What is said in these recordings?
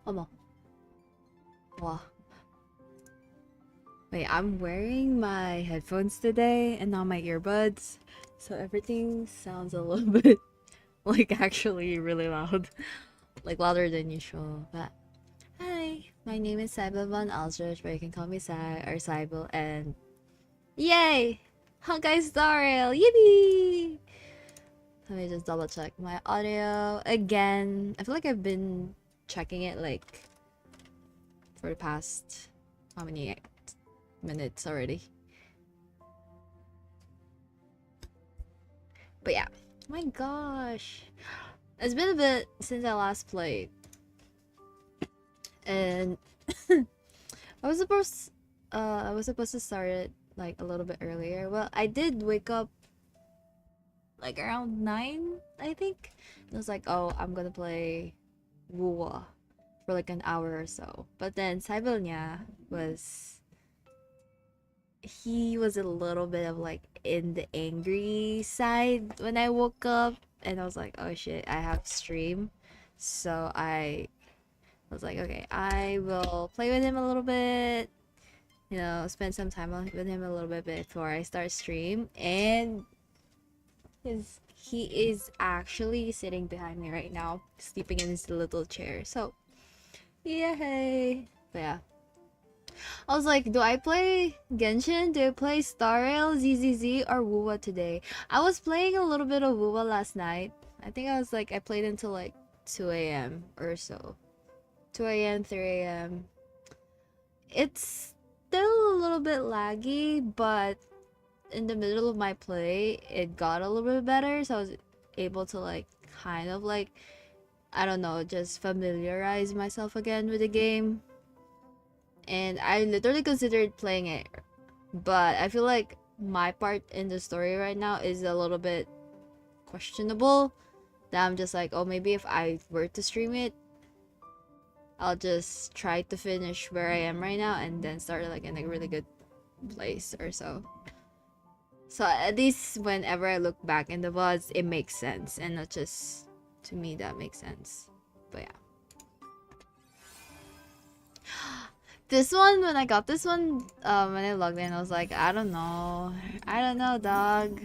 어머. Wow. Wait, I'm wearing my headphones today and not my earbuds, so everything sounds a little bit like actually really loud. Like louder than usual. But hi, my name is Sybil von Aldzrich, but you can call me Sy or Sybil, and yay! Honkai Star Rail! Yippee! Let me just double check my audio again. I feel like I've been checking it like for the past how many minutes already. But yeah, oh my gosh, it's been a bit since I last played, and I was supposed to start it like a little bit earlier. Well, I did wake up like around 9, I think. It was like, oh, I'm gonna play Wuwa for like an hour or so. But then Sybil he was a little bit of like in the angry side when I woke up, and I was like, oh shit, I have to stream. So I was like, okay, I will play with him a little bit, you know, spend some time with him a little bit before I start stream. And he is actually sitting behind me right now, sleeping in his little chair. So yay. But yeah, I was like, do I play Genshin? Do I play Star Rail, ZZZ, or Wuwa today? I was playing a little bit of Wuwa last night. I think I played until like 2 a.m. or so. 2 a.m., 3 a.m. It's still a little bit laggy, but in the middle of my play, it got a little bit better. So I was able to like kind of like, I don't know, just familiarize myself again with the game. And I literally considered playing it, but I feel like my part in the story right now is a little bit questionable. That I'm just like, oh, maybe if I were to stream it, I'll just try to finish where I am right now and then start like in a really good place or so. So at least whenever I look back in the VODs, it makes sense, and not just to me that makes sense. But yeah. This one, when I got this one, when I logged in, I was like, I don't know, dog.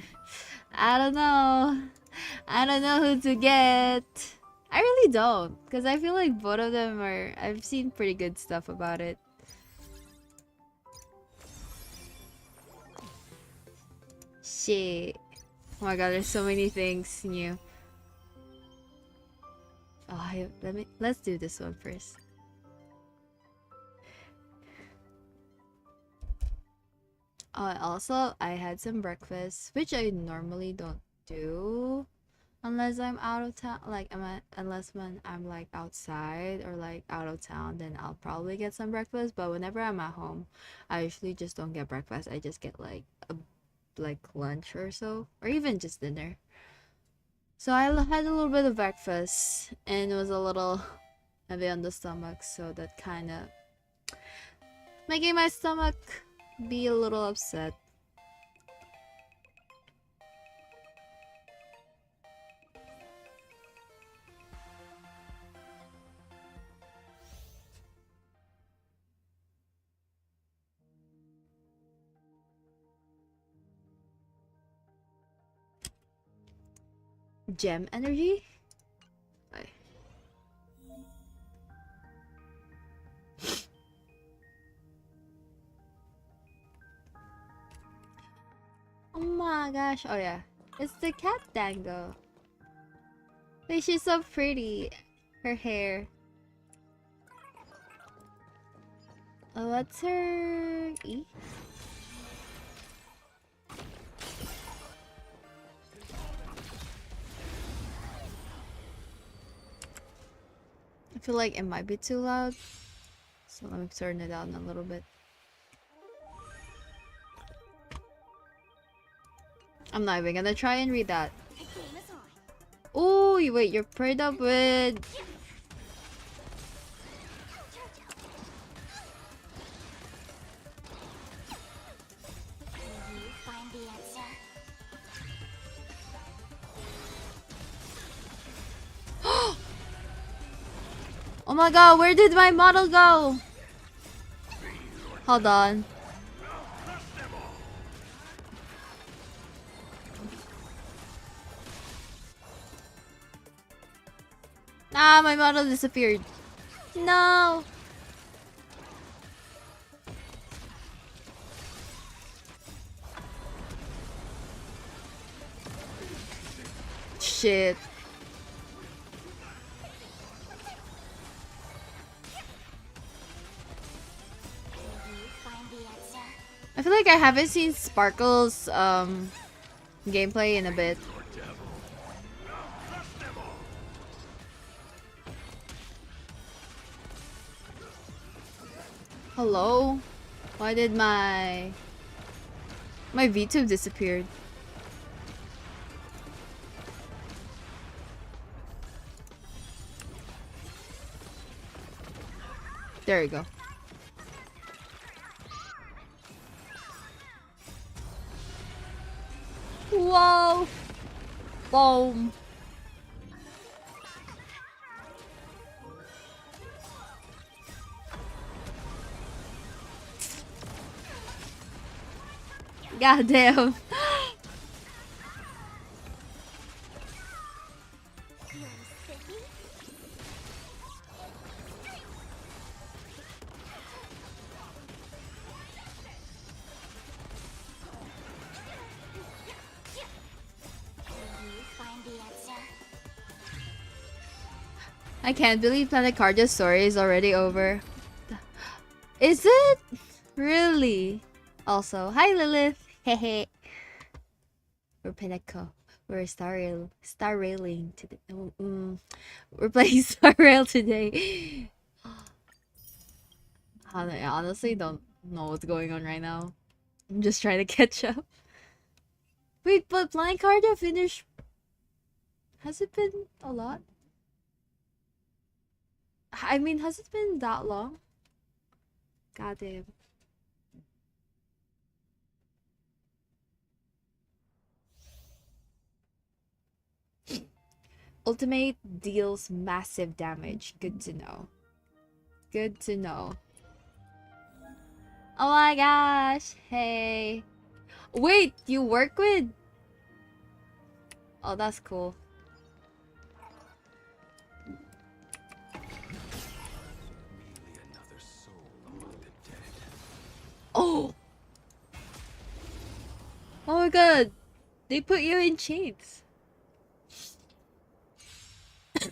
I don't know who to get. I really don't, because I feel like both of them I've seen pretty good stuff about it. Shit. Oh my god, there's so many things new. Oh, let's do this one first. Also, I had some breakfast, which I normally don't do unless I'm out of town. Like, unless when I'm like outside or like out of town, then I'll probably get some breakfast. But whenever I'm at home, I usually just don't get breakfast. I just get like lunch or so, or even just dinner. So I had a little bit of breakfast, and it was a little heavy on the stomach, so that kind of making my stomach be a little upset. Gem energy? Bye. Oh my gosh. Oh yeah. It's the cat dango. Wait, she's so pretty. Her hair. Oh, what's her E? I feel like it might be too loud, so let me turn it down a little bit. I'm not even gonna try and read that. Oh, wait, you're paired up with... Oh my god, where did my model go? Hold on. Ah, my model disappeared. No. Shit. I feel like I haven't seen Sparkle's gameplay in a bit. Hello? Why did my VTuber disappeared? There we go. Whoa! Boom! Goddamn! I can't believe Planet Cardio's story is already over. Is it? Really? Also, hi Lilith! Hehe. We're Pinnacle. We're Star Railing today. We're playing Star Rail today. I honestly don't know what's going on right now. I'm just trying to catch up. Wait, but Planet Cardio finished. Has it been a lot? I mean, has it been that long? Goddamn. Ultimate deals massive damage. Good to know. Good to know. Oh my gosh. Hey. Wait, you work with? Oh, that's cool. Oh! Oh my god! They put you in chains. Tempered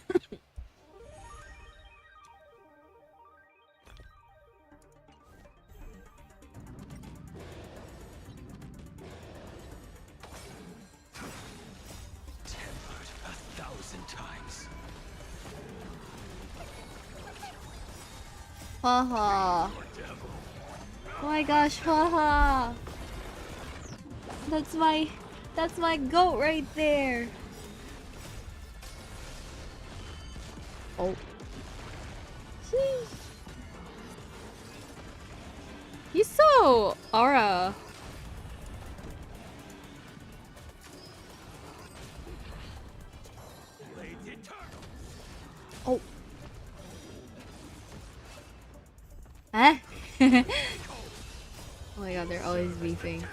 1,000 times. Haha. Oh my gosh, haha. That's my goat right there. Oh. Sheesh. He's so aura. Oh. Huh? Oh my god, they're always beefing.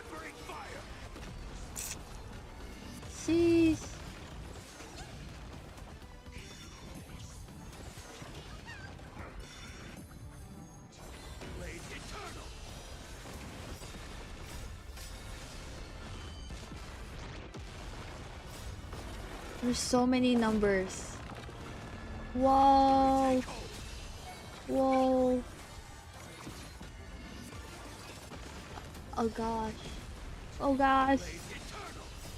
Sheesh. There's so many numbers. Whoa. Whoa. Oh gosh. Oh gosh.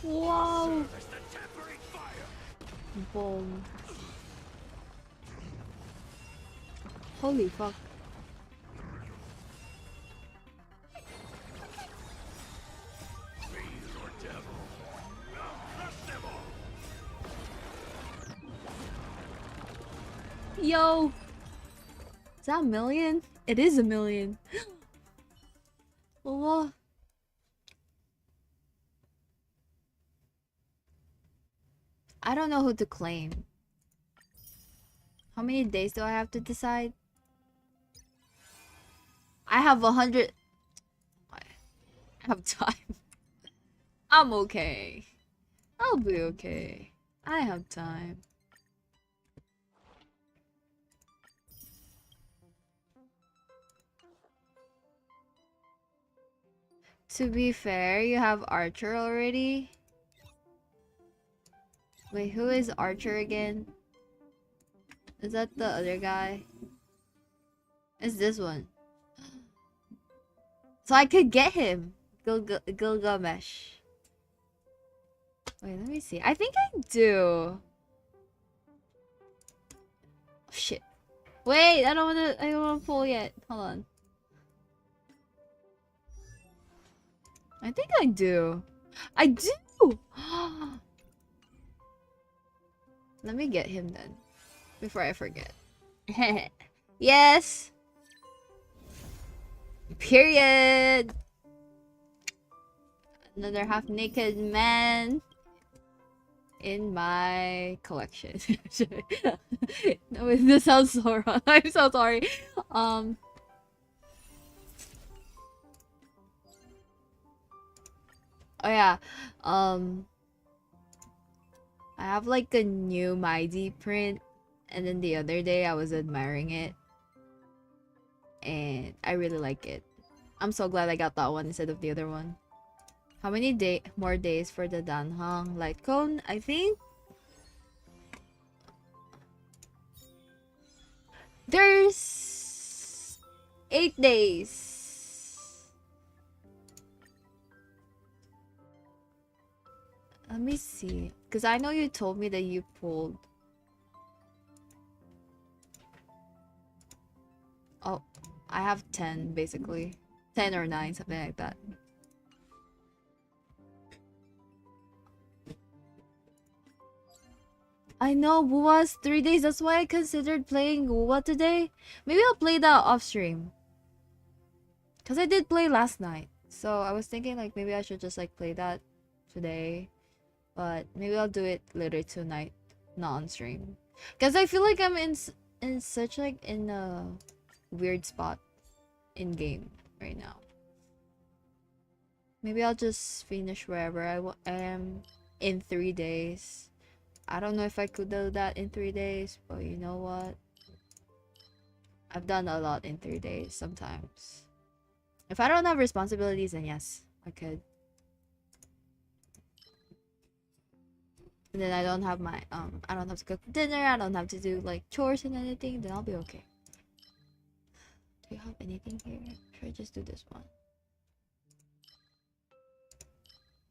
Whoa. Boom. Holy fuck. Yo. Is that a million? It is a million. Oh. I don't know who to claim. How many days do I have to decide? I have 100. I have time. I'm okay. I'll be okay. I have time. To be fair, you have Archer already. Wait, who is Archer again? Is that the other guy? It's this one. So I could get him. Gilgamesh. Wait, let me see. I think I do. Oh, shit. Wait, I don't wanna pull yet. Hold on. I think I do. I do! Let me get him then. Before I forget. Yes! Period! Another half-naked man in my collection. No, this sounds so wrong. I'm so sorry. Oh yeah. I have like a new Mighty print, and then the other day I was admiring it, and I really like it. I'm so glad I got that one instead of the other one. How many more days for the Danhang light cone? I think there's 8 days. Let me see, because I know you told me that you pulled. Oh, I have 10 basically. 10 or 9, something like that. I know, Wuwa's 3 days. That's why I considered playing Wuwa today. Maybe I'll play that off stream. Because I did play last night. So I was thinking like maybe I should just like play that today. But maybe I'll do it later tonight. Not on stream. Because I feel like I'm in such like in a weird spot in game right now. Maybe I'll just finish wherever I am in 3 days. I don't know if I could do that in 3 days, but you know what? I've done a lot in 3 days sometimes. If I don't have responsibilities, then yes, I could. And then I don't have my I don't have to cook dinner, I don't have to do like chores and anything, then I'll be okay. Do you have anything here? Should I just do this one?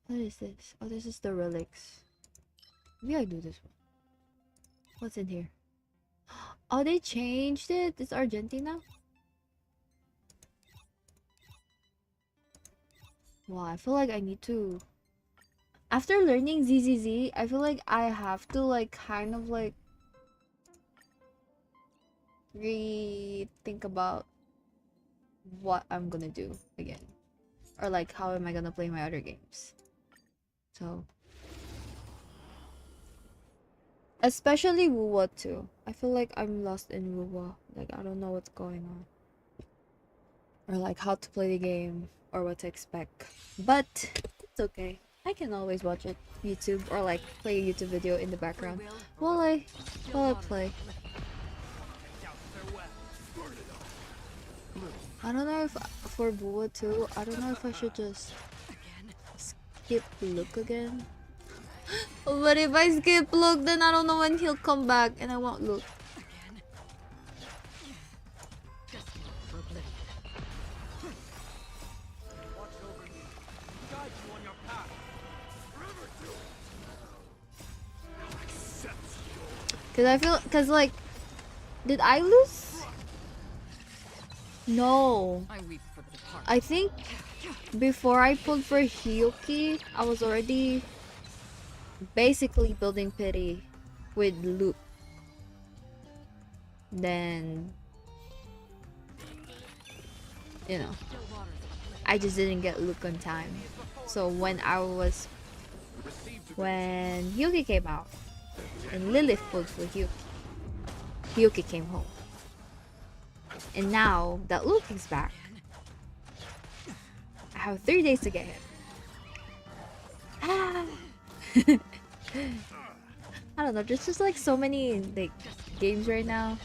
What is this? Oh, this is the relics. Maybe I do this one. What's in here? Oh, they changed it. It's Argentina. Wow, I feel like I need to. After learning ZZZ, I feel like I have to like kind of like rethink about what I'm gonna do again, or like how am I gonna play my other games. So. Especially Wuwa too. I feel like I'm lost in Wuwa. Like I don't know what's going on. Or like how to play the game or what to expect. But it's okay. I can always watch it YouTube or like play a YouTube video in the background while I play. I don't know if for Wuwa too, I don't know if I should just skip look again. But if I skip look, then I don't know when he'll come back and I won't look. Cause like, did I lose? No. I think before I pulled for Hiyuki, I was already basically building pity with Luke. Then, you know, I just didn't get Luke on time. So when Hyuki came out and Lilith pulled for Yuki came home. And now that Luke's back, I have 3 days to get him. Ah. I don't know, there's just like so many like games right now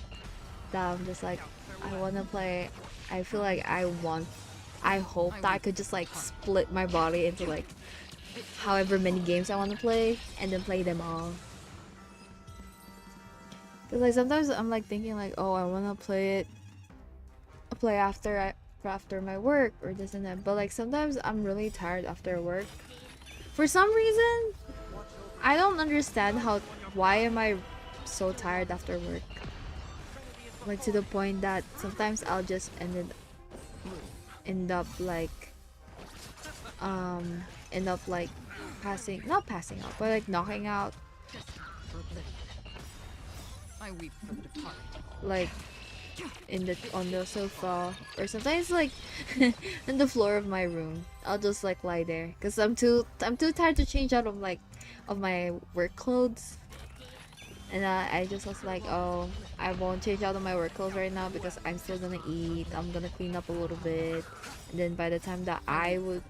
that I'm just like, I want to play. I feel like I hope that I could just like split my body into like however many games I want to play and then play them all. Cause like sometimes I'm like thinking like, oh, I want to play after my work or this and that, but like sometimes I'm really tired after work. For some reason, I don't understand why am I so tired after work? Like to the point that sometimes I'll just end up like not passing out, but like knocking out. Like on the sofa, or sometimes like in the floor of my room. I'll just like lie there because I'm too tired to change out of my work clothes. And I just was like, oh, I won't change out of my work clothes right now because I'm still gonna eat. I'm gonna clean up a little bit, and then by the time that I would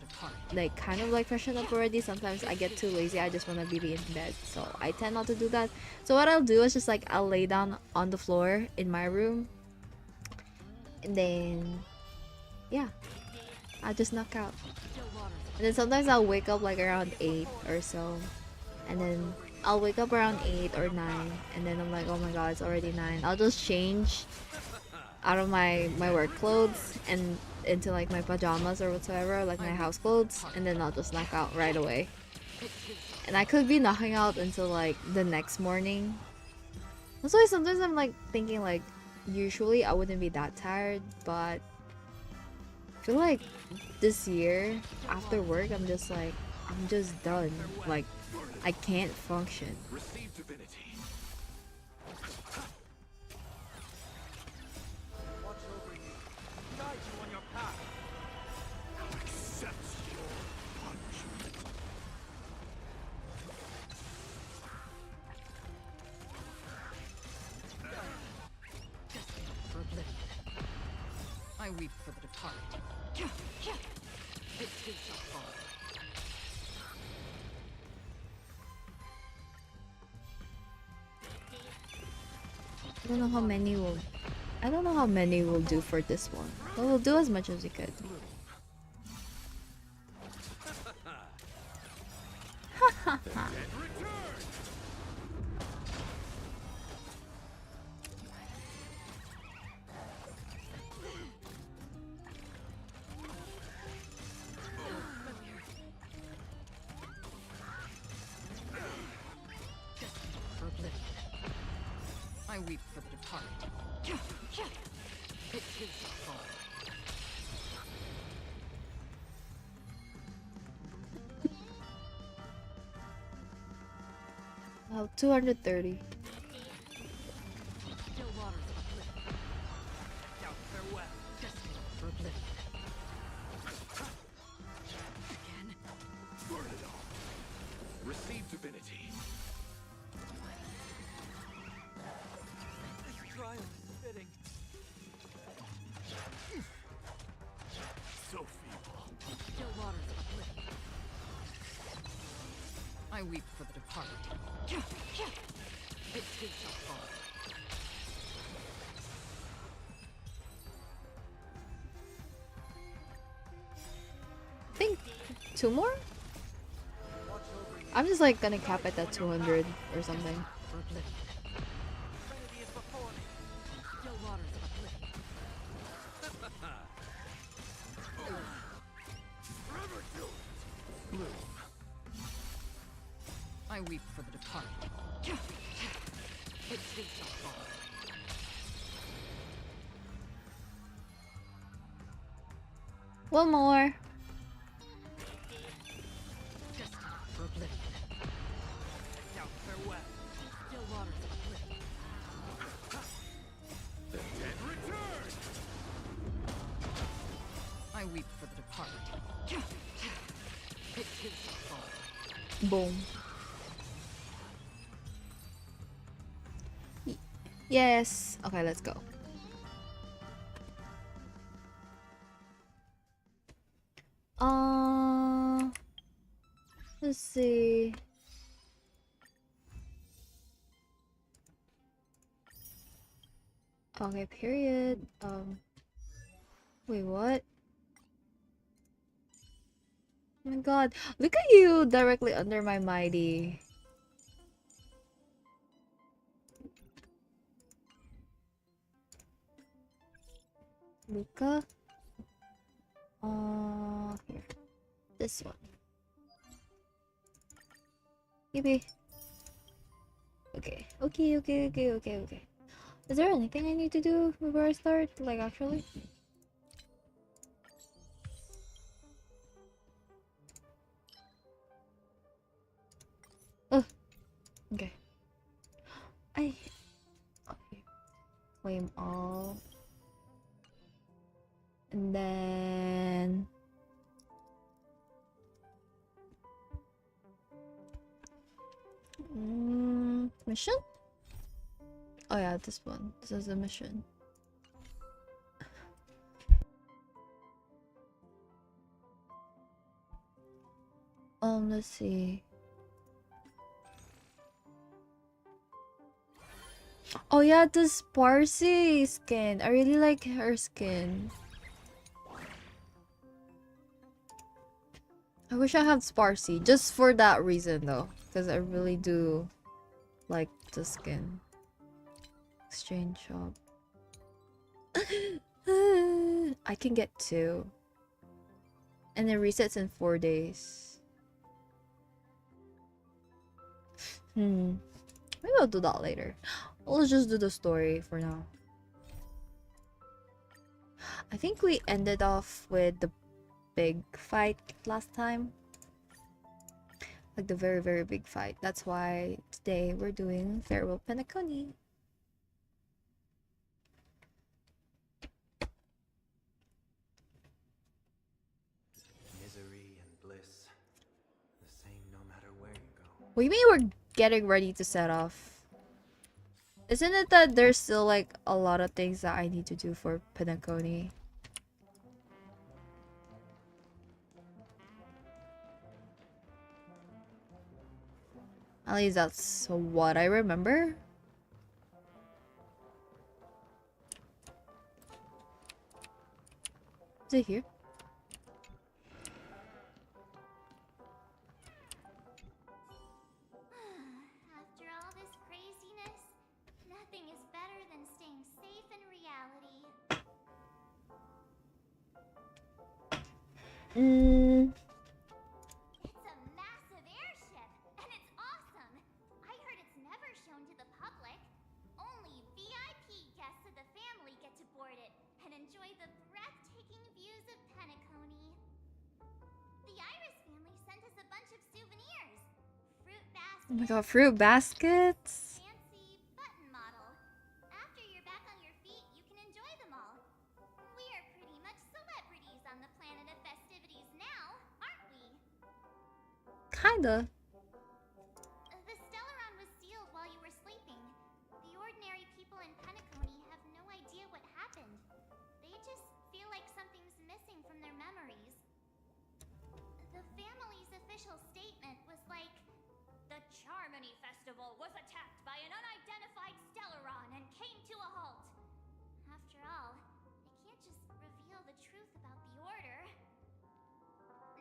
like kind of like freshen up already, sometimes I get too lazy. I just wanna be in bed, so I tend not to do that. So what I'll do is just like I'll lay down on the floor in my room, and then yeah, I'll just knock out. And then sometimes I'll wake up like around 8 or so, and then I'll wake up around 8 or 9, and then I'm like, oh my god, it's already 9. I'll just change out of my work clothes and into like my pajamas or whatsoever, like my house clothes, and then I'll just knock out right away. And I could be knocking out until like the next morning. That's why sometimes I'm like thinking like, usually I wouldn't be that tired, but I feel like this year after work I'm just done. Like I can't function. Receive divinity. Watch over you. Guide you on your path. Accept your punishment. For oblivion. I weep for the departed. It too shall fall. I don't know how many will do for this one, but we'll do as much as we could. For oblivion. I weep for the departed. It too shall fall. Oh, 230. Still waters of oblivion. Out farewell. Destiny for oblivion. Again. Burn it all. Receive divinity. This trial is fitting. So feeble. Still waters of oblivion. I weep for the departed. It too shall fall. I think 2 more? I'm just like gonna cap it at 200 or something. For oblivion. Trinity is before me. Still waters of oblivion. Forever do it. Bloom. I weep for the departed. It too shall fall. One more. Destiny for oblivion. Out farewell. Still waters of oblivion. The dead return. I weep for the departed. It too shall fall. Boom. Yes. Okay, let's go. Let's see. Okay, period. Wait, what? Oh my god. Look at you directly under my mighty. Luca? Here. This one. Maybe. Okay. Okay. Is there anything I need to do before I start? Like, actually? Oh, okay. Okay. Flame all. And then... mission? Oh yeah, this one. This is a mission. Let's see. Oh yeah, the Sparcy skin. I really like her skin. I wish I had Sparcy, just for that reason though. Because I really do like the skin. Exchange shop. I can get 2. And it resets in 4 days. Maybe I'll do that later. Let's just do the story for now. I think we ended off with the big fight last time. Like the very, very big fight. That's why today we're doing Farewell Penacony. Misery and bliss, the same no matter where you go. What do you mean we're getting ready to set off? Isn't it that there's still like a lot of things that I need to do for penacony? At least that's what I remember. Is it here? After all this craziness, nothing is better than staying safe in reality. It's a massive airship, and it's awesome. I heard it's never shown to the public. Only VIP guests of the family get to board it and enjoy the breathtaking views of Penacony. The Iris family sent us a bunch of souvenirs. Fruit baskets. Oh my god, fruit baskets? Fancy button model. After you're back on your feet, you can enjoy them all. We are pretty much celebrities on the planet of festivities now, aren't we? Kinda. The Stellaron was sealed while you were sleeping. The ordinary people in Penacony have no idea what happened. They just feel like something's missing from their memories. The family's official statement was like, "The Charmony Festival was attacked by an unidentified Stellaron and came to a halt." After all, they can't just reveal the truth about the Order.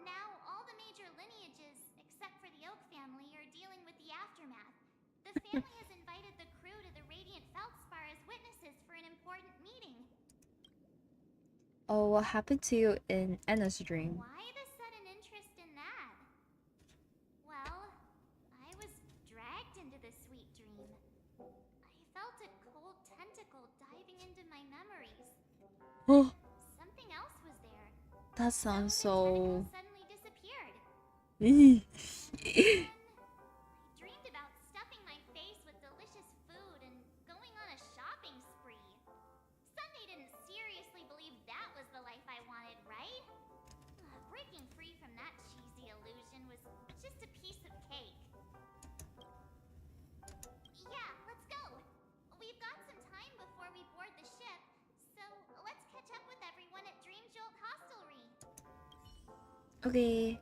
Now, all the major lineages, except for the Oak family, are dealing with the aftermath. The family has invited the crew to the Radiant Feldspar as witnesses for an important meeting. Oh, what happened to you in Anna's dream? Why the sudden interest in that? Well, I was dragged into the sweet dream. I felt a cold tentacle diving into my memories. Oh, Something else was there. that sounds The so... tentacle suddenly disappeared. Eee. Then I dreamed about stuffing my face with delicious food and going on a shopping spree. Sunday didn't seriously believe that was the life I wanted, right? Breaking free from that cheesy illusion was just a piece of cake. Yeah, let's go. We've got some Okay.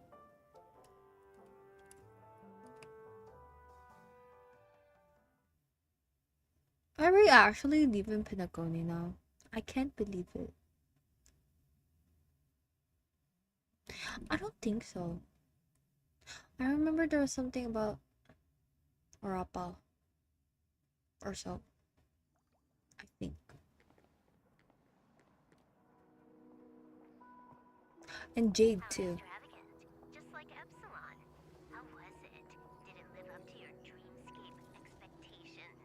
Are we actually leaving Penacony now? I can't believe it. I don't think so. I remember there was something about Orapa or so. I think. And Jade too. Extravagant, just like Epsilon. How was it? Did it live up to your dreamscape expectations?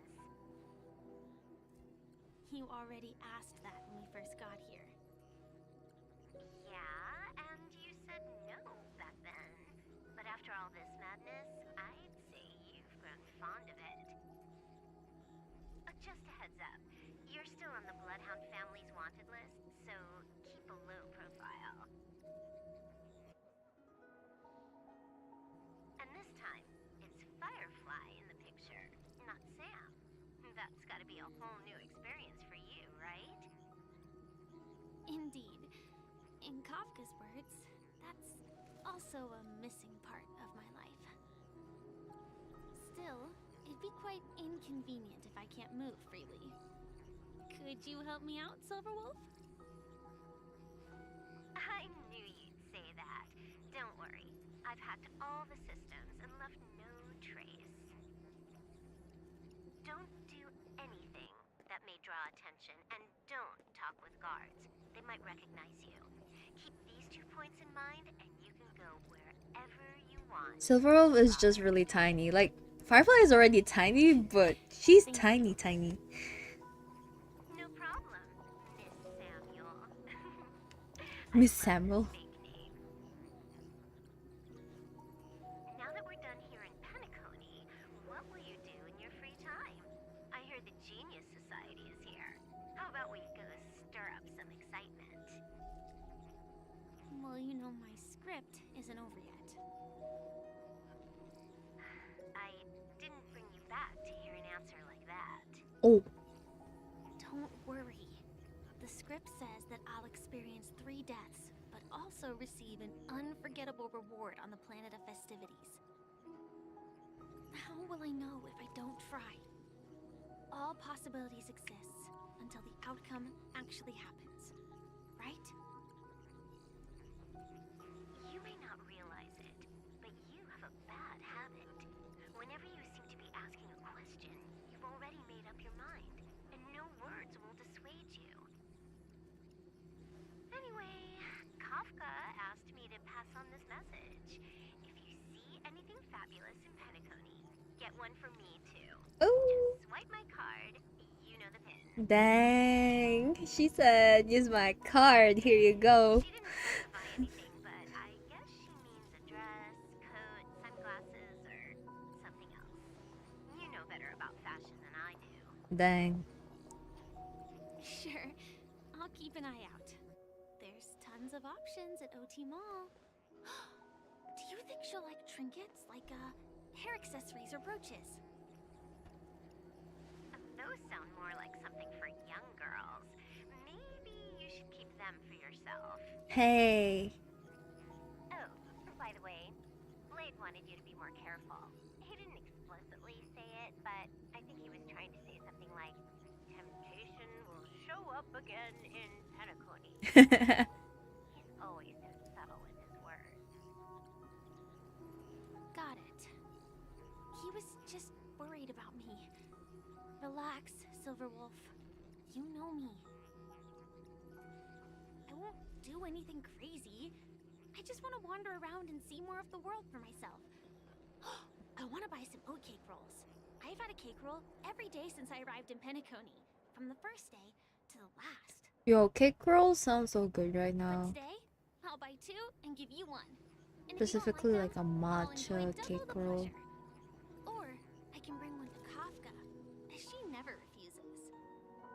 You already asked that when we first got here. Yeah, and you said no back then. But after all this madness, I'd say you've grown fond of it. Just a heads up, you're still on the Bloodhound family's wanted list, so keep a low profile. And this time, it's Firefly in the picture, not Sam. That's gotta be a whole new experience for you, right? Indeed. In Kafka's words, that's also a missing part of my life. Still, it'd be quite inconvenient if I can't move freely. Could you help me out, Silverwolf? I knew you'd say that. Don't worry. I've hacked all the systems and left no trace. Don't do anything that may draw attention, and don't talk with guards. They might recognize you. Keep these 2 points in mind, and you can go wherever you want. Silverwolf is just really tiny. Like, Firefly is already tiny, but she's tiny. No problem, Miss Samuel. Miss Samuel. Fake name. Now that we're done here in Penacony, what will you do in your free time? I hear the Genius Society is here. How about we go stir up some excitement? Well, you know my script isn't over yet. I didn't bring you back to hear an answer like that. Oh. Don't worry. The script says that I'll experience 3 deaths, but also receive an unforgettable reward on the planet of festivities. How will I know if I don't try? All possibilities exist until the outcome actually happens, right? You may not realize it, but you have a bad habit. Whenever you seem to be asking a question, you've already made up your mind, and no words will dissuade you. Anyway, Kafka asked me to pass on this message. If you see anything fabulous in Penacony, get one for me too. Oh. Just swipe my card, you know the pin. Dang. She said, use my card. Here you go. She didn't specify anything, but I guess she means a dress, coat, sunglasses, or something else. You know better about fashion than I do. Dang. Sure, I'll keep an eye out. There's tons of options at OT Mall. Do you think she'll like trinkets, like hair accessories or brooches? Those sound more like something for young girls. Maybe you should keep them for yourself. Hey. Oh, by the way, Blade wanted you to be more careful. He didn't explicitly say it, but I think he was trying to say something like, temptation will show up again in Penacony. He's always so subtle with his words. Got it. He was just worried about me. Relax, Silverwolf. You know me. I won't do anything crazy. I just want to wander around and see more of the world for myself. I want to buy some oat cake rolls. I've had a cake roll every day since I arrived in Penacony, from the first day to the last. Yo, cake rolls sound so good right But now. today, I'll buy 2 and give you 1. And if you don't Specifically like like a them, I'll enjoy matcha double cake the roll. pleasure. Or I can bring one to Kafka, as she never refuses.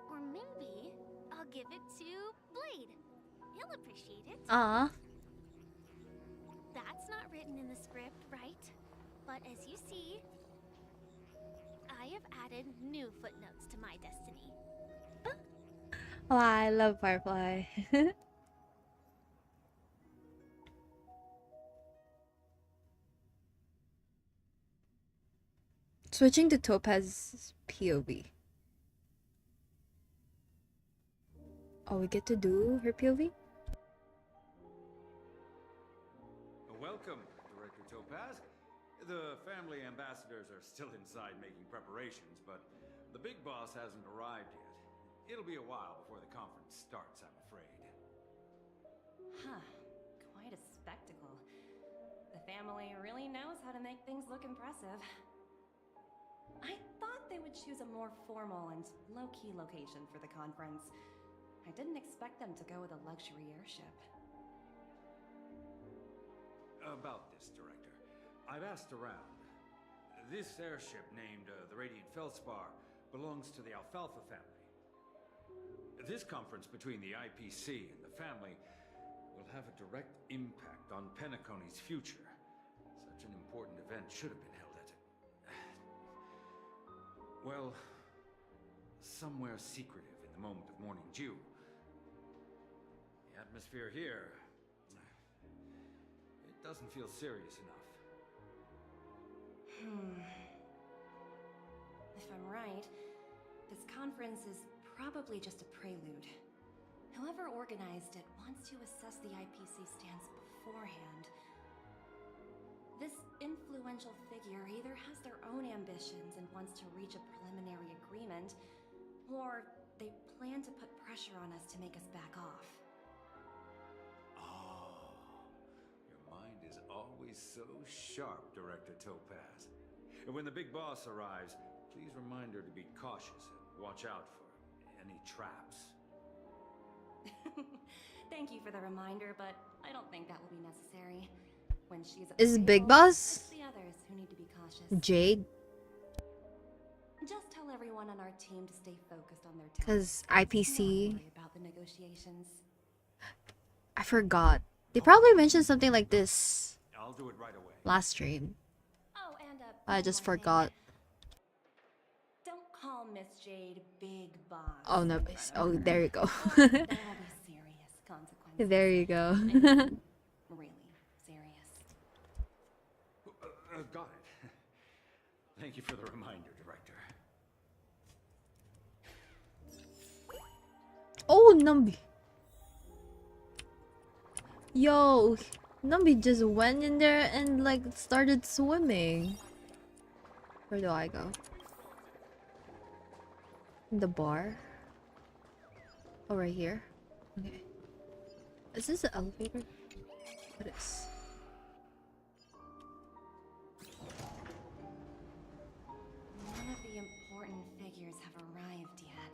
Or maybe I'll give it to Blade. He'll appreciate it. Ah. That's not written in the script, right? But as you see, I have added new footnotes to my destiny. Oh, I love Firefly. Switching to Topaz POV. Oh, we get to do her POV? Welcome, Director Topaz. The family ambassadors are still inside making preparations, but the big boss hasn't arrived yet. It'll be a while before the conference starts, I'm afraid. Huh. Quite a spectacle. The family really knows how to make things look impressive. I thought they would choose a more formal and low-key location for the conference. I didn't expect them to go with a luxury airship. About this, Director. I've asked around. This airship, named the Radiant Feldspar, belongs to the Alfalfa family. This conference between the IPC and the family will have a direct impact on Penacony's future. Such an important event should have been held at well, somewhere secretive in the moment of morning dew. The atmosphere here, it doesn't feel serious enough. If I'm right, this conference is probably just a prelude. Whoever organized it wants to assess the IPC stance beforehand. This influential figure either has their own ambitions and wants to reach a preliminary agreement, or they plan to put pressure on us to make us back off. Oh, your mind is always so sharp, Director Topaz. And when the big boss arrives, please remind her to be cautious and watch out for any traps. Thank you for the reminder, but I don't think that will be necessary. When she's at Is the Big table, Boss it's the others who need to be cautious. Jade? Just tell everyone on our team to stay focused on their tasks. Because Not IPC. worry about the negotiations. I forgot. They probably mentioned something like this I'll do it right away. last stream. Oh, and I just one more thing. forgot. Don't call Miss Jade Big Boss. Oh no. in front Oh, of her. there you go. There will be serious consequences. There you go. Really serious. Got it. Thank you for the reminder, Director. Oh, Numbi. Yo, Numbi just went in there and like started swimming. Where do I go? In the bar? Oh, right here. Okay. Is this the elevator? It is. None of the important figures have arrived yet.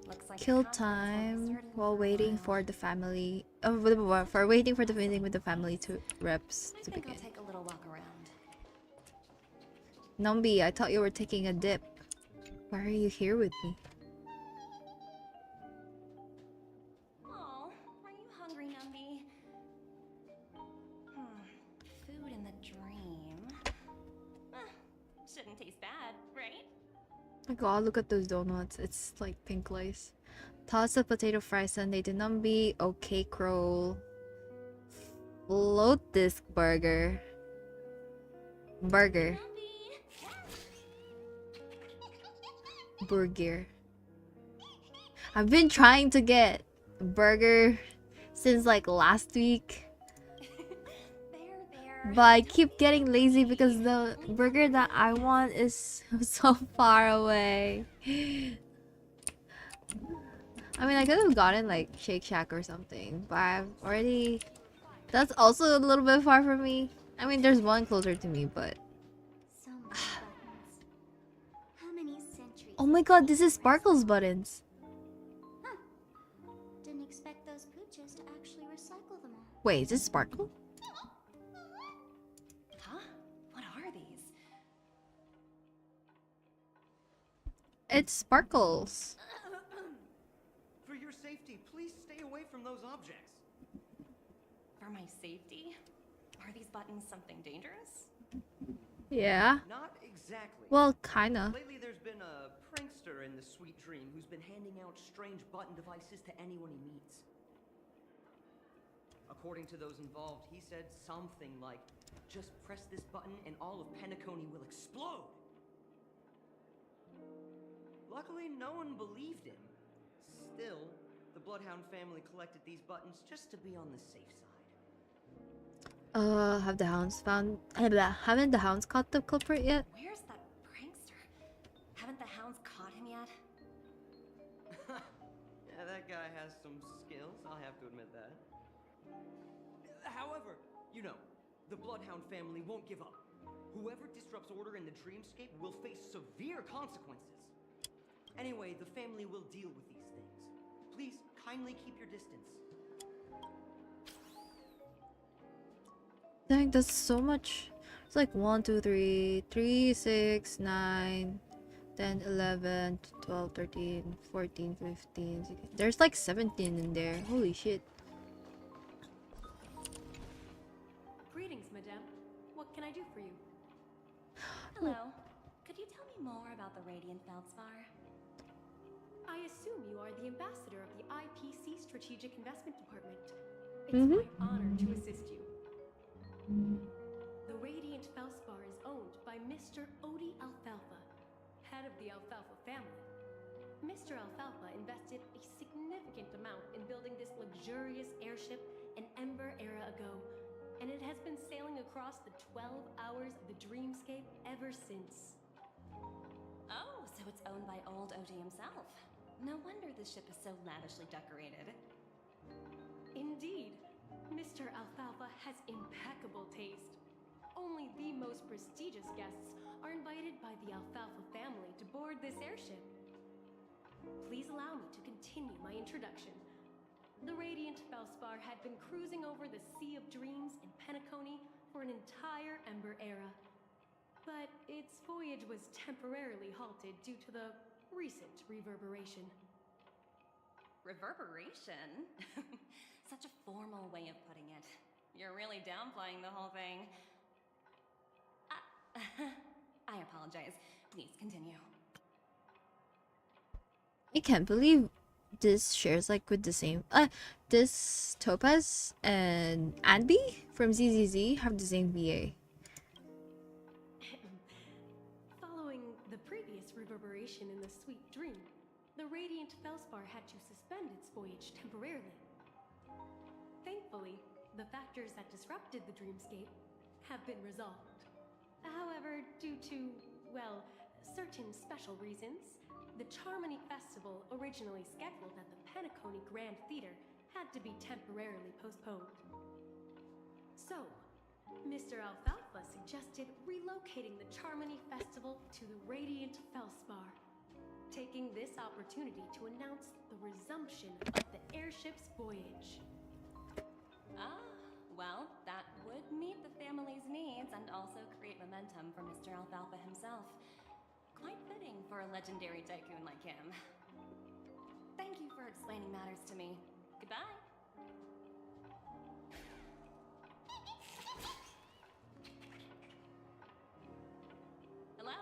Looks like the Kill conference will be time starting while for a waiting while. for the family. Oh, for waiting for the meeting with the family to reps I to think begin. I'll take a little walk around. Numbi, I thought you were taking a dip. Why are you here with me? Oh, are you hungry, Numby? Food in the dream. Shouldn't taste bad, right? My god, look at those donuts. It's like pink lace. Toss a potato fry sundae to Numbi. Oh, cake roll. Float disc burger. Burger. Burger. I've been trying to get a burger since like last week. There. But I keep getting lazy because the burger that I want is so far away. I mean, I could have gotten like Shake Shack or something, but I've already... That's also a little bit far from me. I mean, there's one closer to me, but... So many buttons. How many centuries? Oh my god, this is Sparkle's buttons. Huh. Didn't expect those pooches to actually recycle them all. Wait, is this Sparkle? Huh? What are these? It's Sparkles. For your safety, please stay away from those objects. For my safety? Are these buttons something dangerous? Yeah. Not exactly. Well, kinda. Lately, there's been a prankster in the Sweet Dream who's been handing out strange button devices to anyone he meets. According to those involved, he said something like, Just press this button and all of Penacony will explode. Luckily, no one believed him. Still, the Bloodhound family collected these buttons just to be on the safe side. Have the hounds found? Haven't the hounds caught the culprit yet? Where's that prankster? Haven't the hounds caught him yet? Yeah, that guy has some skills, I'll have to admit that. However, you know, the Bloodhound family won't give up. Whoever disrupts order in the dreamscape will face severe consequences. Anyway, the family will deal with these things. Please, kindly keep your distance. Dang, that's so much. It's like 1, 2, 3, 3, 6, 9, 10, 11, 12, 13, 14, 15, 16. There's like 17 in there. Holy shit. Greetings, madame. What can I do for you? Hello. Could you tell me more about the Radiant Feldspar? I assume you are the ambassador of the IPC Strategic Investment Department. It's my honor to assist you. The Radiant Feldspar is owned by Mr. Odie Alfalfa, head of the Alfalfa family. Mr. Alfalfa invested a significant amount in building this luxurious airship an Ember era ago, and it has been sailing across the 12 hours of the dreamscape ever since. Oh, so it's owned by old Odie himself. No wonder the ship is so lavishly decorated. Indeed, Mr. Alfalfa has impeccable taste. Only the most prestigious guests are invited by the Alfalfa family to board this airship. Please allow me to continue my introduction. The Radiant Feldspar had been cruising over the Sea of Dreams in Penacony for an entire Ember era. But its voyage was temporarily halted due to the recent reverberation. Reverberation? Such a formal way of putting it. You're really downplaying the whole thing. I apologize. Please continue. I can't believe this shares like with the same. This Topaz and Anby from ZZZ have the same VA. Following the previous reverberation in the Sweet Dream, the Radiant Feldspar had to suspend its voyage temporarily. Thankfully, the factors that disrupted the dreamscape have been resolved. However, due to, well, certain special reasons, the Charmony Festival, originally scheduled at the Penacony Grand Theater, had to be temporarily postponed. So, Mr. Alfalfa suggested relocating the Charmony Festival to the Radiant Feldspar, taking this opportunity to announce the resumption of the airship's voyage. Ah, well, that would meet the family's needs and also create momentum for Mr. Alfalfa himself. Quite fitting for a legendary tycoon like him. Thank you for explaining matters to me. Goodbye. Hello?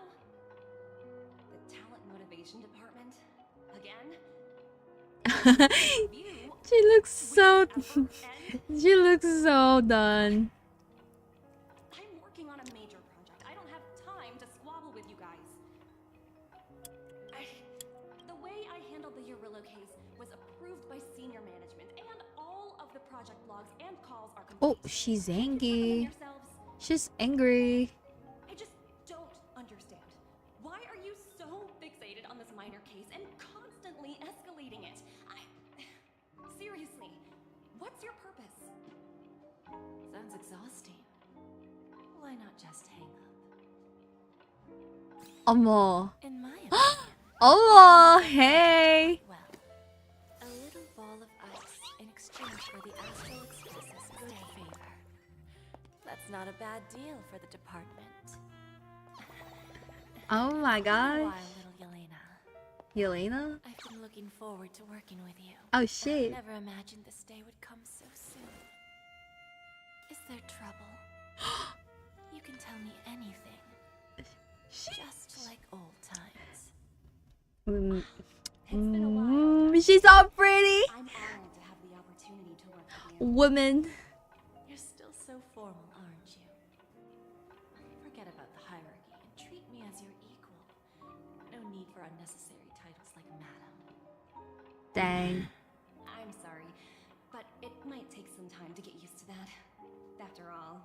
The Talent Motivation Department? Again? She looks so she looks so done. I'm working on a major project. I don't have time to squabble with you guys. The way I handled the Eurilla case was approved by senior management, and all of the project logs and calls are complete. Oh, she's angry. Yourselves. She's angry. I just don't understand. Why are you so fixated on this minor case and constantly escalating it? Seriously, what's your purpose? Sounds exhausting. Why not just hang up? Omo. In my opinion. Omo, hey. Well, a little ball of ice in exchange for the Astral Express's good favor. That's not a bad deal for the department. Oh my gosh. Why, little Yelena? Yelena? I've been looking forward to working with you. Oh shit. Never imagined this day would come so soon. Is there trouble? You can tell me anything. Just like old times. It's been a while. She's so pretty. I'm honored to have the opportunity to work with you. Woman. You're still so formal, aren't you? Dang. I'm sorry, but it might take some time to get used to that. After all,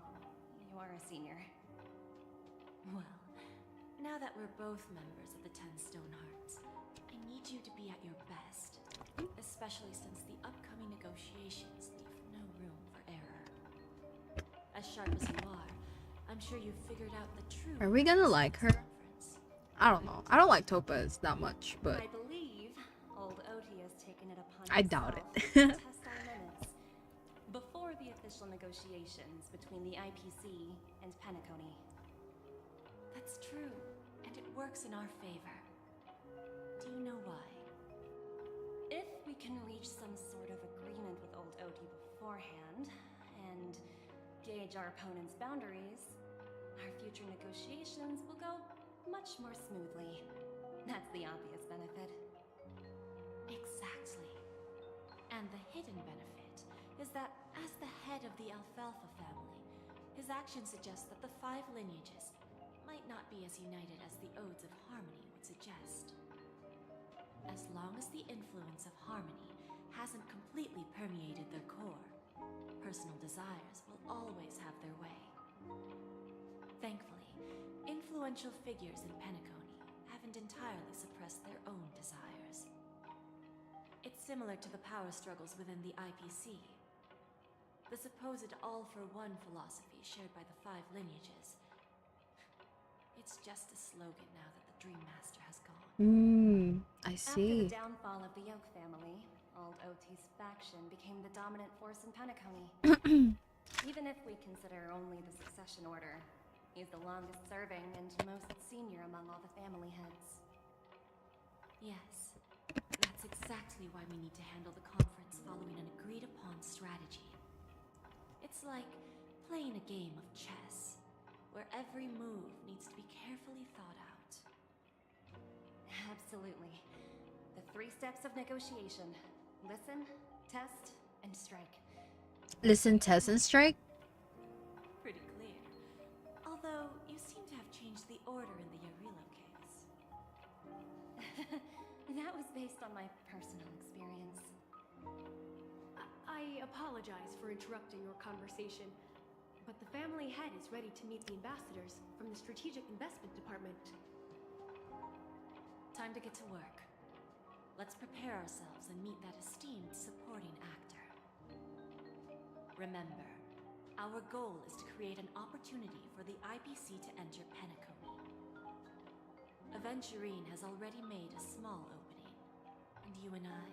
you are a senior. Well, now that we're both members of the 10 Stonehearts, I need you to be at your best. Especially since the upcoming negotiations leave no room for error. As sharp as you are, I'm sure you've figured out the truth. Are we gonna like her? I don't know. I don't like Topaz that much, but I believe old Oti has taken it upon I doubt himself it. to test our limits before the official negotiations between the IPC and penacony. That's true, and it works in our favor. Do you know why? If we can reach some sort of agreement with old Oti beforehand and gauge our opponent's boundaries, our future negotiations will go much more smoothly. That's the obvious benefit. Exactly. And the hidden benefit is that as the head of the Alfalfa family, his actions suggest that the 5 lineages might not be as united as the Odes of Harmony would suggest. As long as the influence of Harmony hasn't completely permeated their core, personal desires will always have their way. Thankfully, influential figures in penacony haven't entirely suppressed their own desires. It's similar to the power struggles within the IPC. The supposed all-for-one philosophy shared by the 5 lineages. It's just a slogan now that the Dream Master has gone. I After see. the downfall of the Yoke family, old Oti's faction became the dominant force in penacony. Even if we consider only the succession order, he's the longest serving and most senior among all the family heads. Yes, that's exactly why we need to handle the conference following an agreed-upon strategy. It's like playing a game of chess, where every move needs to be carefully thought out. Absolutely. The 3 steps of negotiation. Listen, test, and strike. Listen, test, and strike? Pretty clear. Although, you seem to have changed the order in the Yarilo case. That was based on my personal experience. I apologize for interrupting your conversation, but the family head is ready to meet the ambassadors from the Strategic Investment Department. Time to get to work. Let's prepare ourselves and meet that esteemed supporting actor. Remember, our goal is to create an opportunity for the IPC to enter penacony. Aventurine has already made a small opening, and you and I,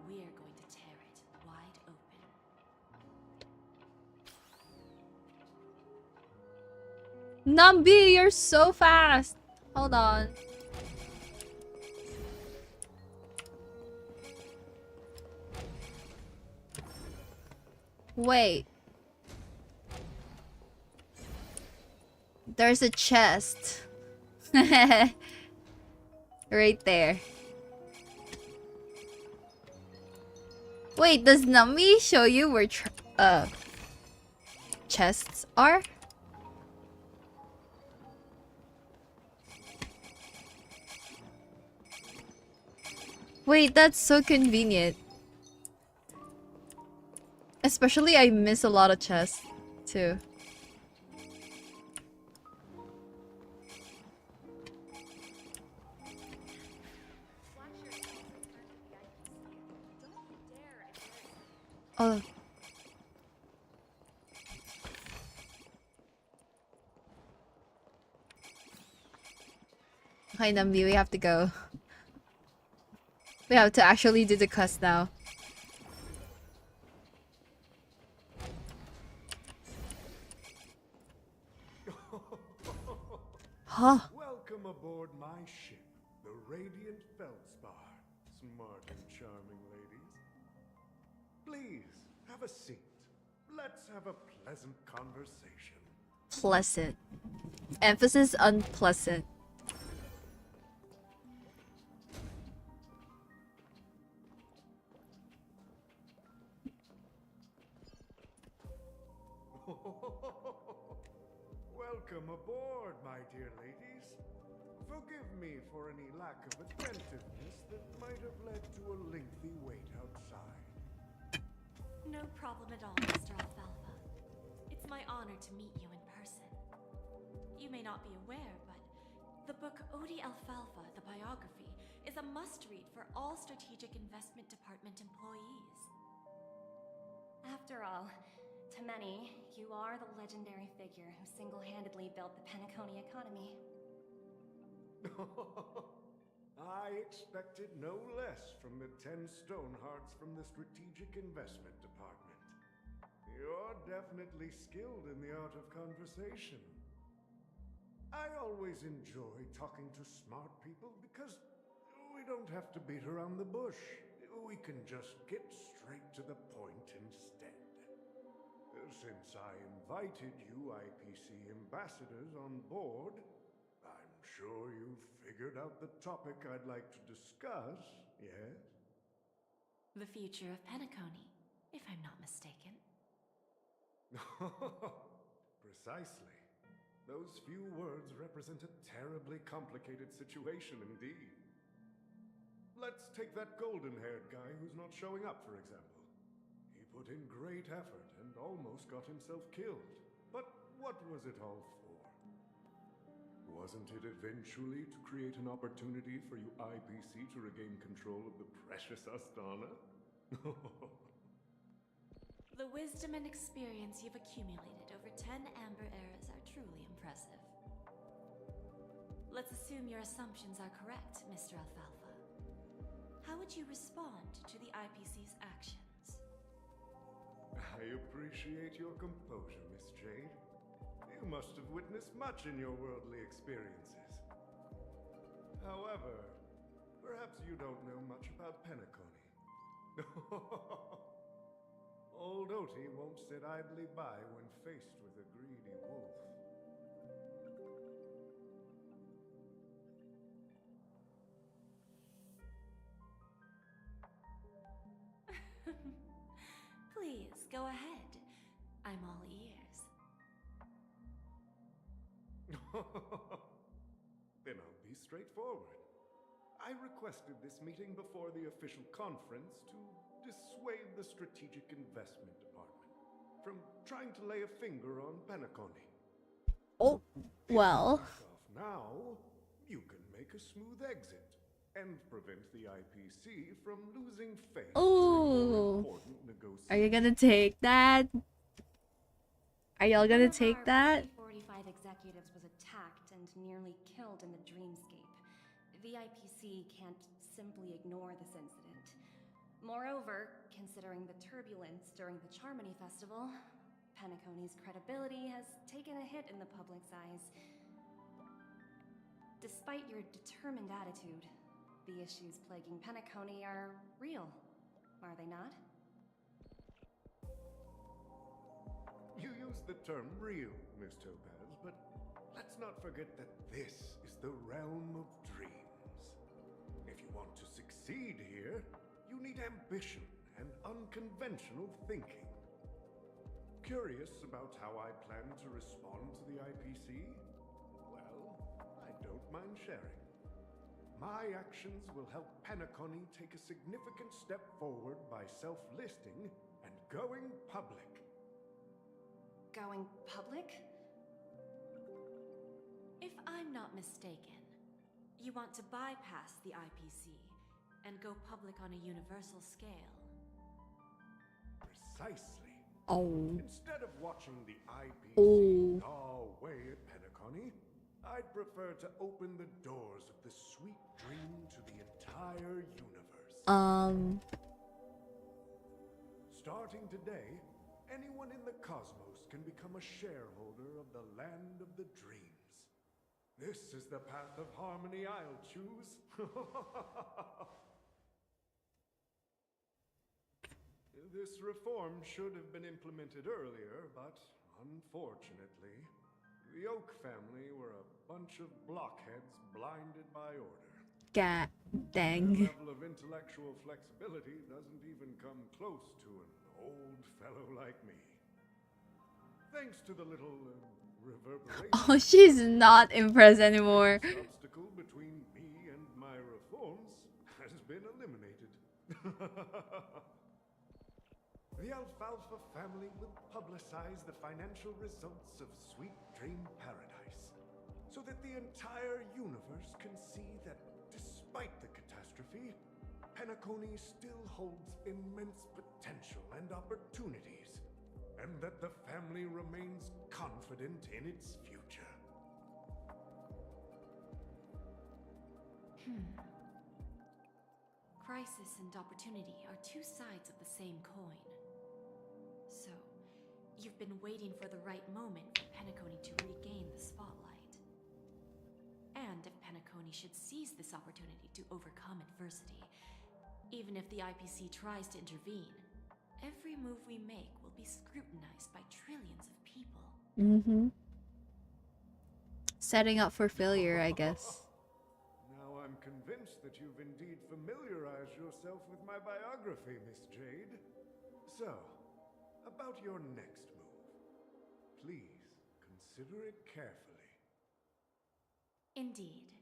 we're going to tear it wide open. Nambi, you're so fast! Hold on. Wait. There's a chest. Right there. Wait, does Nami show you where chests are? Wait, that's so convenient. Especially I miss a lot of chests too. Oh. Hi Nambi, we have to go. We have to actually do the quest now. Huh? Welcome aboard my ship, the Radiant Feldspar. Smart and charming ladies. Please, have a seat. Let's have a pleasant conversation. Pleasant. Emphasis on pleasant. Welcome aboard, my dear ladies. Forgive me for any lack of attentiveness that might have led to a lengthy wait outside. No problem at all, Mr. Alfalfa. It's my honor to meet you in person. You may not be aware, but the book Odi Alfalfa, the biography, is a must-read for all Strategic Investment Department employees. After all, to many, you are the legendary figure who single-handedly built the penacony economy. I expected no less from the 10 Stonehearts from the Strategic Investment Department. You're definitely skilled in the art of conversation. I always enjoy talking to smart people because we don't have to beat around the bush. We can just get straight to the point instead. Since I invited you IPC ambassadors on board, I'm sure you've figured out the topic I'd like to discuss, yes? The future of penacony, if I'm not mistaken. Precisely. Those few words represent a terribly complicated situation indeed. Let's take that golden-haired guy who's not showing up, for example. He put in great effort and almost got himself killed. But what was it all for? Wasn't it eventually to create an opportunity for you IPC to regain control of the precious Astana? The wisdom and experience you've accumulated over 10 Amber Eras are truly impressive. Let's assume your assumptions are correct, Mr. Alfalfa. How would you respond to the IPC's actions? I appreciate your composure, Miss Jade. You must have witnessed much in your worldly experiences. However, perhaps you don't know much about penacony. Old Oti won't sit idly by when faced with a greedy wolf. Please, go ahead. I'm all ears. Then I'll be straightforward. I requested this meeting before the official conference to dissuade the Strategic Investment Department from trying to lay a finger on penacony. Oh, well. Now, you can make a smooth exit and prevent the IPC from losing faith. Ooh. Are you gonna take that? Are y'all gonna take that? 45 executives was attacked and nearly killed in the dreamscape. The IPC can't simply ignore this incident. Moreover, considering the turbulence during the Charmony Festival, Penacony's credibility has taken a hit in the public's eyes. Despite your determined attitude, the issues plaguing Penacony are real, are they not? You use the term real, Miss Topaz, but let's not forget that this is the realm of dreams. If you want to succeed here, you need ambition and unconventional thinking. Curious about how I plan to respond to the IPC? Well, I don't mind sharing. My actions will help Penacony take a significant step forward by self-listing and going public. Going public? If I'm not mistaken, you want to bypass the IPC and go public on a universal scale. Precisely. Oh. Instead of watching the IPC Oh. gnaw away at Penacony, I'd prefer to open the doors of the sweet dream to the entire universe. Starting today, anyone in the cosmos can become a shareholder of the land of the dreams. This is the path of harmony I'll choose. This reform should have been implemented earlier, but unfortunately, the Oak family were a bunch of blockheads blinded by order. God dang. Their level of intellectual flexibility doesn't even come close to an old fellow like me. Thanks to the little reverberation. Oh, she's not impressed anymore. This obstacle between me and my reforms has been eliminated. The Alfalfa family will publicize the financial results of Sweet Dream Paradise, so that the entire universe can see that despite the catastrophe, Penacony still holds immense potential and opportunities, and that the family remains confident in its future. Crisis and opportunity are two sides of the same coin. So, you've been waiting for the right moment for Penacony to regain the spotlight. And if Penacony should seize this opportunity to overcome adversity, even if the IPC tries to intervene, every move we make will be scrutinized by trillions of people. Mm-hmm. Setting up for failure, I guess. Now I'm convinced that you've indeed familiarized yourself with my biography, Miss Jade. So, about your next move. Please consider it carefully. Indeed.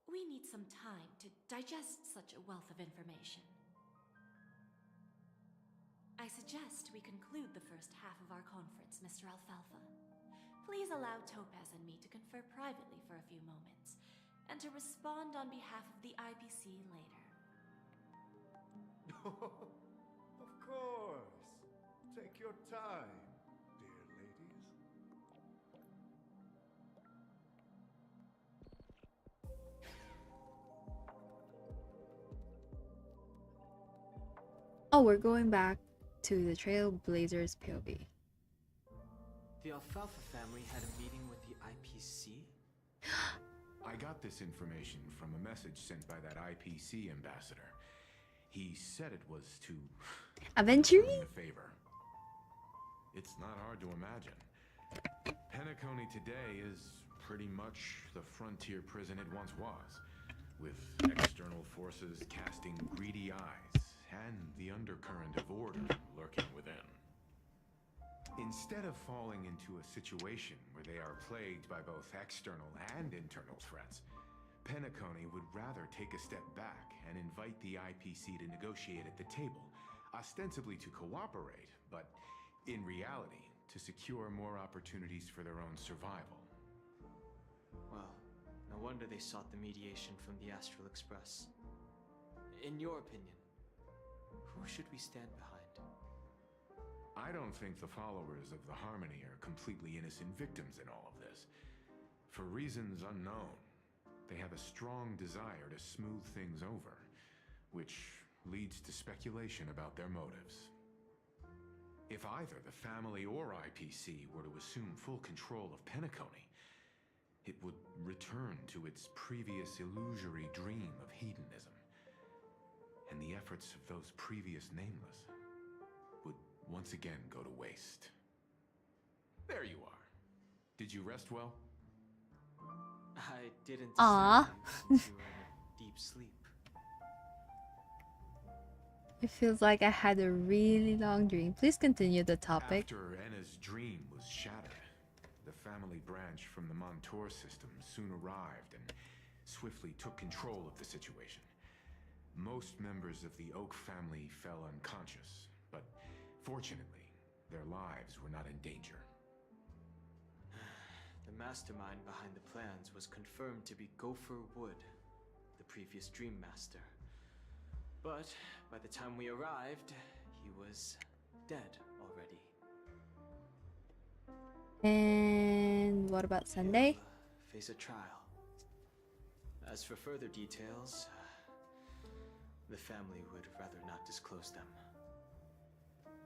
We need some time to digest such a wealth of information. I suggest we conclude the first half of our conference, Mr. Alfalfa. Please allow Topaz and me to confer privately for a few moments, and to respond on behalf of the IPC later. Of course. Take your time, dear ladies. Oh, we're going back to the Trailblazers POV. The Alfalfa family had a meeting with the IPC? I got this information from a message sent by that IPC ambassador. He said it was to Aventure? return the favor. It's not hard to imagine. Penacony today is pretty much the frontier prison it once was, with external forces casting greedy eyes and the undercurrent of order lurking within. Instead of falling into a situation where they are plagued by both external and internal threats, Penacony would rather take a step back and invite the IPC to negotiate at the table, ostensibly to cooperate, but in reality, to secure more opportunities for their own survival. Well, no wonder they sought the mediation from the Astral Express. In your opinion, who should we stand behind? I don't think the followers of the Harmony are completely innocent victims in all of this. For reasons unknown, they have a strong desire to smooth things over, which leads to speculation about their motives. If either the family or IPC were to assume full control of Penacony, it would return to its previous illusory dream of hedonism. And the efforts of those previous nameless would once again go to waste. There you are. Did you rest well? I didn't Aww. since you were in a deep sleep. It feels like I had a really long dream. Please continue the topic. After Enna's dream was shattered, the family branch from the Montour system soon arrived and swiftly took control of the situation. Most members of the Oak family fell unconscious, but fortunately, their lives were not in danger. The mastermind behind the plans was confirmed to be Gopher Wood, the previous Dream Master. But by the time we arrived, he was dead already. And what about Sunday? Face a trial. As for further details, the family would rather not disclose them.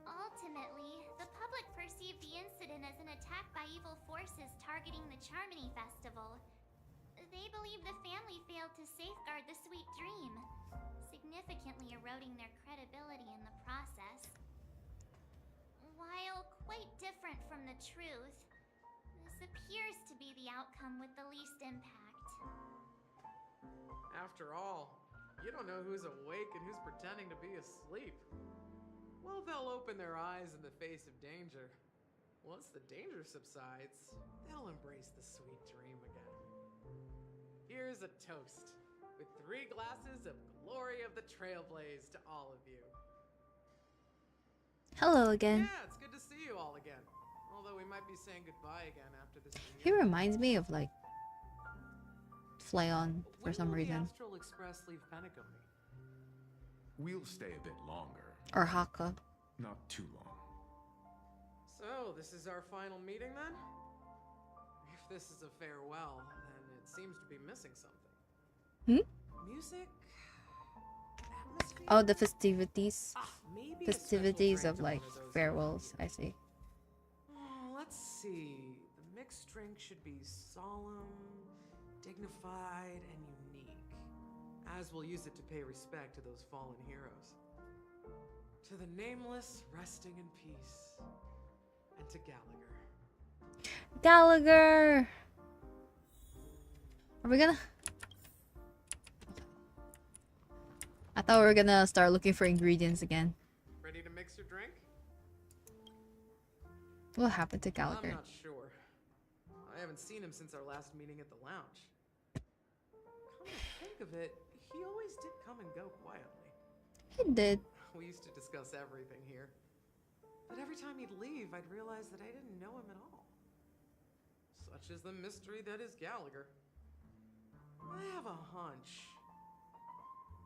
Ultimately, the public perceived the incident as an attack by evil forces targeting the Charmony Festival. They believe the family failed to safeguard the Sweet Dream, significantly eroding their credibility in the process. While quite different from the truth, this appears to be the outcome with the least impact. After all, you don't know who's awake and who's pretending to be asleep. Well, they'll open their eyes in the face of danger. Once the danger subsides, they'll embrace the sweet dream again. Here's a toast, with 3 glasses of glory of the Trailblaze to all of you. Hello again. Yeah, it's good to see you all again. Although we might be saying goodbye again after this He reunion. reminds me of like Flayon for some When will reason. the Astral Express leave Penacony? We'll stay a bit longer. Or Haka. Not too long. So, this is our final meeting then? If this is a farewell, then it seems to be missing something. Music? Atmosphere? Oh, the festivities. Maybe a special Festivities drink of to like one of those farewells, I see. Let's see. The mixed drink should be solemn, dignified, and unique. As we'll use it to pay respect to those fallen heroes. To the nameless, resting in peace. And to Gallagher. Gallagher! Are we gonna... I thought we were gonna start looking for ingredients again. Ready to mix your drink? What happened to I'm Gallagher? not sure. I haven't seen him since our last meeting at the lounge. Come to think of it, he always did come and go quietly. He did. We used to discuss everything here. But every time he'd leave, I'd realize that I didn't know him at all. Such is the mystery that is Gallagher. I have a hunch.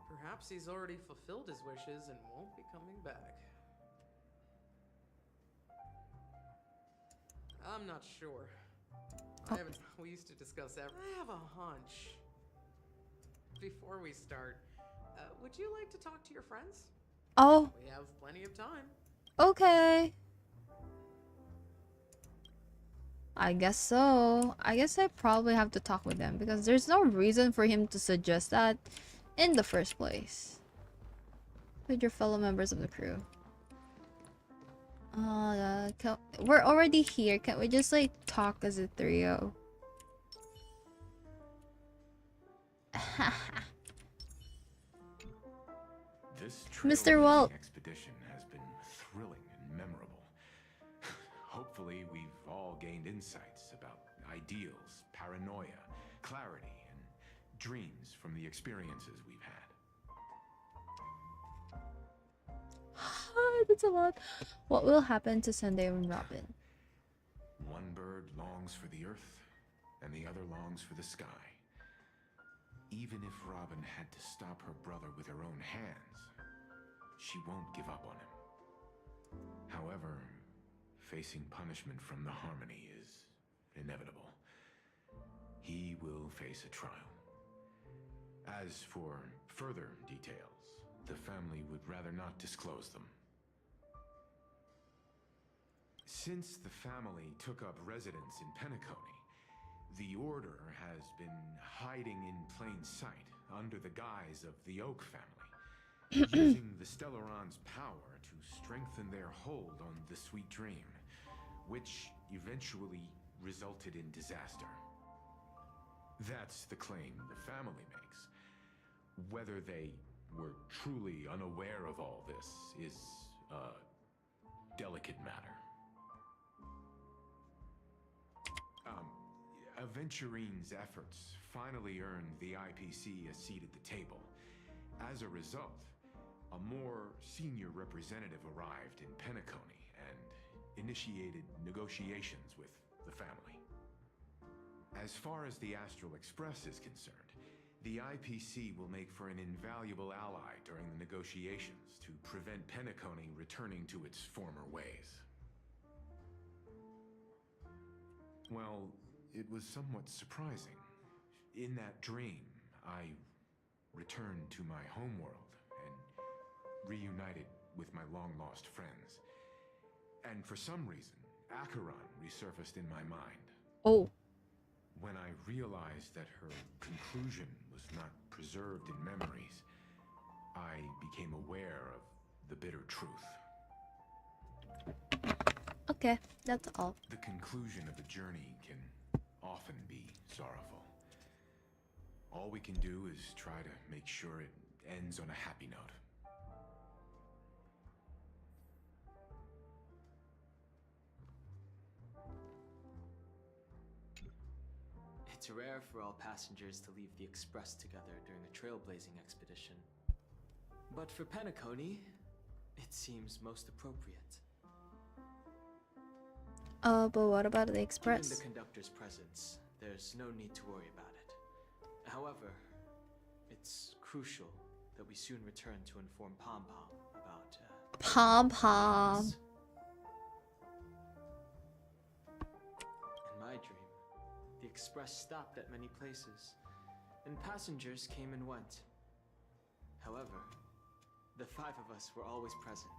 Perhaps he's already fulfilled his wishes and won't be coming back. I'm not sure. We used to discuss everything. I have a hunch. Before we start, would you like to talk to your friends? Oh, We have plenty of time. okay. I guess so. I guess I probably have to talk with them because there's no reason for him to suggest that in the first place. With your fellow members of the crew. We're already here. Can't we just like talk as a trio? This Mr. trailblazing Walt. expedition has been thrilling and memorable. Hopefully, we've all gained insights about ideals, paranoia, clarity, and dreams from the experiences we've had. That's a lot. What will happen to Sunday and Robin? One bird longs for the earth, and the other longs for the sky. Even if Robin had to stop her brother with her own hands, she won't give up on him. However, facing punishment from the Harmony is inevitable. He will face a trial. As for further details, the family would rather not disclose them. Since the family took up residence in Penacony, the Order has been hiding in plain sight under the guise of the Oak family, using the Stellaron's power to strengthen their hold on the Sweet Dream, which eventually resulted in disaster. That's the claim the family makes. Whether they were truly unaware of all this is a delicate matter. Aventurine's efforts finally earned the IPC a seat at the table. As a result, a more senior representative arrived in Penacony and initiated negotiations with the family. As far as the Astral Express is concerned, the IPC will make for an invaluable ally during the negotiations to prevent Penacony returning to its former ways. Well, it was somewhat surprising. In that dream, I returned to my homeworld and reunited with my long-lost friends. And for some reason, Acheron resurfaced in my mind. Oh. When I realized that her conclusion was not preserved in memories, I became aware of the bitter truth. Okay, that's all. The conclusion of a journey can often be sorrowful. All we can do is try to make sure it ends on a happy note. It's rare for all passengers to leave the Express together during a trailblazing expedition. But for penacony, it seems most appropriate. But what about the In Express? the conductor's presence, there's no need to worry about it. However, it's crucial that we soon return to inform Pom Pom about Pom Pom. In my dream, the Express stopped at many places, and passengers came and went. However, the 5 of us were always present,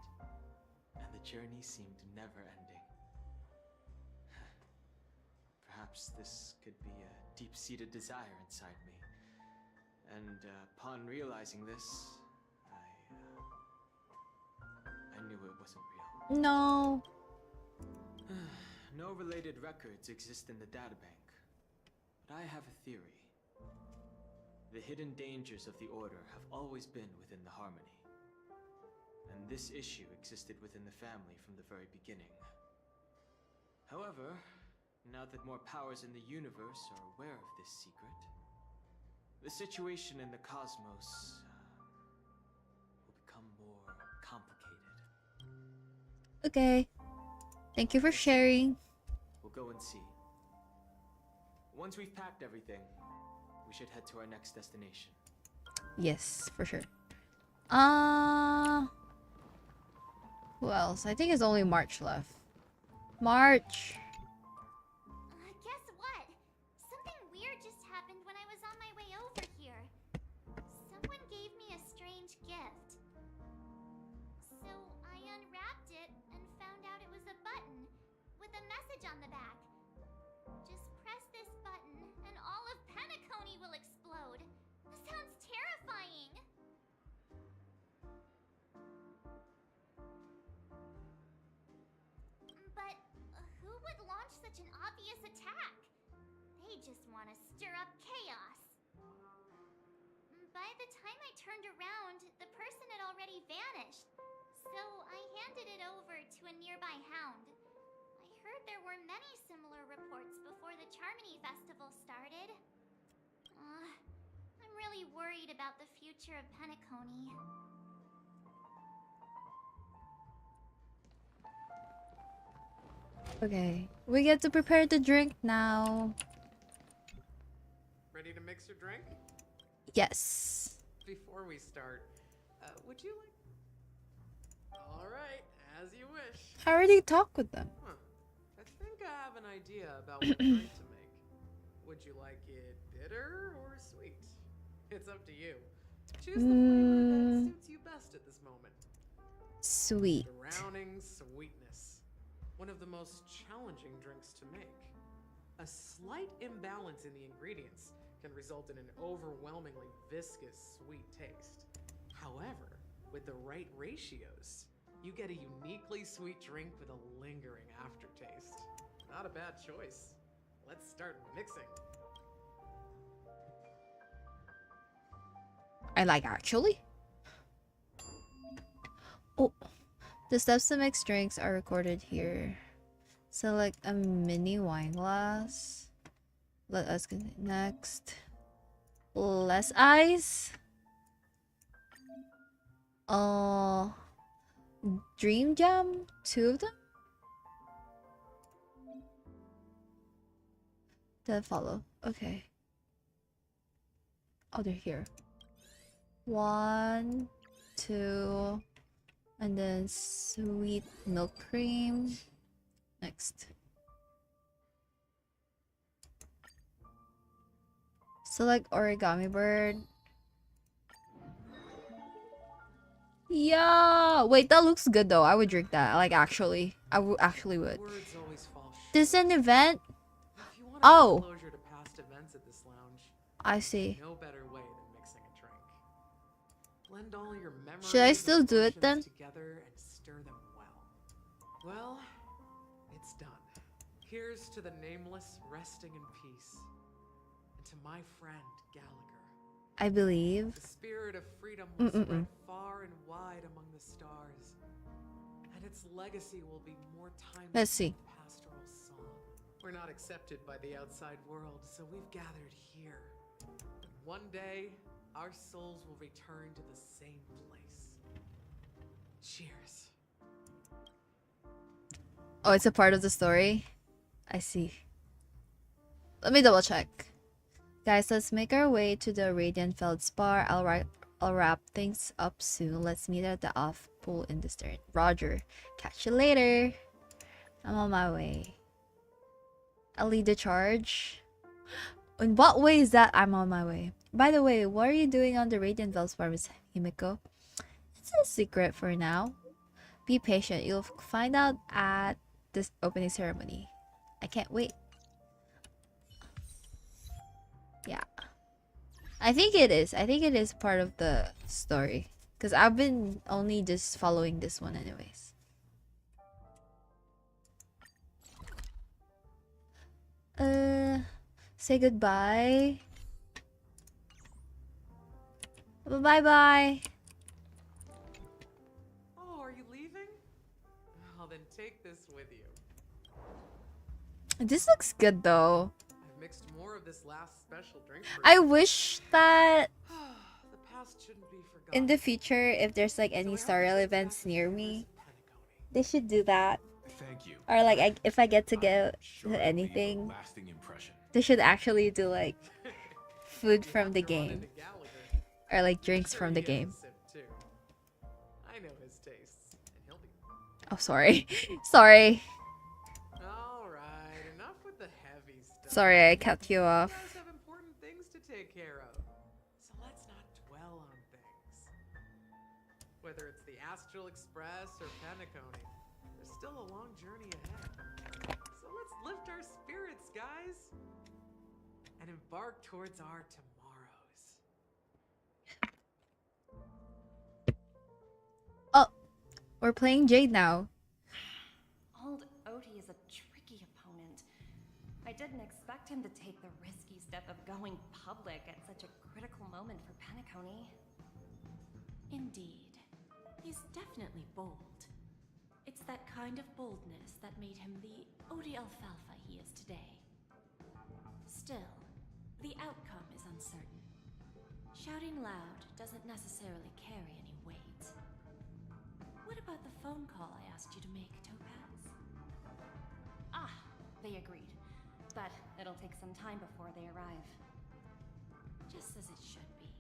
and the journey seemed never-ending. Perhaps this could be a deep-seated desire inside me, and upon realizing this, I knew it wasn't real. No. No related records exist in the databank, but I have a theory. The hidden dangers of the Order have always been within the Harmony, and this issue existed within the family from the very beginning. However, now that more powers in the universe are aware of this secret, the situation in the cosmos will become more complicated. Okay. Thank you for sharing. We'll go and see. Once we've packed everything, we should head to our next destination. Yes, for sure. Who else? I think it's only March left. March. Guess what? Something weird just happened when I was on my way over here. Someone gave me a strange gift. So I unwrapped it and found out it was a button with a message on the back. Just press this button and all of Penacony will explode. This sounds terrifying. But who would launch such an obvious attack? They just want to stir up chaos. By the time I turned around, the person had already vanished. So I handed it over to a nearby hound. I heard there were many similar reports before the Charmony Festival started. I'm really worried about the future of Penacony. Okay. We get to prepare the drink now. Ready to mix your drink? Yes. Before we start, would you like... Alright, as you wish. I already talked with them. Huh. I think I have an idea about what drink to make. Would you like it bitter or sweet? It's up to you. Choose the flavor that suits you best at this moment. Sweet. Drowning sweetness. One of the most challenging drinks to make. A slight imbalance in the ingredients can result in an overwhelmingly viscous sweet taste. However, with the right ratios, you get a uniquely sweet drink with a lingering aftertaste. Not a bad choice. Let's start mixing. I like actually. Oh, the steps to mix drinks are recorded here. Select a mini wine glass. Let us continue. Next. Less ice. Dream Jam? 2 of them? Then follow. Okay. Oh, they're here. 1, 2, and then sweet milk cream. Next. Select origami bird. Yeah, wait, that looks good though. I would drink that. Like actually, actually would. Words always fall short. This is an event. If you want Oh, closure to past events at this lounge, I see. no better way than mixing a drink. Blend all your memories Should I and still do it emotions then? together and stir them well. Well, it's done. Here's to the nameless resting in peace, and to my friend Gallagher. I believe. The spirit of freedom will spread far and wide among the stars, and its legacy will be more timeless Let's see. than pastoral song. We're not accepted by the outside world, so we've gathered here. And one day, our souls will return to the same place. Cheers. Oh, it's a part of the story? I see. Let me double check. Guys, let's make our way to the Radiant Feldspar. I'll wrap things up soon. Let's meet at the off pool in the stern. Roger. Catch you later. I'm on my way. I'll lead the charge. In what way is that I'm on my way? By the way, what are you doing on the Radiant Feldspar, Miss Himiko? It's a secret for now. Be patient. You'll find out at this opening ceremony. I can't wait. Yeah. I think it is. I think it is part of the story. Because I've been only just following this one anyways. Say goodbye. Bye-bye. Oh, are you leaving? Well, then take this with you. This looks good though. I've mixed more of this last special drink. I wish that The past shouldn't be forgotten. in the future, if there's like any Star Rail events near me, they should do that. Thank you. Or like if I get to get Sure, leave a anything, lasting impression. they should actually do like food from the game. Or like drinks from the game. I know his tastes, and he'll be. Oh, sorry. Sorry. All right, enough with the heavy stuff. Sorry, I cut you You off. guys have important things to take care of, so let's not dwell on things. Whether it's the Astral Express or penacony, there's still a long journey ahead. So let's lift our spirits, guys, and embark towards our tomorrows. Oh, we're playing Jade now. Old Odie is a tricky opponent. I didn't expect him to take the risky step of going public at such a critical moment for penacony. Indeed. He's definitely bold. It's that kind of boldness that made him the Odie Alfalfa he is today. Still, the outcome is uncertain. Shouting loud doesn't necessarily carry any weight. What about the phone call I asked you to make, Topaz? Ah, they agreed. But it'll take some time before they arrive. Just as it should be.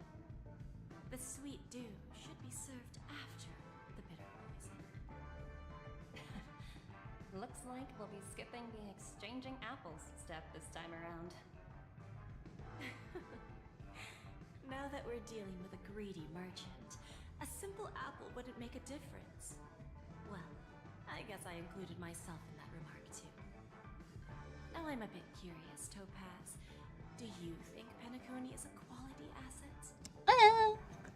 The sweet dew should be served after the bitter poison. Looks like we'll be skipping the exchanging apples step this time around. Now that we're dealing with a greedy merchant, a simple apple wouldn't make a difference. Well, I guess I included myself in that remark too. Now I'm a bit curious, Topaz. Do you think penacony is a quality asset?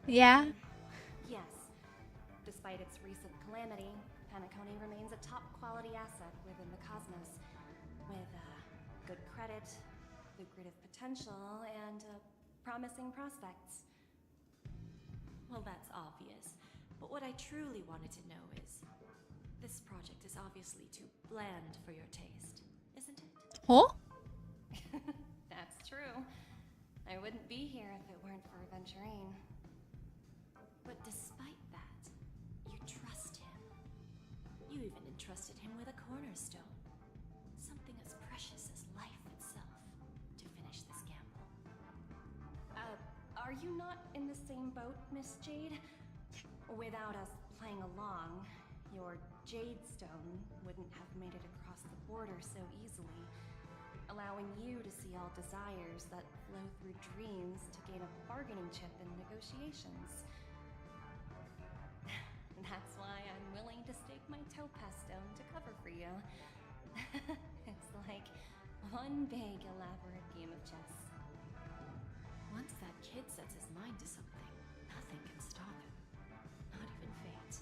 Yeah. Yes. Despite its recent calamity, penacony remains a top quality asset within the cosmos, with good credit, lucrative potential, and promising prospects. Well, that's obvious. But what I truly wanted to know is, this project is obviously too bland for your taste, isn't it? Huh? That's true. I wouldn't be here if it weren't for Aventurine. But despite that, you trust him. You even entrusted him with a cornerstone. Something as precious as life itself, to finish this gamble. Are you not in the same boat, Miss Jade? Without us playing along, your Jade Stone wouldn't have made it across the border so easily, allowing you to see all desires that flow through dreams to gain a bargaining chip in negotiations. That's why I'm willing to stake my topaz stone to cover for you. It's like one big elaborate game of chess. Once that kid sets his mind to something, nothing can stop him. Not even fate.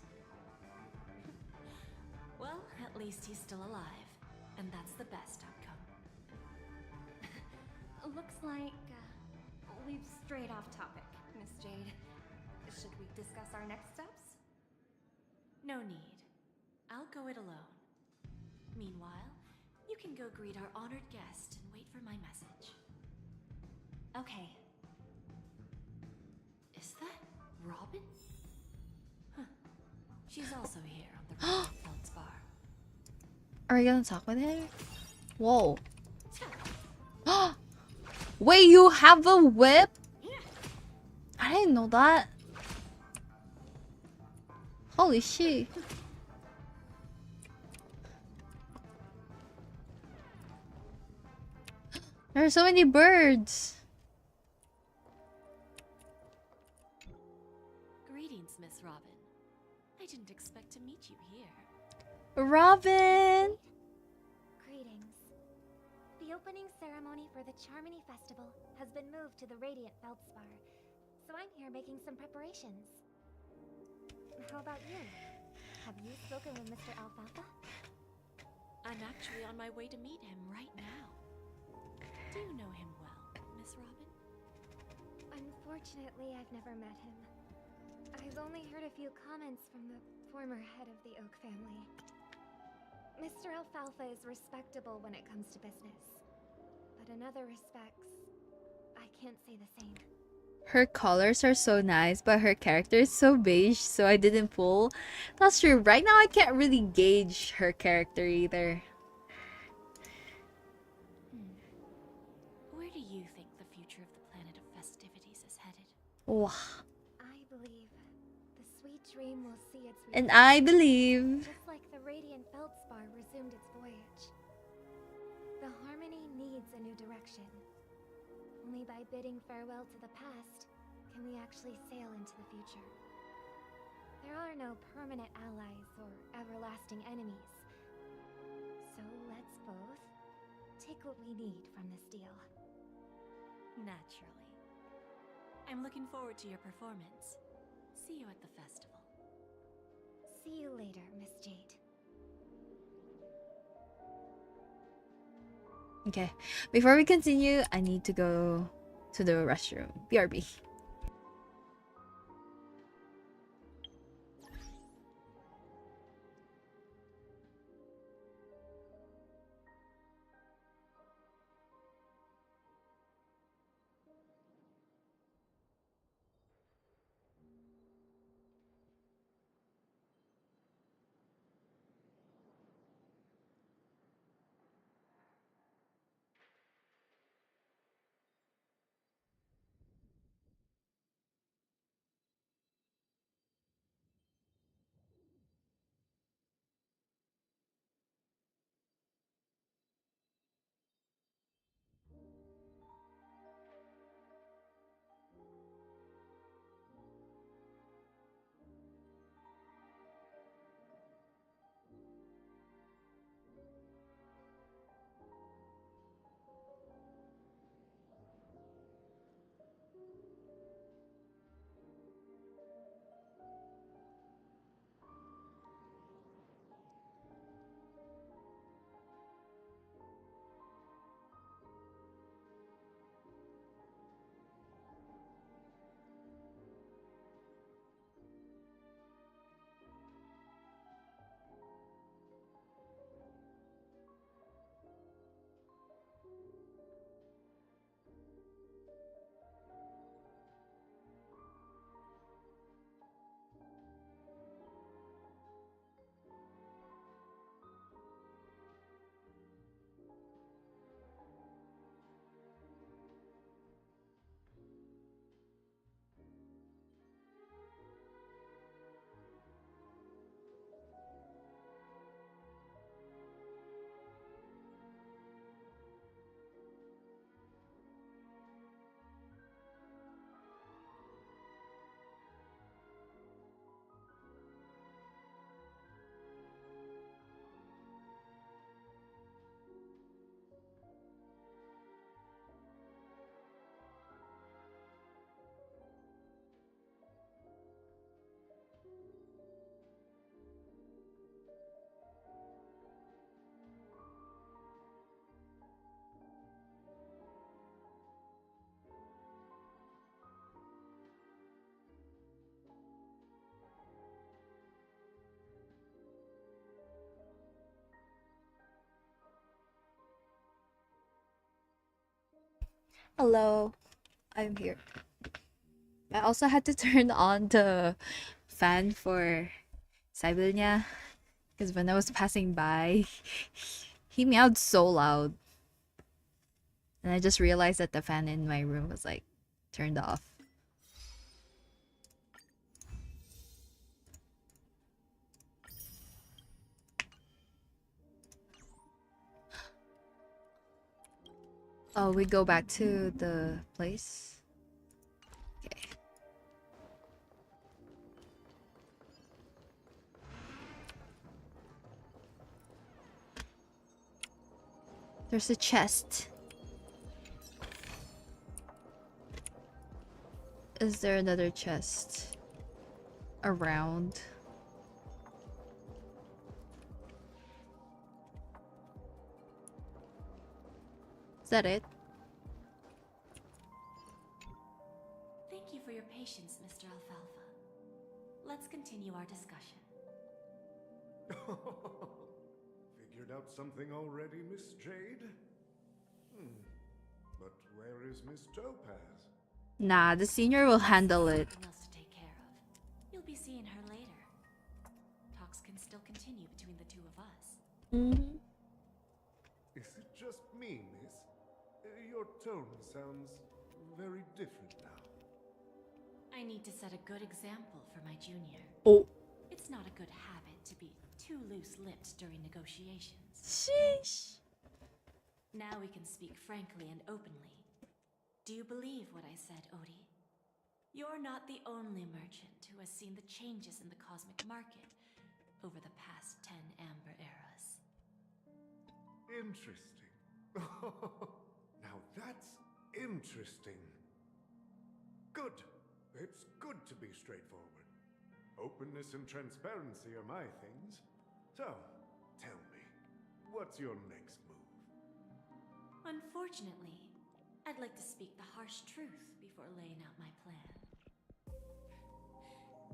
Well, at least he's still alive, and that's the best outcome. Looks like we've strayed off topic, Miss Jade. Should we discuss our next steps? No need. I'll go it alone. Meanwhile, you You can go greet our honored guest and wait for my message. Okay. Is that Robin? Huh. She's also here on the Radiant Feldspar. Are you gonna talk with her? Whoa. Wait, you have a whip? I didn't know that. Holy shit. There are so many birds. Greetings, Miss Robin. I didn't expect to meet you here. Robin! Greetings. The opening ceremony for the Charmony Festival has been moved to the Radiant Feldspar, so I'm here making some preparations. How about you? Have you spoken with Mr. Alfalfa? I'm actually on my way to meet him right now. Do you know him well, Miss Robin? Unfortunately, I've never met him. I've only heard a few comments from the former head of the Oak family. Mr. Alfalfa is respectable when it comes to business, but in other respects, I can't say the same. Her colors are so nice, but her character is so beige, so I didn't pull. That's true. Right now, I can't really gauge her character either. Where do you think the future of the planet of festivities is headed? Wow. I believe the sweet dream will see its And return, I believe... just like the Radiant Feldspar resumed its voyage. The Harmony needs a new direction. Only by bidding farewell to the past can we actually sail into the future. There are no permanent allies or everlasting enemies. So let's both take what we need from this deal. Naturally. I'm looking forward to your performance. See you at the festival. See you later, Miss Jade. Okay, before we continue, I need to go to the restroom. BRB. Hello, I'm here. I also had to turn on the fan for Sybil niya because when I was passing by, he meowed so loud. And I just realized that the fan in my room was like turned off. Oh, we go back to the place. Okay. There's a chest. Is there another chest around? Is that it? Thank you for your patience, Mr. Alfalfa. Let's continue our discussion. Figured out something already, Miss Jade? But where is Miss Topaz? Nah, the senior will handle it. Something else to take care of. You'll be seeing her later. Talks can still continue between the two of us. Mm-hmm. Is it just me, miss? Your tone sounds very different now. I need to set a good example for my junior. Oh. It's not a good habit to be too loose-lipped during negotiations. Sheesh. Now we can speak frankly and openly. Do you believe what I said, Odie? You're not the only merchant who has seen the changes in the cosmic market over the past 10 Amber Eras. Interesting. Now that's interesting. Good. It's good to be straightforward. Openness and transparency are my things. So, tell me, what's your next move? Unfortunately, I'd like to speak the harsh truth before laying out my plan.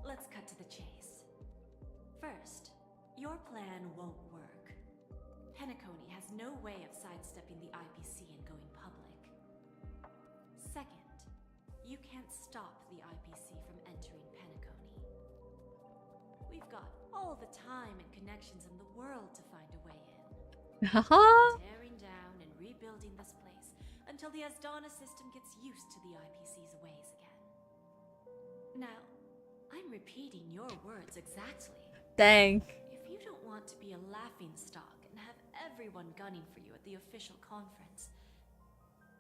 Let's cut to the chase. First, your plan won't work. Penacony has no way of sidestepping the IPC and going public. Second, you can't stop the IPC from entering Penacony. We've got all the time and connections in the world to find a way in. Tearing down and rebuilding this place until the Asdana system gets used to the IPC's ways again. Now, I'm repeating your words exactly. Dang. If you don't want to be a laughingstock and have everyone gunning for you at the official conference,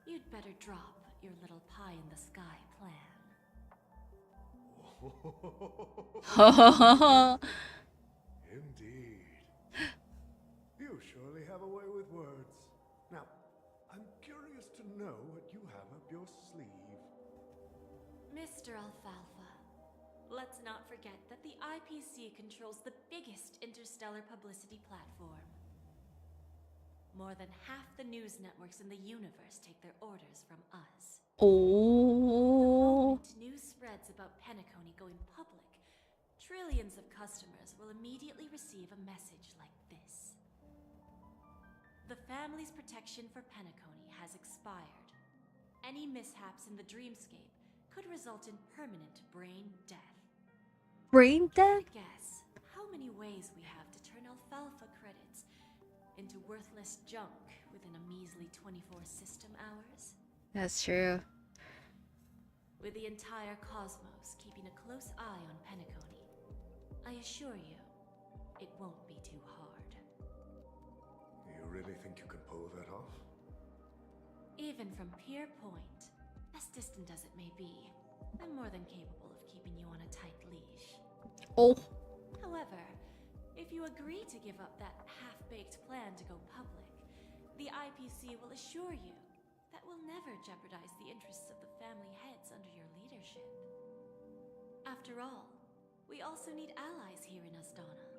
you'd better drop your little pie-in-the-sky plan. Indeed. You surely have a way with words. Now, I'm curious to know what you have up your sleeve. Mr. Alfalfa, let's not forget that the IPC controls the biggest interstellar publicity platform. More than half the news networks in the universe take their orders from us. Oh. The moment news spreads about Penacony going public, trillions of customers will immediately receive a message like this. The family's protection for Penacony has expired. Any mishaps in the dreamscape could result in permanent brain death. Brain death? Guess how many ways we have to turn alfalfa credits into worthless junk within a measly 24 system hours? That's true. With the entire cosmos keeping a close eye on Penacony, I assure you, it won't be too hard. You really think you can pull that off? Even from Pier Point, as distant as it may be, I'm more than capable of keeping you on a tight leash. Oh. However, if you agree to give up that half-baked plan to go public, the IPC will assure you that we'll never jeopardize the interests of the family heads under your leadership. After all, we also need allies here in Asdana.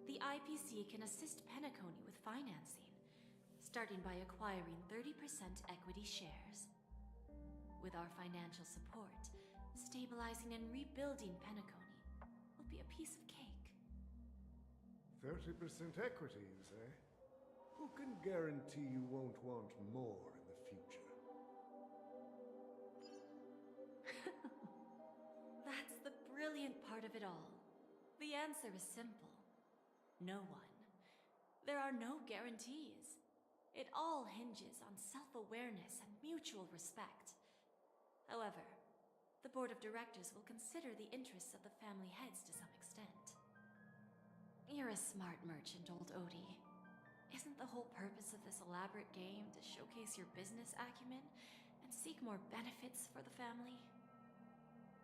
The IPC can assist Penacony with financing, starting by acquiring 30% equity shares. With our financial support, stabilizing and rebuilding Penacony will be a piece of cake. 30% equity, you say? Who can guarantee you won't want more in the future? brilliant part of it all. The answer is simple. No one. There are no guarantees. It all hinges on self-awareness and mutual respect. However, the board of directors will consider the interests of the family heads to some extent. You're a smart merchant, old Odie. Isn't the whole purpose of this elaborate game to showcase your business acumen and seek more benefits for the family?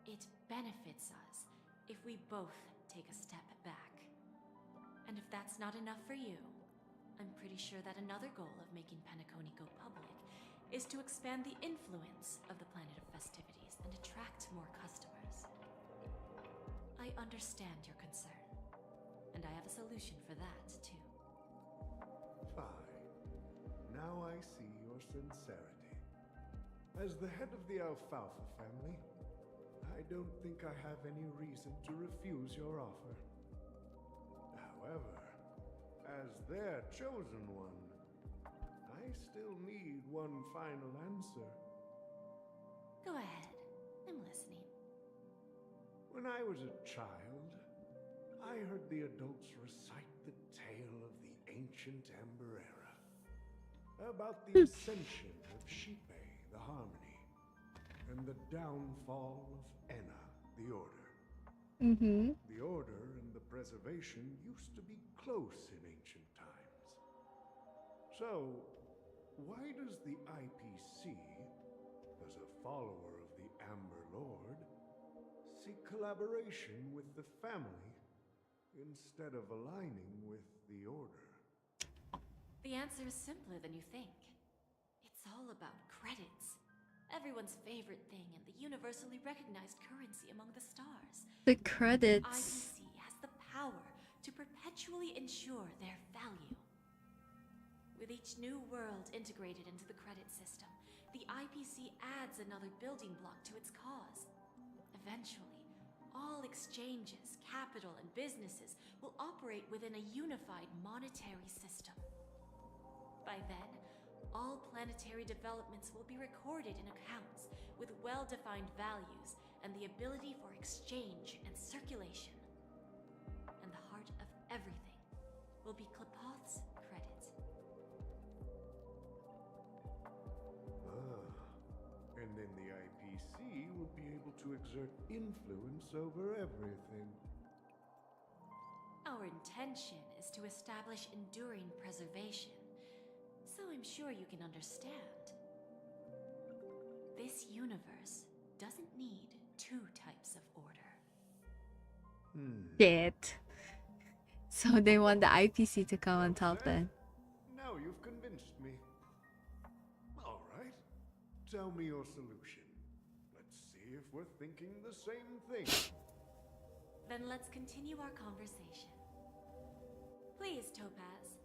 It benefits us if we both take a step back. And if that's not enough for you, I'm pretty sure that another goal of making Penacony go public is to expand the influence of the Planet of Festivities and attract more customers. I understand your concern, and I have a solution for that, too. Fine. Now I see your sincerity. As the head of the Alfalfa family, I don't think I have any reason to refuse your offer. However, as their chosen one, I still need one final answer. Go ahead. I'm listening. When I was a child, I heard the adults recite the tale of the ancient Amber Era, about the ascension of Sybie, the Harmony, and the downfall of Enna, the Order. Mm-hmm. The Order and the Preservation used to be close in ancient times. So, why does the IPC, as a follower of the Amber Lord, seek collaboration with the family instead of aligning with the Order? The answer is simpler than you think. It's all about credits. Everyone's favorite thing and the universally recognized currency among the stars. The credits. IPC has the power to perpetually ensure their value. With each new world integrated into the credit system, the IPC adds another building block to its cause. Eventually, all exchanges, capital, and businesses will operate within a unified monetary system. By then, all planetary developments will be recorded in accounts with well-defined values and the ability for exchange and circulation. And the heart of everything will be Klepoth's credit. And then the IPC will be able to exert influence over everything. Our intention is to establish enduring preservation, so I'm sure you can understand. This universe doesn't need two types of order. Shit. So they want the IPC to come on top then. Now you've convinced me. All right. Tell me your solution. Let's see if we're thinking the same thing. Then let's continue our conversation. Please, Topaz,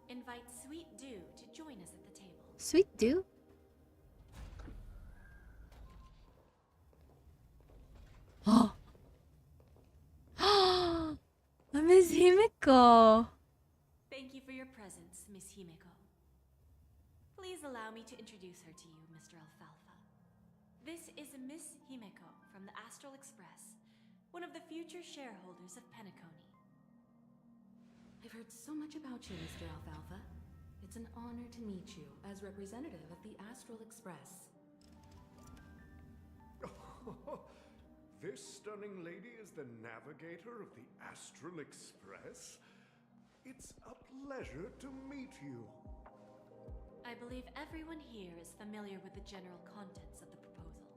invite Sweet Dew to join us at the table. Sweet Dew? Oh! Miss Himeko! Thank you for your presence, Miss Himeko. Please allow me to introduce her to you, Mr. Alfalfa. This is Miss Himeko from the Astral Express, one of the future shareholders of Penacony. I've heard so much about you, Mr. Alfalfa. It's an honor to meet you as representative of the Astral Express. This stunning lady is the navigator of the Astral Express? It's a pleasure to meet you. I believe everyone here is familiar with the general contents of the proposal.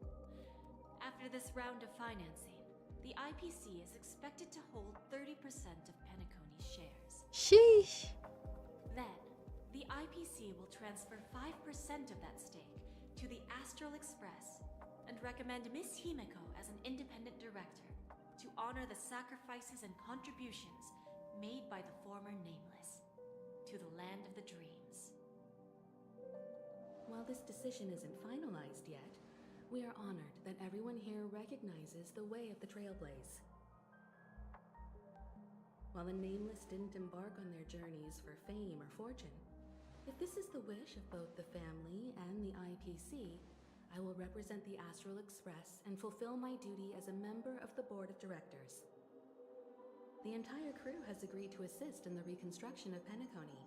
After this round of financing, the IPC is expected to hold 30% of Penacony's shares. Sheesh. Then, the IPC will transfer 5% of that stake to the Astral Express and recommend Miss Himeko as an independent director to honor the sacrifices and contributions made by the former Nameless to the land of the dreams. While this decision isn't finalized yet, we are honored that everyone here recognizes the way of the Trailblaze. While the Nameless didn't embark on their journeys for fame or fortune, if this is the wish of both the family and the IPC, I will represent the Astral Express and fulfill my duty as a member of the board of directors. The entire crew has agreed to assist in the reconstruction of Penacony.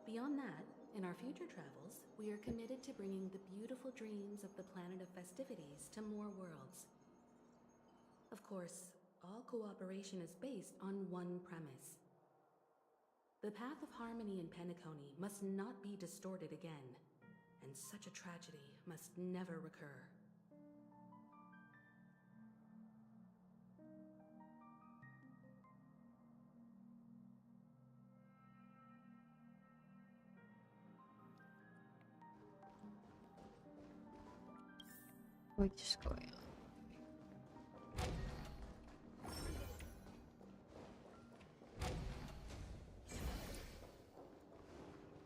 Beyond that, in our future travels, we are committed to bringing the beautiful dreams of the planet of festivities to more worlds. Of course, all cooperation is based on one premise. The path of harmony in Penacony must not be distorted again, and such a tragedy must never recur. We're just going on.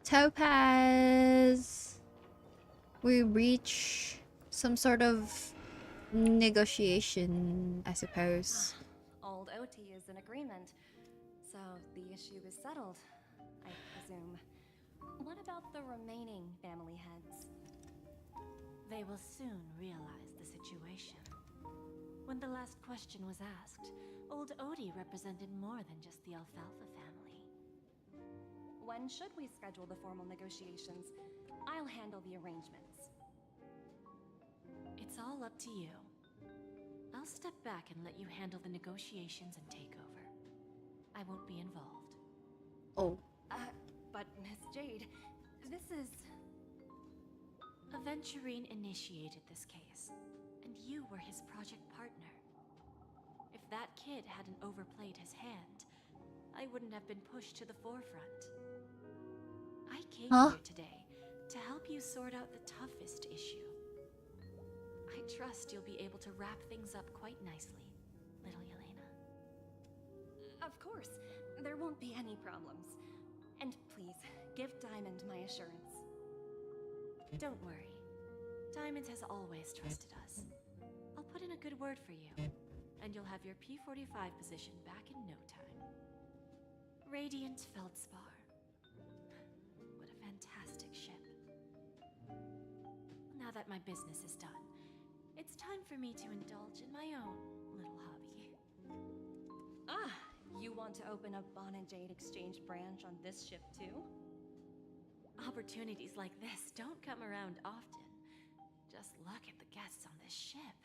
Topaz. We reach some sort of negotiation, I suppose. Old OT is in agreement, so the issue is settled, I presume. What about the remaining family heads? They will soon realize the situation. When the last question was asked, old Odie represented more than just the Alfalfa family. When should we schedule the formal negotiations? I'll handle the arrangements. It's all up to you. I'll step back and let you handle the negotiations and takeover. I won't be involved. Oh. But Miss Jade, this is... Aventurine initiated this case, and you were his project partner. If that kid hadn't overplayed his hand, I wouldn't have been pushed to the forefront. I came here today to help you sort out the toughest issue. I trust you'll be able to wrap things up quite nicely, little Yelena. Of course, there won't be any problems. And please, give Diamond my assurance. Don't worry. Diamond has always trusted us. I'll put in a good word for you, and you'll have your P-45 position back in no time. Radiant Feldspar. What a fantastic ship. Now that my business is done, it's time for me to indulge in my own little hobby. Ah, you want to open a Bon and Jade exchange branch on this ship too? Opportunities like this don't come around often. Just look at the guests on this ship.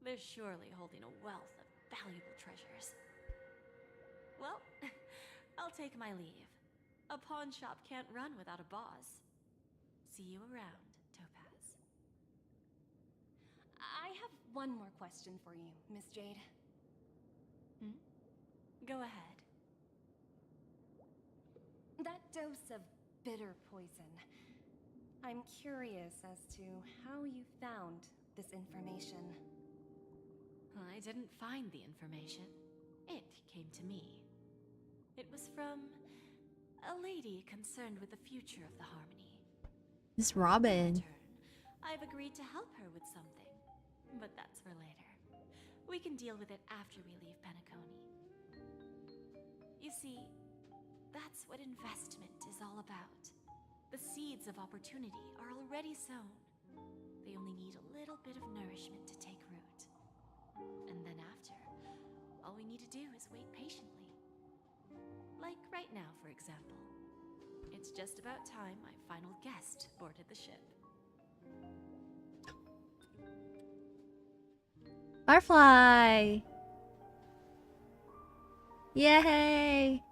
They're surely holding a wealth of valuable treasures. Well, I'll take my leave. A pawn shop can't run without a boss. See you around, Topaz. I have one more question for you, Miss Jade. Go ahead. That dose of bitter poison. I'm curious as to how you found this information. I didn't find the information. It came to me. It was from a lady concerned with the future of the Harmony. Miss Robin. In turn, I've agreed to help her with something, but that's for later. We can deal with it after we leave Penacony. You see, that's what investment is all about. The seeds of opportunity are already sown. They only need a little bit of nourishment to take root. And then after, all we need to do is wait patiently. Like right now, for example. It's just about time my final guest boarded the ship. Firefly! Yay!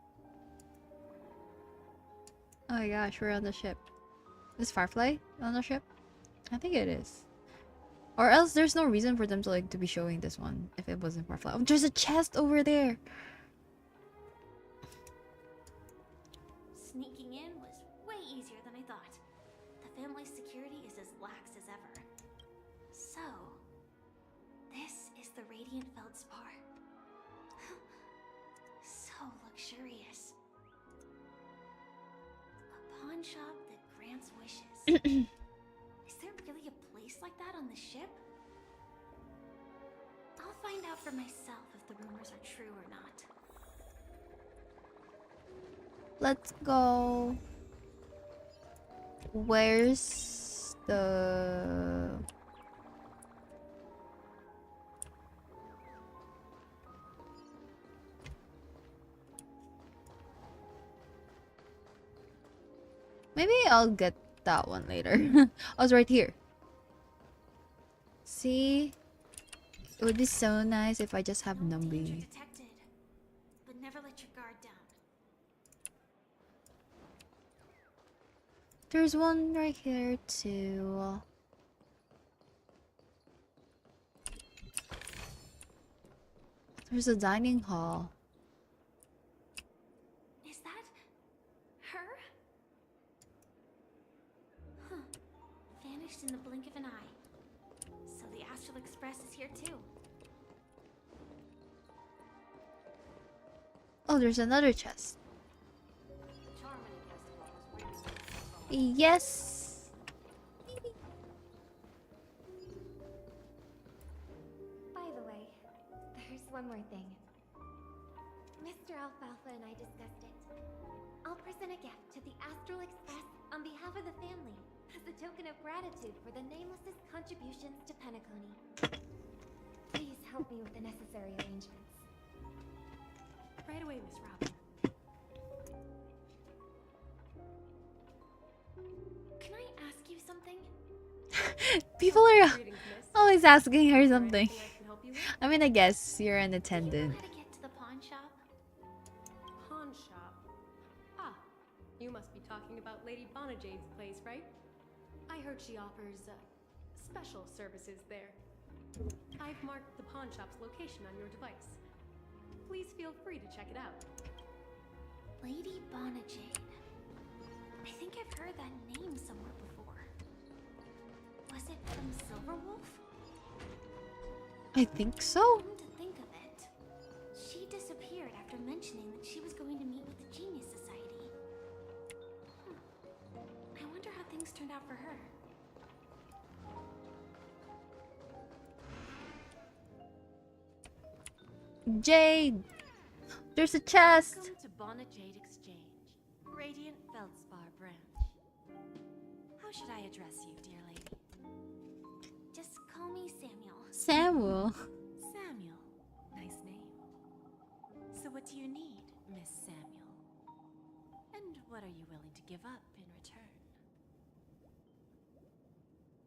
Oh my gosh, we're on the ship. Is Firefly on the ship? I think it is. Or else there's no reason for them to be showing this one if it wasn't Firefly. Oh, there's a chest over there! Sneaking in was way easier than I thought. The family's security is as lax as ever. So, this is the Radiant Feldspar. So luxurious. A pawn shop that grants wishes. Is there really a place like that on the ship? I'll find out for myself if the rumors are true or not. Let's go. Where's the Maybe I'll get that one later. I was right here. See? It would be so nice if I just have Numby. Detected, but never let your guard down. There's one right here too. There's a dining hall. Is that her? Huh. Vanished in the blink of an eye. So the Astral Express is here too. Oh, there's another chest. Yes. By the way, there's one more thing. Mr. Alfalfa and I discussed it. I'll present a gift to the Astral Express on behalf of the family as a token of gratitude for the Nameless's contributions to penacony. Please help me with the necessary arrangements. Right away, Miss Robin. Can I ask you something? People are always asking her something. I mean, I guess you're an attendant. How to get to the pawn shop? Pawn shop. Ah, you must be talking about Lady Bonajade's place, right? I heard she offers special services there. I've marked the pawn shop's location on your device. Please feel free to check it out. Lady Bonajade. I think I've heard that name somewhere before. Was it from Silverwolf? I think so. Come to think of it, she disappeared after mentioning that she was going to meet with the Genius Society. I wonder how things turned out for her. Jade! There's a chest! Welcome to Bonajade Exchange, Radiant Feldspar branch. How should I address you, dear lady? Just call me Samuel. Samuel. Samuel. Nice name. So what do you need, Miss Samuel? And what are you willing to give up in return?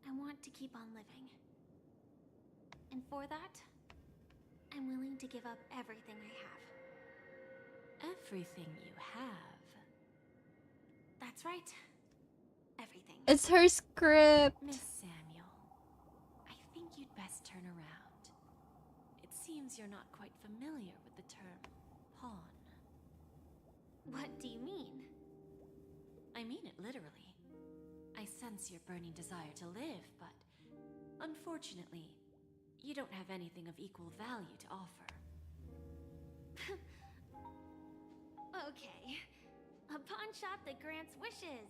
I want to keep on living. And for that, I'm willing to give up everything I have. Everything you have? That's right. Everything. It's her script. Miss Samuel, I think you'd best turn around. It seems you're not quite familiar with the term pawn. What do you mean? I mean it literally. I sense your burning desire to live, but unfortunately, you don't have anything of equal value to offer. Okay. A pawn shop that grants wishes.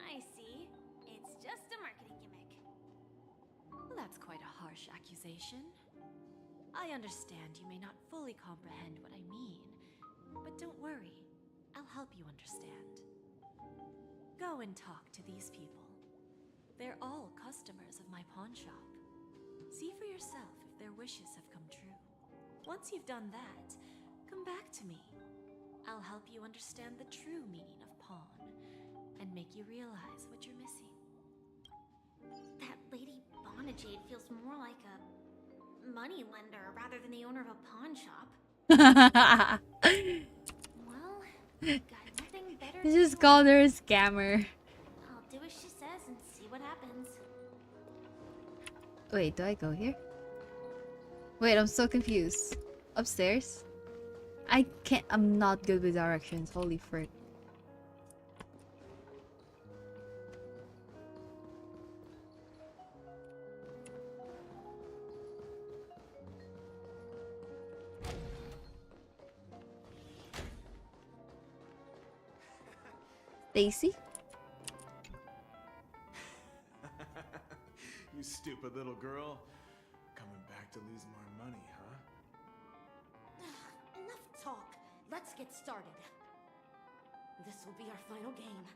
I see. It's just a marketing gimmick. Well, that's quite a harsh accusation. I understand you may not fully comprehend what I mean, but don't worry. I'll help you understand. Go and talk to these people. They're all customers of my pawn shop. See for yourself if their wishes have come true. Once you've done that, come back to me. I'll help you understand the true meaning of pawn and make you realize what you're missing. That Lady Bonajade feels more like a money lender rather than the owner of a pawn shop. Well, got nothing better They to just do. called her a scammer. I'll do as she says and see what happens. Wait, do I go here? Wait, I'm so confused. Upstairs? I can't. I'm not good with directions. Holy frick. Stacy? You stupid little girl. Coming back to lose more money, huh? Enough talk. Let's get started. This will be our final game.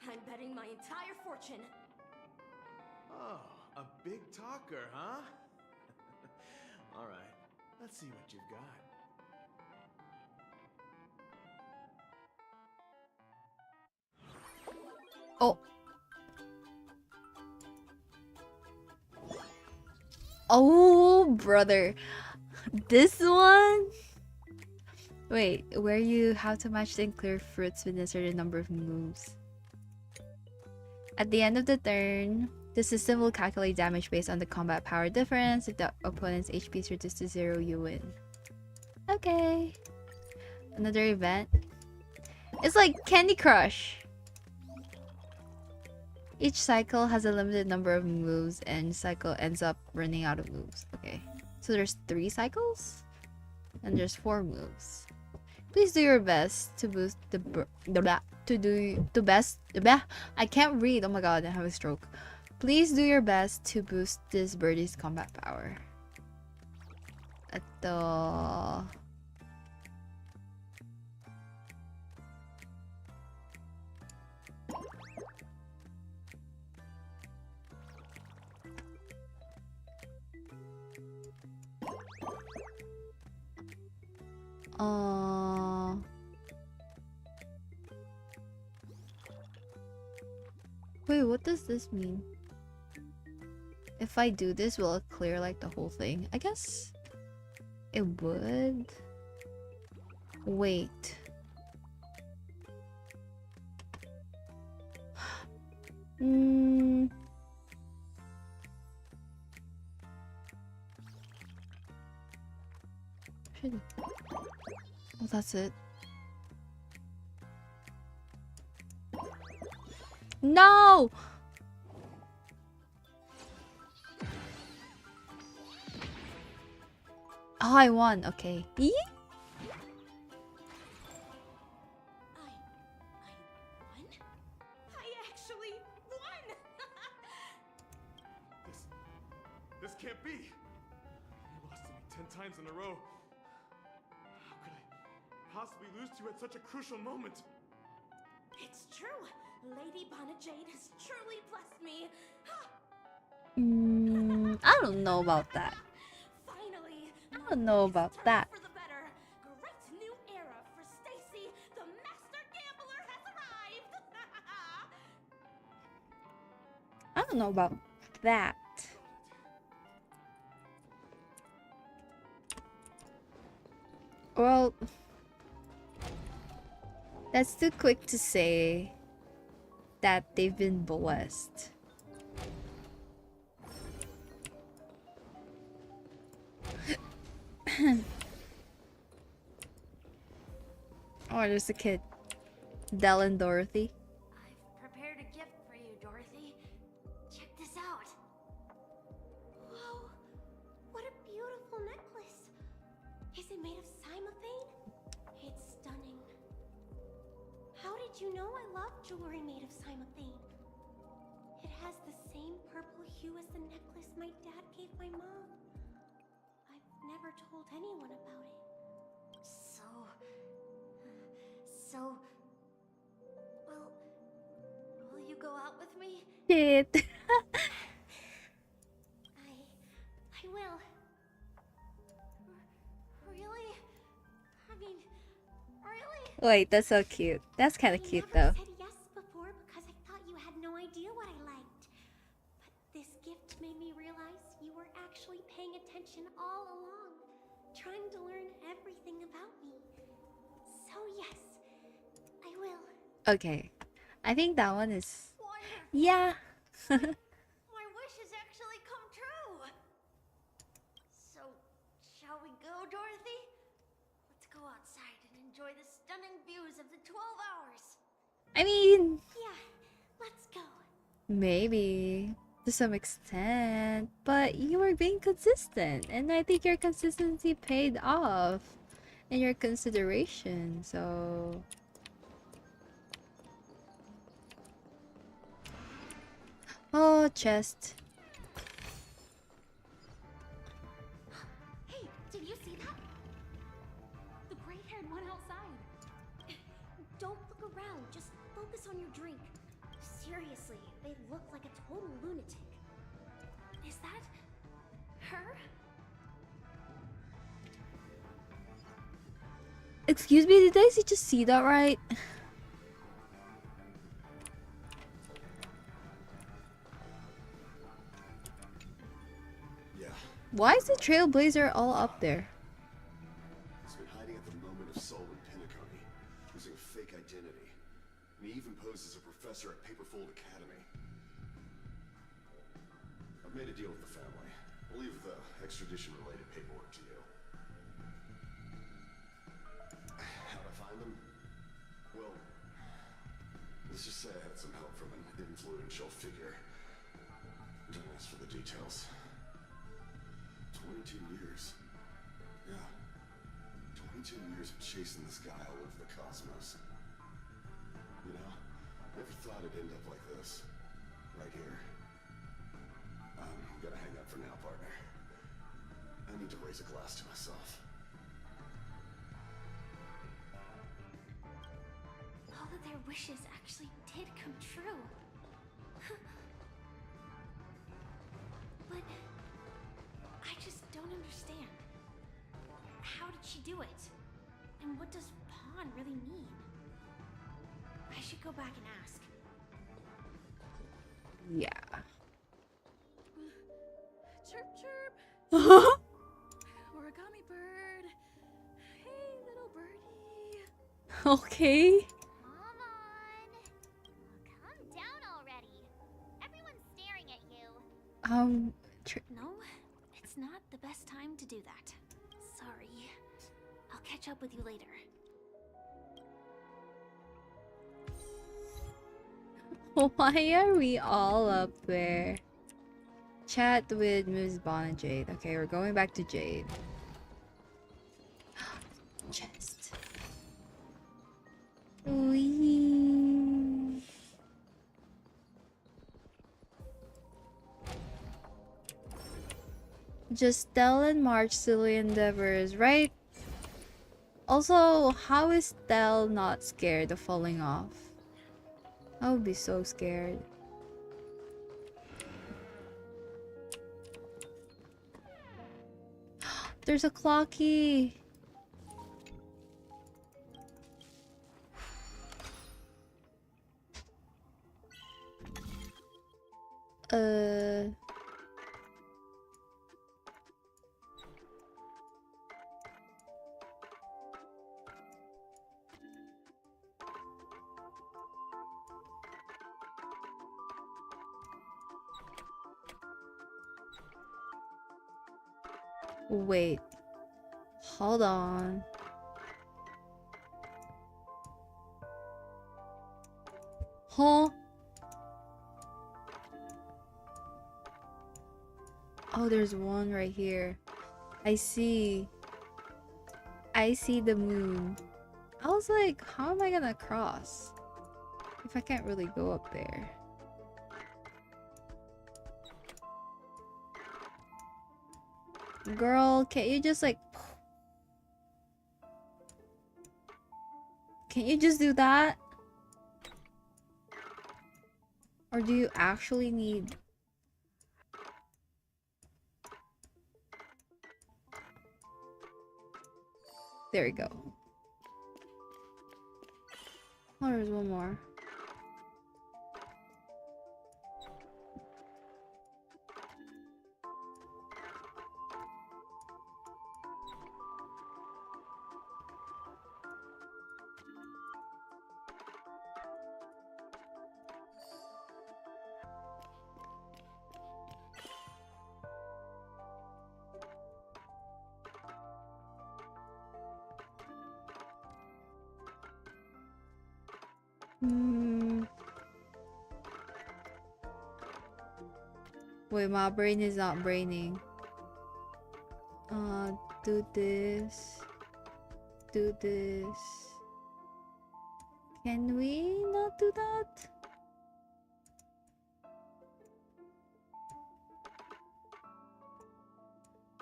I'm betting my entire fortune. Oh, a big talker, huh? All right, let's see what you've got. Oh. Oh, brother. This one? Wait, where you have to match and clear fruits within a certain number of moves. At the end of the turn, the system will calculate damage based on the combat power difference. If the opponent's HP is reduced to 0, you win. Okay. Another event. It's like Candy Crush. Each cycle has a limited number of moves and cycle ends up running out of moves. Okay. So there's 3 cycles? And there's 4 moves. Please do your best to boost I can't read. Oh my god, I have a stroke. Please do your best to boost this birdie's combat power. Wait, what does this mean? If I do this, will it clear like the whole thing? I guess it would. Wait. Oh, that's it. No! Oh, I won. Okay. Yee? I actually won! This can't be! You lost to me 10 times in a row. How could I possibly lose to you at such a crucial moment? It's true! Lady Bonajade has truly blessed me! I don't know about that. Finally! I don't know about that. For the better! Great new era for Stacy! The master gambler has arrived! I don't know about that. Well, that's too quick to say that they've been blessed. Oh, there's a kid. Del and Dorothy. I've prepared a gift for you, Dorothy. Check this out. Whoa! What a beautiful necklace! Is it made of cymophane? It's stunning. How did you know I love jewelry made of cymophane? It has the same purple hue as the necklace my dad gave my mom. I've never told anyone about it. Well, will you go out with me? Shit. I will. Really? I mean, really? Wait, that's so cute. That's kind of cute though. I said yes before because I thought you had no idea what I liked. But this gift made me realize you were actually paying attention all along, trying to learn everything about me. So yes, I will. Okay. I think that one is... Yeah. My wish has actually come true. So, shall we go, Dorothy? Let's go outside and enjoy the stunning views of the 12 hours. I mean... Yeah, let's go. Maybe. To some extent. But you were being consistent. And I think your consistency paid off. And your consideration, so... Oh, chest. Hey, did you see that? The gray-haired one outside. Don't look around, just focus on your drink. Seriously, they look like a total lunatic. Is that her? Excuse me, did I just see that right? Why is the Trailblazer all up there? He's been hiding at the moment of soul in penacony, using a fake identity. And he even posed as a professor at Paperfold Academy. I've made a deal with the family. I'll leave the extradition-related paperwork to you. How'd I find them? Well, let's just say I had some help from an influential figure. Don't ask for the details. 22 years. Yeah. 22 years of chasing this guy all over the cosmos. You know, never thought it'd end up like this. Right here. I'm gonna hang up for now, partner. I need to raise a glass to myself. All of their wishes actually did come true. But I just don't understand. How did she do it? And what does pawn really mean? I should go back and ask. Yeah. Chirp, chirp. Origami bird. Hey, little birdie. Okay. Come on. Calm down already. Everyone's staring at you. No, it's not the best time to do that. Sorry. I'll catch up with you later. Why are we all up there? Chat with Ms. Bon and Jade. Okay, we're going back to Jade. Chest. Wee. Just Stell and March silly endeavors, right? Also, how is Stell not scared of falling off? I would be so scared. There's a clocky. Wait. Hold on. Huh? Oh, there's one right here. I see. I see the moon. I was like, how am I gonna cross? If I can't really go up there. Girl, can't you just like... Can't you just do that? Or do you actually need... There we go. Oh, there's one more. Wait, my brain is not braining. Do this. Do this. Can we not do that?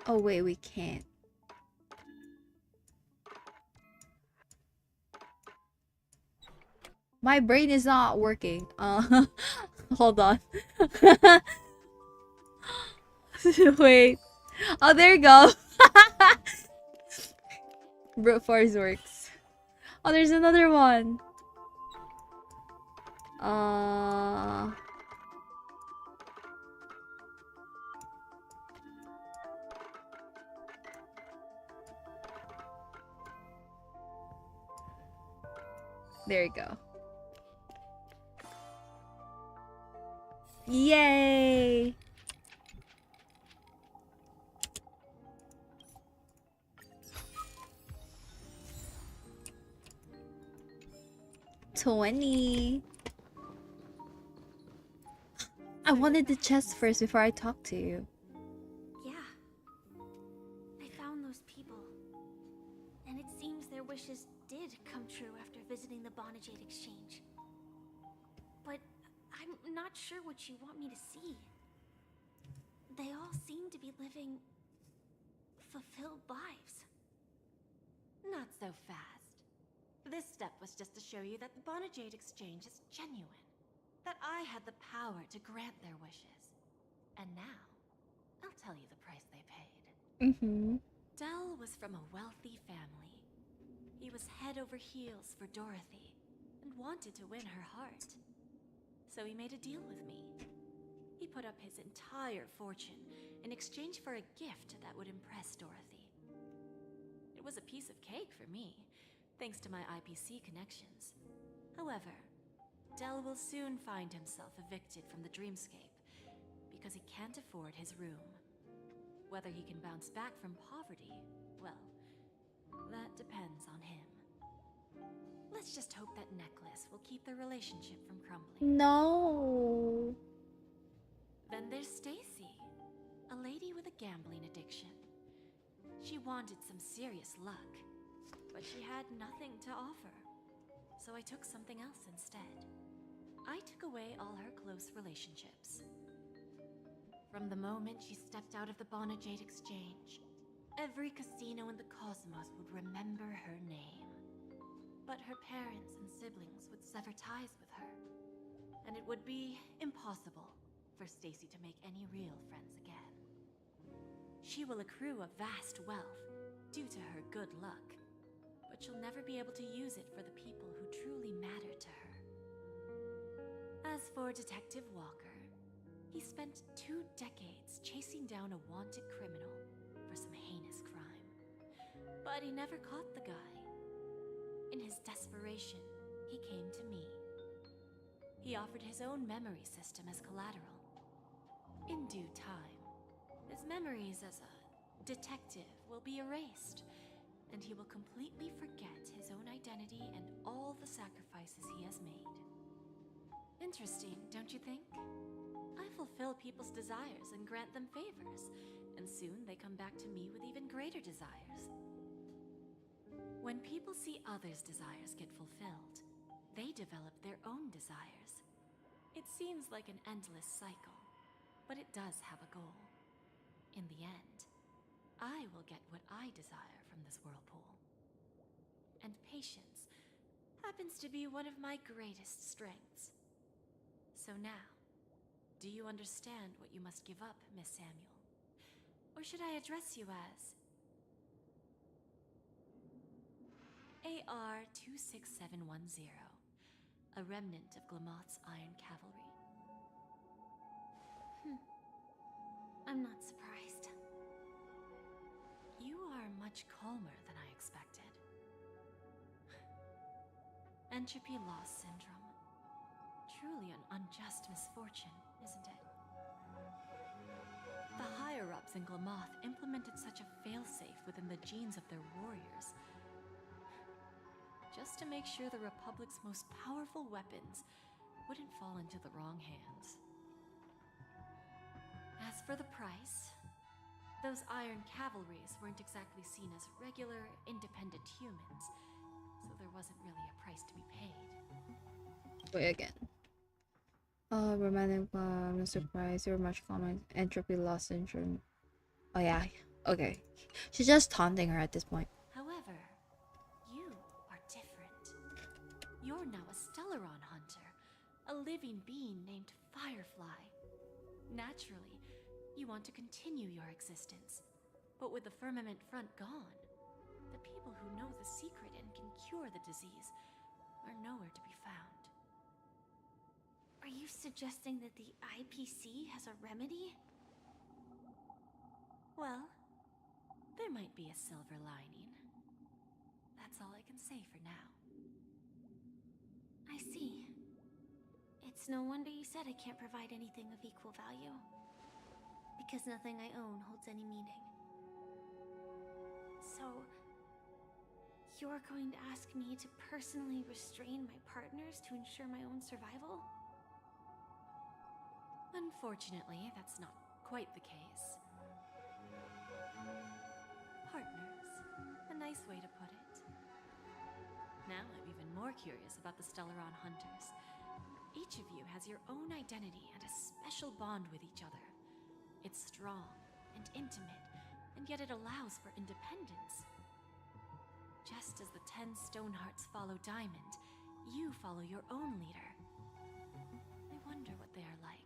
Oh wait, we can't. My brain is not working. Hold on. Wait. Oh, there you go. Brute force works. Oh, there's another one. Oh, There you go. Yay! $20. I wanted the chest first before I talk to you. Yeah. I found those people. And it seems their wishes did come true after visiting the Bonajade Exchange. But I'm not sure what you want me to see. They all seem to be living fulfilled lives. Not so fast. This step was just to show you that the Bonajade Exchange is genuine. That I had the power to grant their wishes. And now, I'll tell you the price they paid. Dell was from a wealthy family. He was head over heels for Dorothy, and wanted to win her heart. So he made a deal with me. He put up his entire fortune in exchange for a gift that would impress Dorothy. It was a piece of cake for me, thanks to my IPC connections. However, Dell will soon find himself evicted from the dreamscape because he can't afford his room. Whether he can bounce back from poverty, well, that depends on him. Let's just hope that necklace will keep their relationship from crumbling. No. Then there's Stacy, a lady with a gambling addiction. She wanted some serious luck, but she had nothing to offer. So I took something else instead. I took away all her close relationships. From the moment she stepped out of the Bonajade Exchange, every casino in the cosmos would remember her name. But her parents and siblings would sever ties with her, and it would be impossible for Stacy to make any real friends again. She will accrue a vast wealth due to her good luck, but she'll never be able to use it for the people who truly matter to her. As for Detective Walker, he spent 2 decades chasing down a wanted criminal for some heinous crime. But he never caught the guy. In his desperation, he came to me. He offered his own memory system as collateral. In due time, his memories as a detective will be erased, and he will completely forget his own identity and all the sacrifices he has made. Interesting, don't you think? I fulfill people's desires and grant them favors, and soon they come back to me with even greater desires. When people see others' desires get fulfilled, they develop their own desires. It seems like an endless cycle, but it does have a goal. In the end, I will get what I desire from this whirlpool. And patience happens to be one of my greatest strengths. So now, do you understand what you must give up, Miss Samuel? Or should I address you as AR-26710, a remnant of Glamoth's Iron Cavalry? I'm not surprised. You are much calmer than I expected. Entropy loss syndrome. Truly an unjust misfortune, isn't it? The higher-ups in Glamoth implemented such a failsafe within the genes of their warriors, just to make sure the Republic's most powerful weapons wouldn't fall into the wrong hands. As for the price, those Iron Cavalries weren't exactly seen as regular, independent humans, so there wasn't really a price to be paid. Wait again. Romantic bomb, surprise, you're much common. Entropy loss syndrome. Oh yeah, okay. She's just taunting her at this point. However, you are different. You're now a Stellaron hunter, a living being named Firefly. Naturally, you want to continue your existence, but with the firmament front gone, the people who know the secret and can cure the disease are nowhere to be found. Are you suggesting that the IPC has a remedy? Well, there might be a silver lining. That's all I can say for now. see. It's no wonder you said I can't provide anything of equal value. Because nothing I own holds any meaning. So, you're going to ask me to personally restrain my partners to ensure my own survival? Unfortunately, that's not quite the case. Partners. A nice way to put it. Now I'm even more curious about the Stellaron Hunters. Each of you has your own identity and a special bond with each other. It's strong and intimate, and yet it allows for independence. Just as the 10 Stonehearts follow Diamond, you follow your own leader. I wonder what they are like,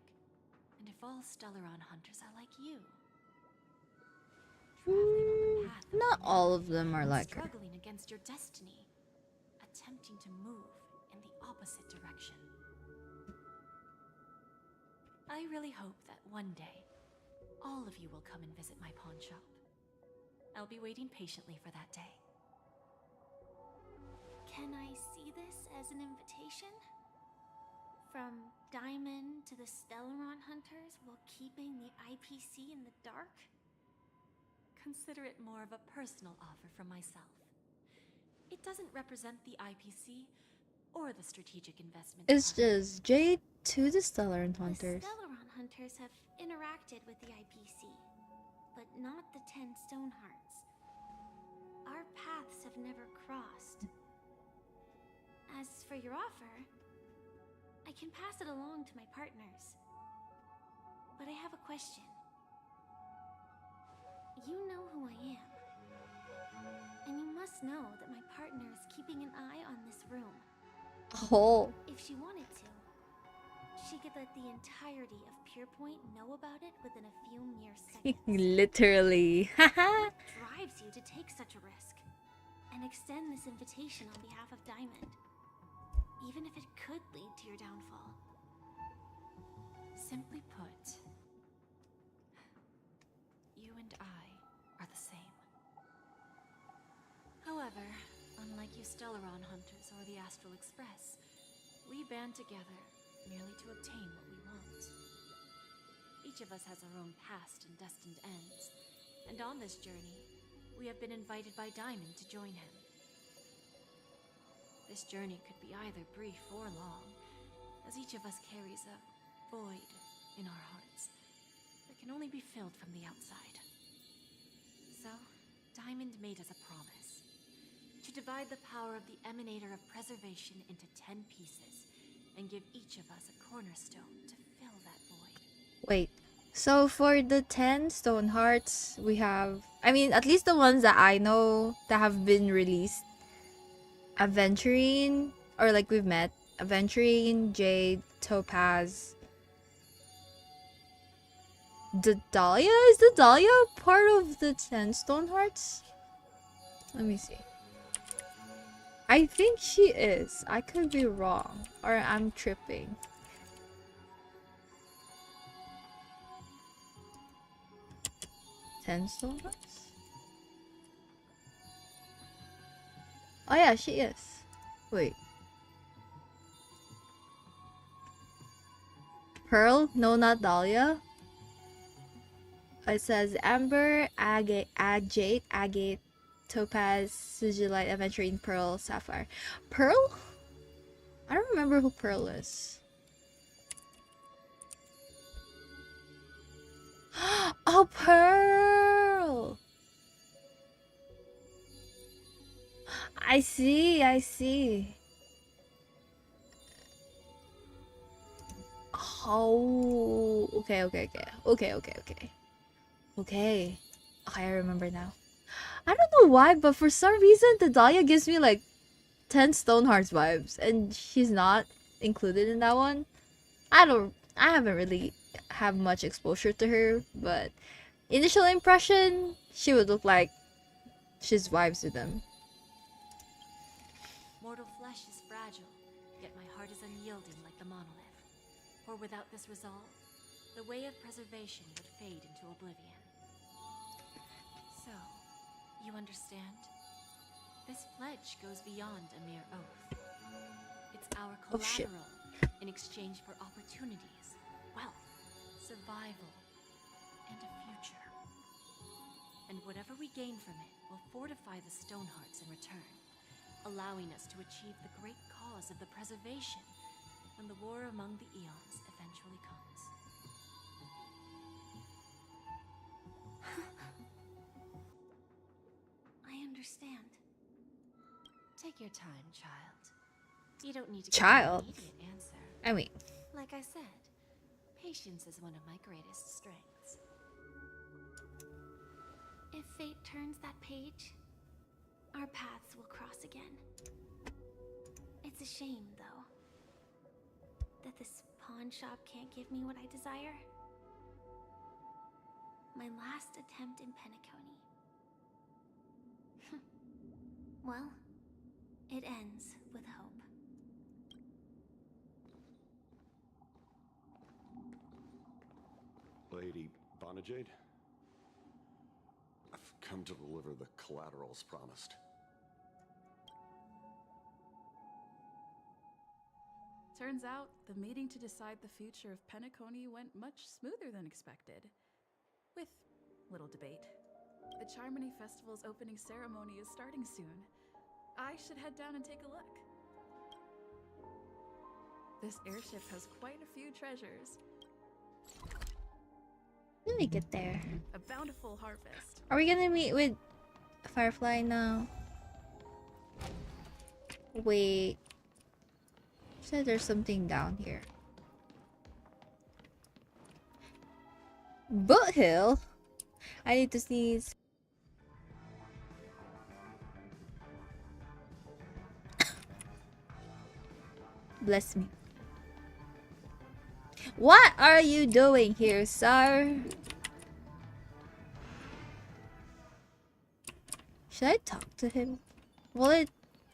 and if all Stellaron Hunters are like you. Not all of them are like her. Struggling against your destiny, attempting to move in the opposite direction. I really hope that one day, all of you will come and visit my pawn shop. I'll be waiting patiently for that day. Can I see this as an invitation? From Diamond to the Stellaron Hunters while keeping the IPC in the dark? Consider it more of a personal offer from myself. It doesn't represent the IPC or the strategic investment. It's just Jade to the Stellaron The Hunters. Stellaron Hunters have interacted with the IPC, but not the 10 Stonehearts. Our paths have never crossed. As for your offer, I can pass it along to my partners. But I have a question. You know who I am. And you must know that my partner is keeping an eye on this room. Oh. If she wanted to, she could let the entirety of Purepoint know about it within a few mere seconds. Literally. What drives you to take such a risk? And extend this invitation on behalf of Diamond? Even if it could lead to your downfall. Simply put, you and I are the same. However, unlike you Stellaron Hunters or the Astral Express, we band together merely to obtain what we want. Each of us has our own past and destined ends, and on this journey, we have been invited by Diamond to join him. This journey could be either brief or long, as each of us carries a void in our hearts that can only be filled from the outside. So, Diamond made us a promise to divide the power of the Emanator of Preservation into 10 pieces and give each of us a cornerstone to fill that void. Wait. So for the 10 Stonehearts, we have, I mean, at least the ones that I know that have been released. Aventurine, or like we've met. Aventurine, Jade, Topaz. The Dahlia? Is the Dahlia part of the 10 Stonehearts? Let me see. I think she is. I could be wrong. Or I'm tripping. Stonehearts? Oh yeah, she is. Wait. Pearl? No, not Dahlia. It says Amber, Jade, Agate, Topaz, Sugilite, Aventurine, Pearl, Sapphire. Pearl? I don't remember who Pearl is. Oh, Pearl! I see, I see. Oh, okay. Okay, I remember now. I don't know why, but for some reason, the Dahlia gives me like 10 Stonehearts vibes, and she's not included in that one. I haven't really have much exposure to her, but initial impression, she would look like she's vibes with them. Mortal flesh is fragile, yet my heart is unyielding like the monolith. For without this resolve, the way of preservation would fade into oblivion. So, you understand? This pledge goes beyond a mere oath. It It's our Oh, shit. collateral in exchange for opportunities, wealth, survival, and a future. And whatever we gain from it will fortify the Stonehearts in return, allowing us to achieve the great cause of the preservation when the war among the eons eventually comes. I understand. Take your time, child. You don't need to Child? give an immediate answer. I mean, Like I said, patience is one of my greatest strengths. If fate turns that page, our paths will cross again. It's a shame, though, that this pawn shop can't give me what I desire. My last attempt in penacony. Well, it ends with hope. Lady Bonajade? I've come to deliver the collaterals promised. Turns out, the meeting to decide the future of penacony went much smoother than expected. With little debate. The Charmony Festival's opening ceremony is starting soon. I should head down and take a look. This airship has quite a few treasures. let me get there. A bountiful harvest. Are we gonna meet with Firefly now? Wait. Said there's something down here. Boothill? I need to sneeze. Bless me. What are you doing here, sir? Should I talk to him? Will it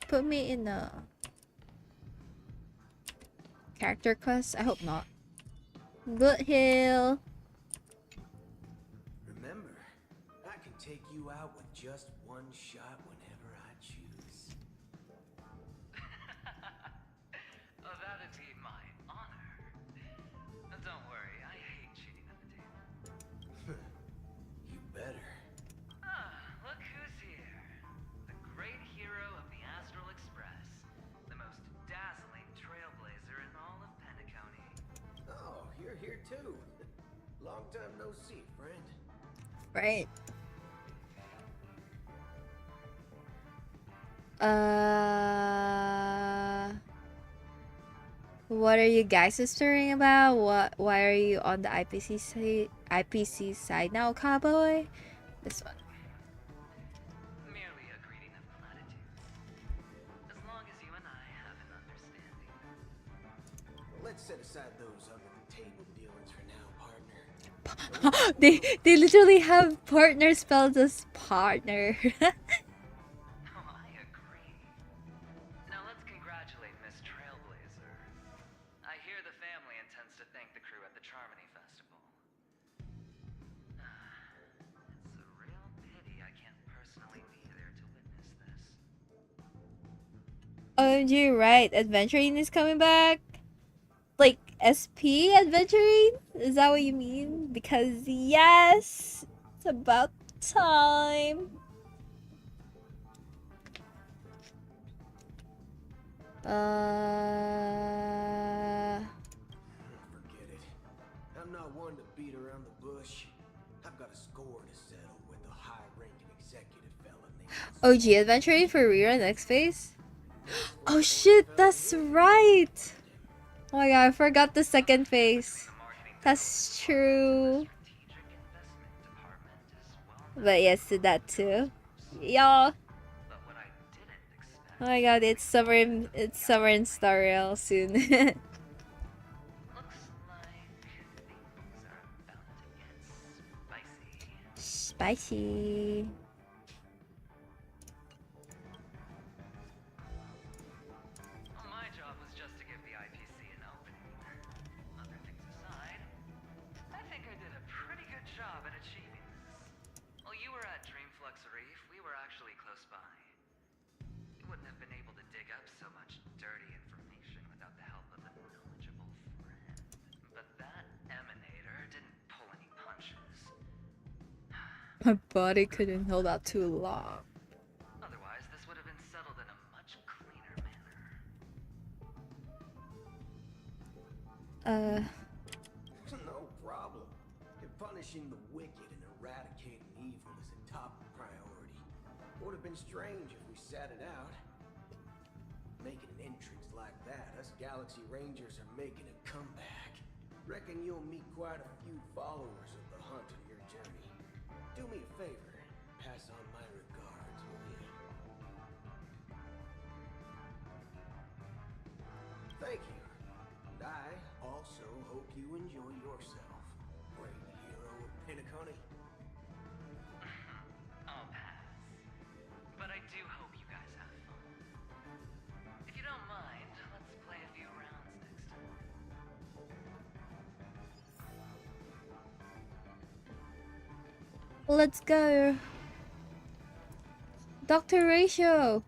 put me in a character quest? I hope not. Boothill. Remember, I can take you out with just one shot whenever I choose. Oh, that'd be my honor. Don't worry, I hate cheating at the table. You better. Ah, look who's here. The great hero of the Astral Express. The most dazzling trailblazer in all of penacony. Oh, you're here too. Long time no see, friend. Right. What are you guys stirring about? Why are you on the IPC side now, cowboy? This one. Merely a greeting of platitudes. As long as you and I have an understanding. Let's set aside those under-the-table dealings for now, partner. they literally have partner spelled as partner. Oh, I agree. Now let's congratulate Miss Trailblazer. I hear the family intends to thank the crew at the Charmony Festival. It's a real pity I can't personally be there to witness this. OMG, right. Adventuring is coming back? Like, SP Adventuring? Is that what you mean? Because, yes! It's about time. Forget it. I'm not one to beat around the bush. I've got a score to settle with a high-ranking executive fella named OG Adventuring for rerun next phase? Oh shit, that's right! Oh my god, I forgot the second phase. That's true. But yes, did that too. Y'all. Oh my god, it's summer in Star Rail soon. Spicy. My job was just to give the IPC an opening. Other things aside, I think I did a pretty good job at achieving this. While you were at Dreamflux Reef, we were actually close by. You wouldn't have been able to dig up so much dirty information My body couldn't hold out too long. Otherwise, this would have been settled in a much cleaner manner. No problem. If punishing the wicked and eradicating evil is a top priority, would have been strange if we sat it out. Making an entrance like that, us Galaxy Rangers are making a comeback. Reckon you'll meet quite a few followers of the hunt on your journey. Do me a favor, pass on my regards, will you? Thank you. And I also hope you enjoy yourself, great hero of penacony. I'll pass. But I do hope you guys have fun. If you don't mind, let's play a few rounds next time. Let's go. Dr. Ratio.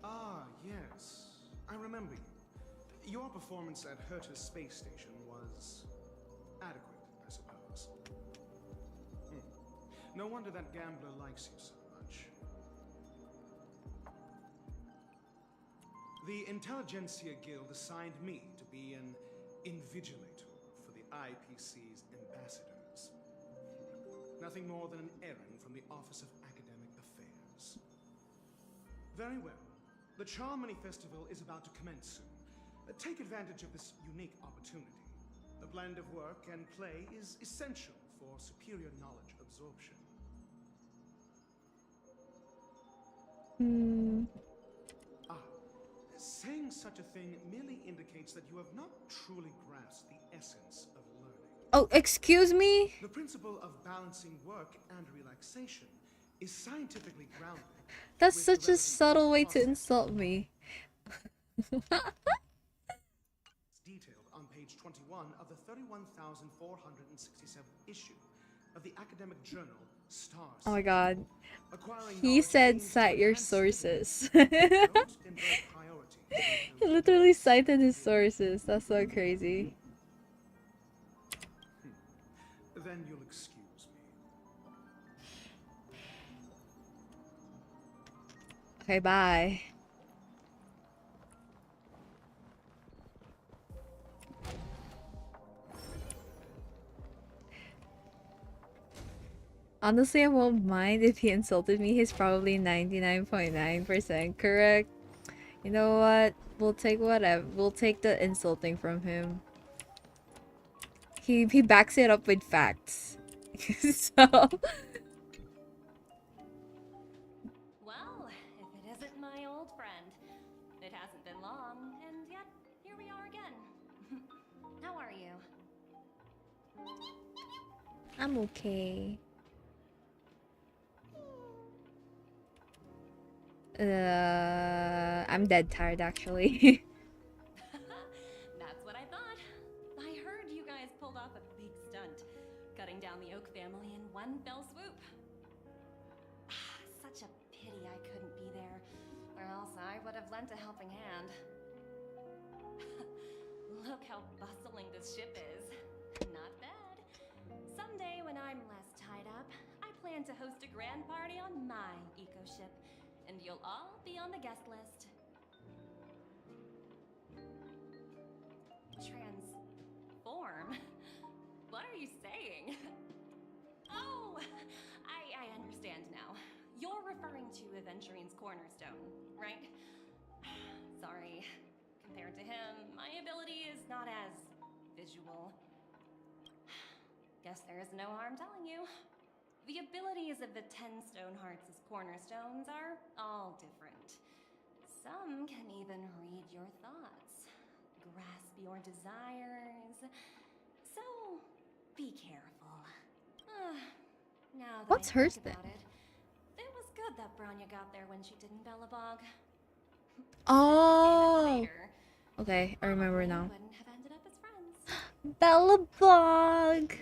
Ah, yes. I remember you. Your performance at Herta's space station was adequate, I suppose. No wonder that gambler likes you so much. The Intelligentsia Guild assigned me to be an invigilator for the IPC's ambassadors. Nothing more than an errand from the Office of Academic Affairs. Very well. The Charmony Festival is about to commence soon. Take advantage of this unique opportunity. The blend of work and play is essential for superior knowledge absorption. Saying such a thing merely indicates that you have not truly grasped the essence of learning. Oh, excuse me? The principle of balancing work and relaxation is scientifically grounded. That's such a subtle way to insult me. Detailed on page 21 of the 31,467th issue of the academic journal Stars. Oh my god. He said cite your sources. He literally cited his sources. That's so crazy. Then you'll excuse me. Okay, bye. Honestly, I won't mind if he insulted me. He's probably 99.9% correct. You know what? We'll take whatever. We'll take the insulting from him. He backs it up with facts. So Well, if it isn't my old friend. It hasn't been long, and yet here we are again. How are you? I'm okay. I'm dead tired actually. That's what I thought. I heard you guys pulled off a big stunt, cutting down the Oak family in one fell swoop. Such a pity I couldn't be there, or else I would have lent a helping hand. Look how bustling this ship is. Not bad. Someday when I'm less tied up, I plan to host a grand party on my eco-ship, and you'll all be on the guest list. Transform? What are you saying? Oh, I understand now. You're referring to Aventurine's cornerstone, right? Sorry. Compared to him, my ability is not as visual. Guess there is no harm telling you. The abilities of the 10 Stonehearts' cornerstones are all different. Some can even read your thoughts, grasp your desires. So, be careful. Now that What's I hers think then? about it, it was good that Bronya got there when she didn't Bellabog. Oh. Okay, I remember now. Bellabog.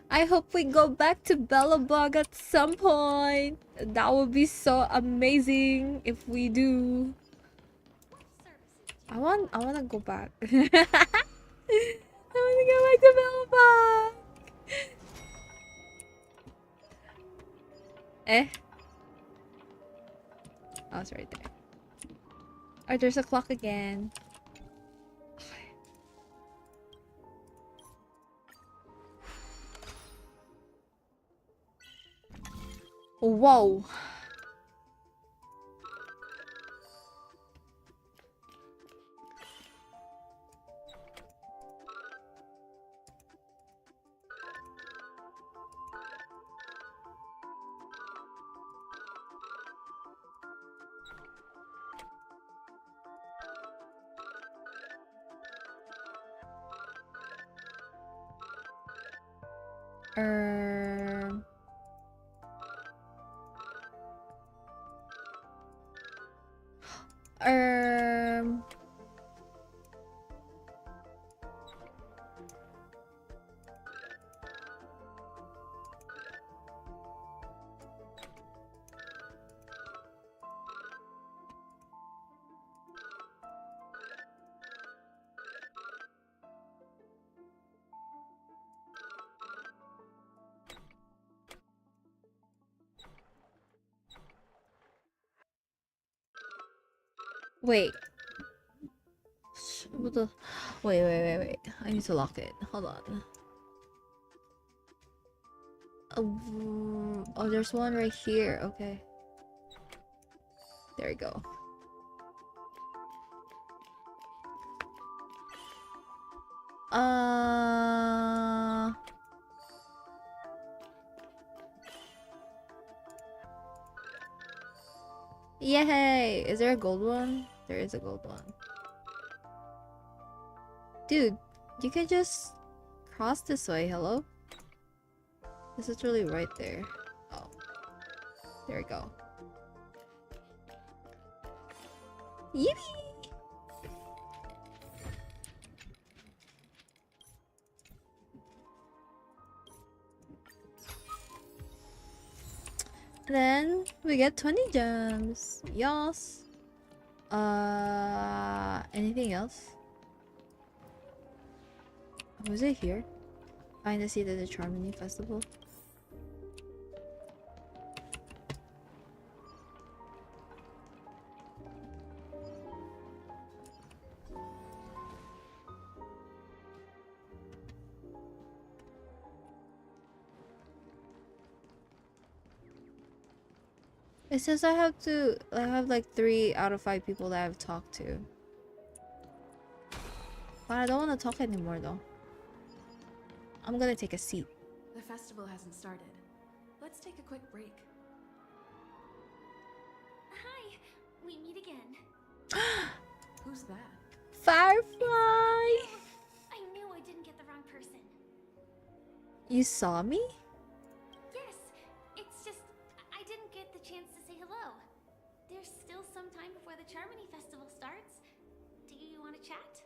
I hope we go back to Bellabog at some point. That would be so amazing if we do. I wanna go back. I wanna go back to Bellabog. Eh? Oh, it's right there. Oh, there's a clock again. Whoa. Um. Um. Wait. What the? Wait. I need to lock it. Hold on. Oh, there's one right here. Okay. There we go. Yay! Is there a gold one? There is a gold one. Dude, you can just cross this way. Hello? This is really right there. Oh. There we go. Yippee! Then we get 20 gems. Yas. Anything else? Was it here? Find a seat at the Charmony Festival. It says I have like 3 out of 5 people that I've talked to. But I don't want to talk anymore though. I'm gonna take a seat. The festival hasn't started. Let's take a quick break. Hi, we meet again. Who's that? Firefly! I knew I didn't get the wrong person. You saw me? Yes, it's just I didn't get the chance to say hello. There's still some time before the Charmony Festival starts. Do you want to chat?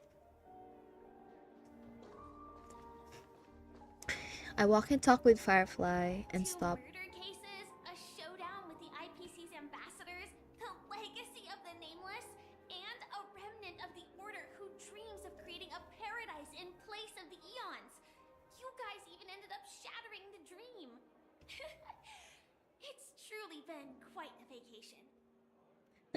I walk and talk with Firefly and stop. Murder cases, a showdown with the IPC's ambassadors, the legacy of the Nameless, and a remnant of the Order who dreams of creating a paradise in place of the Eons. You guys even ended up shattering the dream. It's truly been quite a vacation.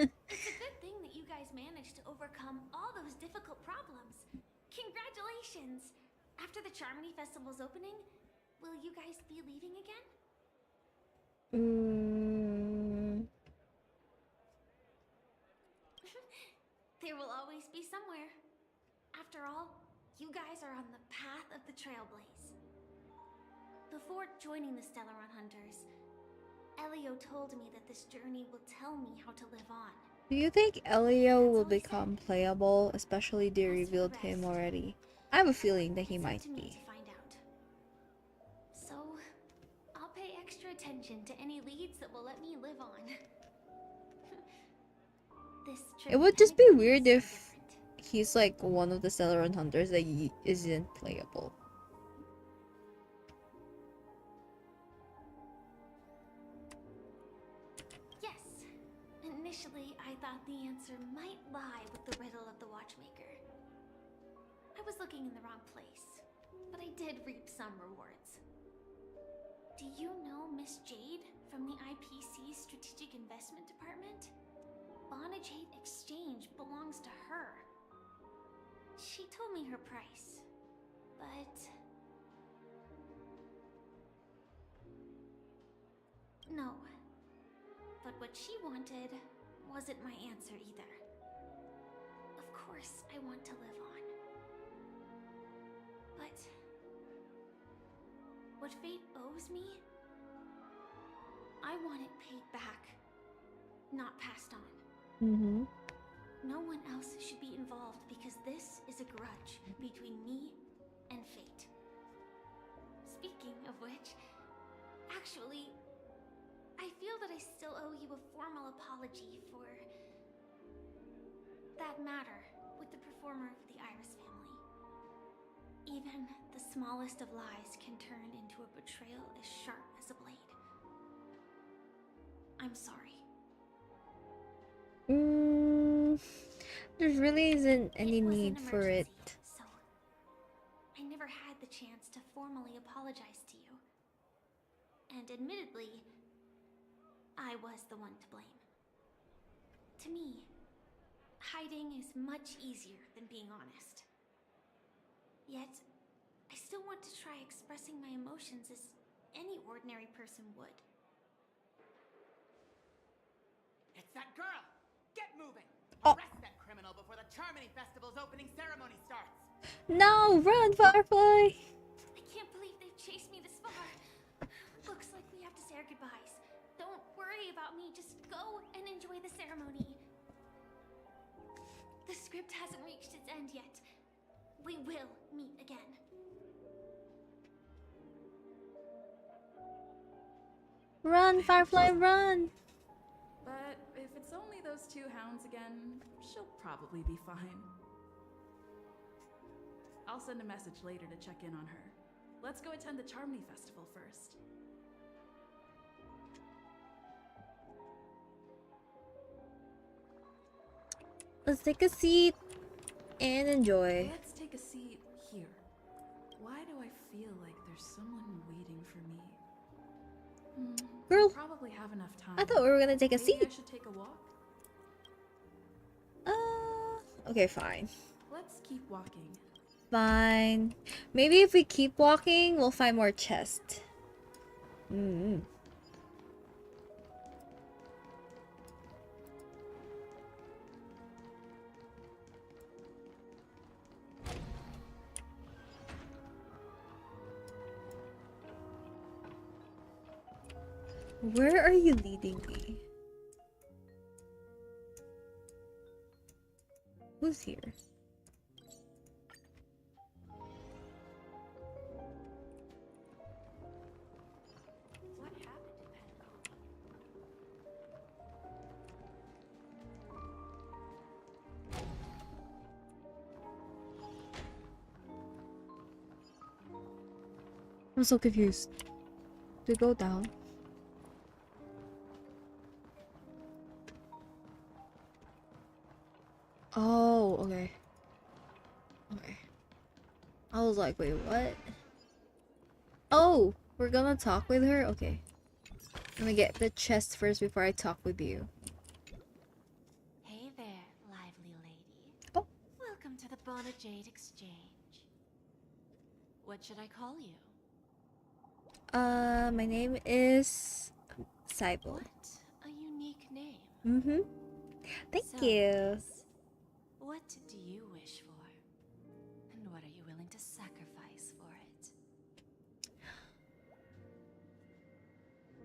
It's a good thing that you guys managed to overcome all those difficult problems. Congratulations! After the Charmony Festival's opening, will you guys be leaving again? There will always be somewhere. After all, you guys are on the path of the Trailblaze. Before joining the Stellaron Hunters, Elio told me that this journey will tell me how to live on. Do you think Elio will become playable, especially they revealed him already? I have a feeling that he might be. So, I'll pay extra attention to any leads that will let me live on. This trip It would just be weird if he's like one of the Stellaron Hunters that isn't playable. Yes. Initially, I thought the answer might lie with the riddle of the Watchmaker. I was looking in the wrong place, but I did reap some rewards. Do you know Miss Jade from the IPC's Strategic Investment Department? Bonajade Exchange belongs to her. She told me her price, but... No. But what she wanted wasn't my answer either. Of course, I want to live on. But... what fate owes me? I want it paid back, not passed on. Mm-hmm. No one else should be involved because this is a grudge between me and fate. Speaking of which, actually, I feel that I still owe you a formal apology for that matter with the performer of the Iris family. Even the smallest of lies can turn into a betrayal as sharp as a blade. I'm sorry. There really isn't any need for it. So I never had the chance to formally apologize to you. And admittedly, I was the one to blame. To me, hiding is much easier than being honest. Yet, I still want to try expressing my emotions as any ordinary person would. It's that girl! Get moving! Oh. Arrest that criminal before the Charmony Festival's opening ceremony starts! No, run, Firefly! I can't believe they've chased me this far. Looks like we have to say our goodbyes. Don't worry about me, just go and enjoy the ceremony. The script hasn't reached its end yet. We will meet again. Run, Firefly, run! But if it's only those two hounds again, she'll probably be fine. I'll send a message later to check in on her. Let's go attend the Charmony Festival first. Let's take a seat and enjoy. Let's take a seat here. Why do I feel like there's someone waiting for me? Girl, I probably have enough time. I thought we were gonna take a Maybe seat. I should take a walk. Okay, fine. Let's keep walking. Fine. Maybe if we keep walking, we'll find more chests. Where are you leading me? Who's here? What happened to Penacony? I'm so confused. Do we go down? Oh, okay. Okay. I was like, wait, what? Oh, we're gonna talk with her? Okay. Let me get the chest first before I talk with you. Hey there, lively lady. Oh. Welcome to the Bonajade Exchange. What should I call you? My name is Sybil. What a unique name. Mm-hmm. Thank So, you. miss, what do you wish for? And what are you willing to sacrifice for it?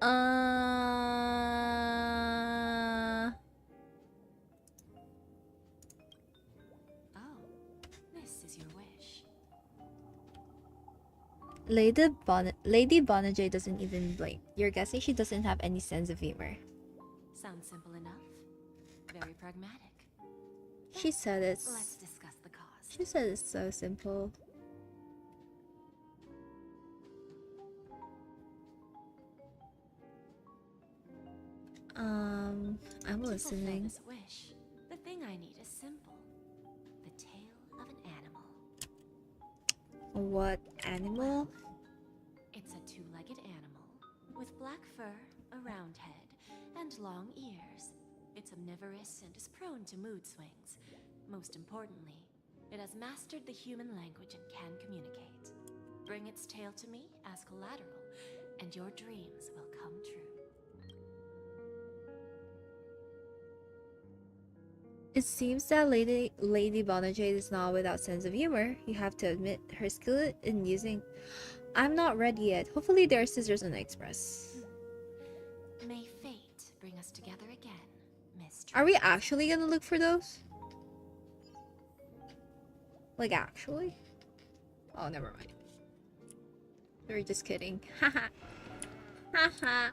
Oh, this is your wish. Lady Bonajay doesn't even blink. You're guessing she doesn't have any sense of humor. Sounds simple enough. Very pragmatic. She said it's... Let's discuss the cost. She said it's so simple. I'm To fulfill listening. this wish, the thing I need is simple. The tail of an animal. What animal? It's a two-legged animal fur, a round head, and long ears. It's omnivorous and is prone to mood swings. Most importantly, it has mastered the human language and can communicate. Bring its tail to me, ask collateral, and your dreams will come true. It seems that Lady Bonajade is not without sense of humor. You have to admit her skill in using... I'm not ready yet. Hopefully there are scissors on the express. May fate bring us together again, Miss. Are we actually gonna look for those? Like actually? Oh, never mind. We're just kidding. Haha. Haha.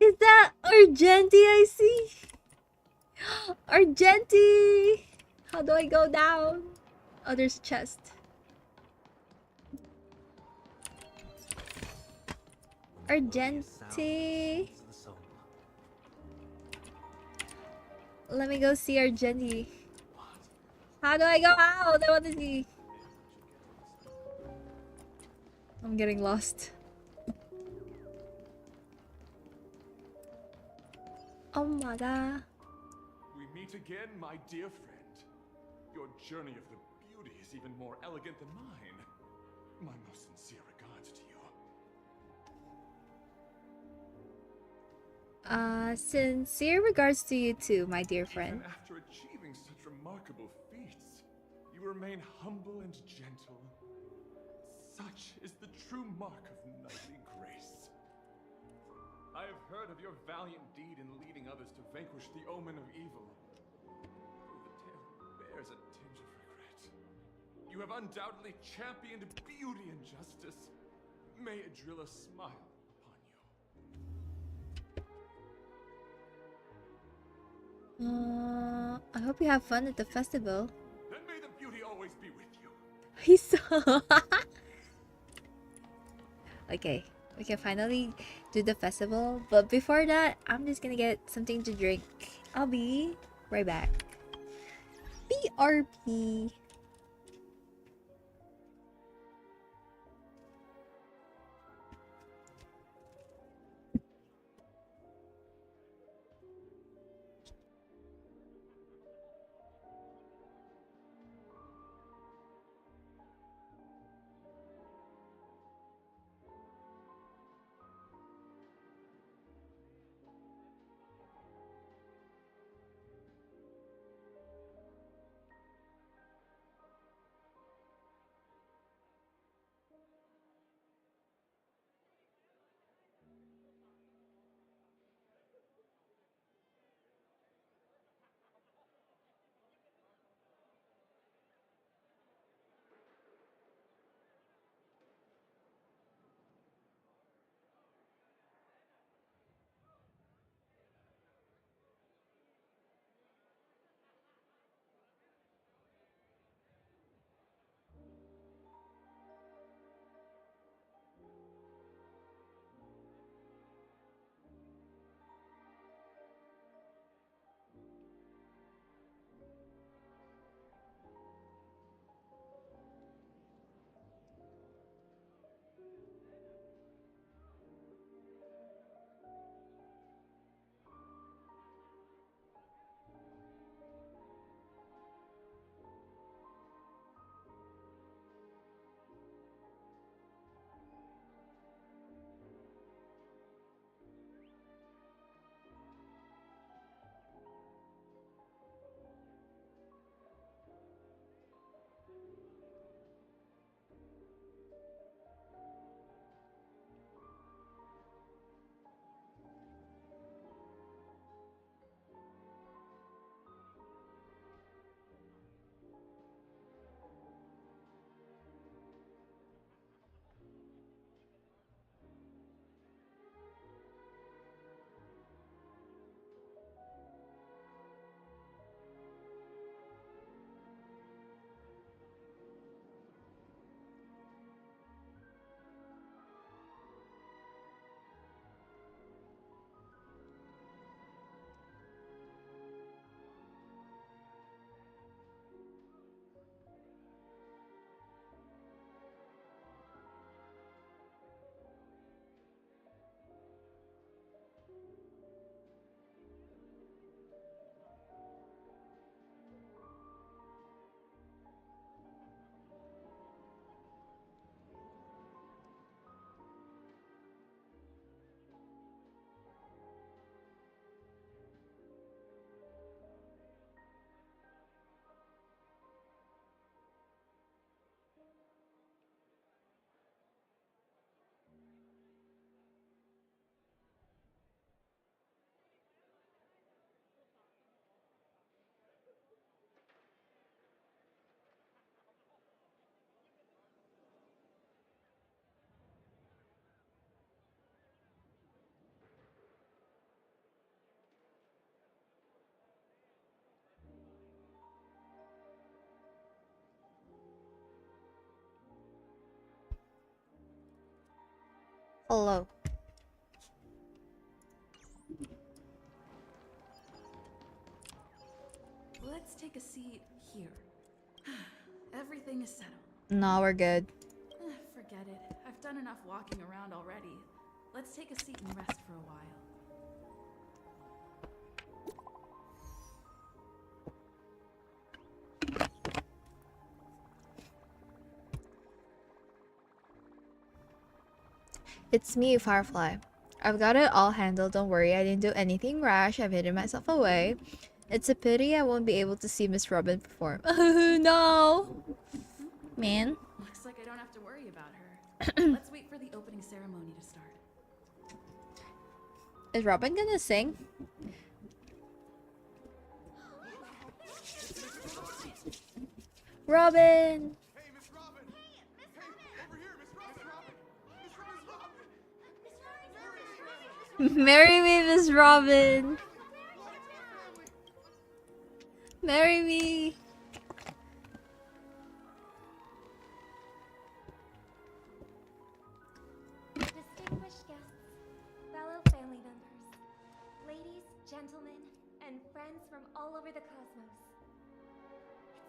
Is that Argenti I see? Argenti! How do I go down? Oh, there's a chest. Argenti. Let me go see Argenti. How do I go out? I want to see. I'm getting lost. Oh my god. We meet again, my dear friend. Your journey of the beauty is even more elegant than mine. My most sincere regards to you. Sincere regards to you too, my dear friend. Even after achieving such remarkable feats, you remain humble and gentle. Such is the true mark of knightly grace. I have heard of your valiant deed in leading others to vanquish the omen of evil. Though the tale bears a tinge of regret. You have undoubtedly championed beauty and justice. May Adrilla smile upon you. I hope you have fun at the festival. Then may the beauty always be with you. He's so... Okay, we can finally do the festival. But before that, I'm just gonna get something to drink. I'll be right back. BRP. Hello. Let's take a seat here. Everything is settled. No, we're good. Forget it. I've done enough walking around already. Let's take a seat and rest for a while. It's me, Firefly. I've got it all handled, don't worry, I didn't do anything rash, I've hidden myself away. It's a pity I won't be able to see Miss Robin perform. No! Man. Looks like I don't have to worry about her. Let's wait for the opening ceremony to start. Is Robin gonna sing? Robin! Marry me, Miss Robin! Marry me! Distinguished guests, fellow family members, ladies, gentlemen, and friends from all over the cosmos.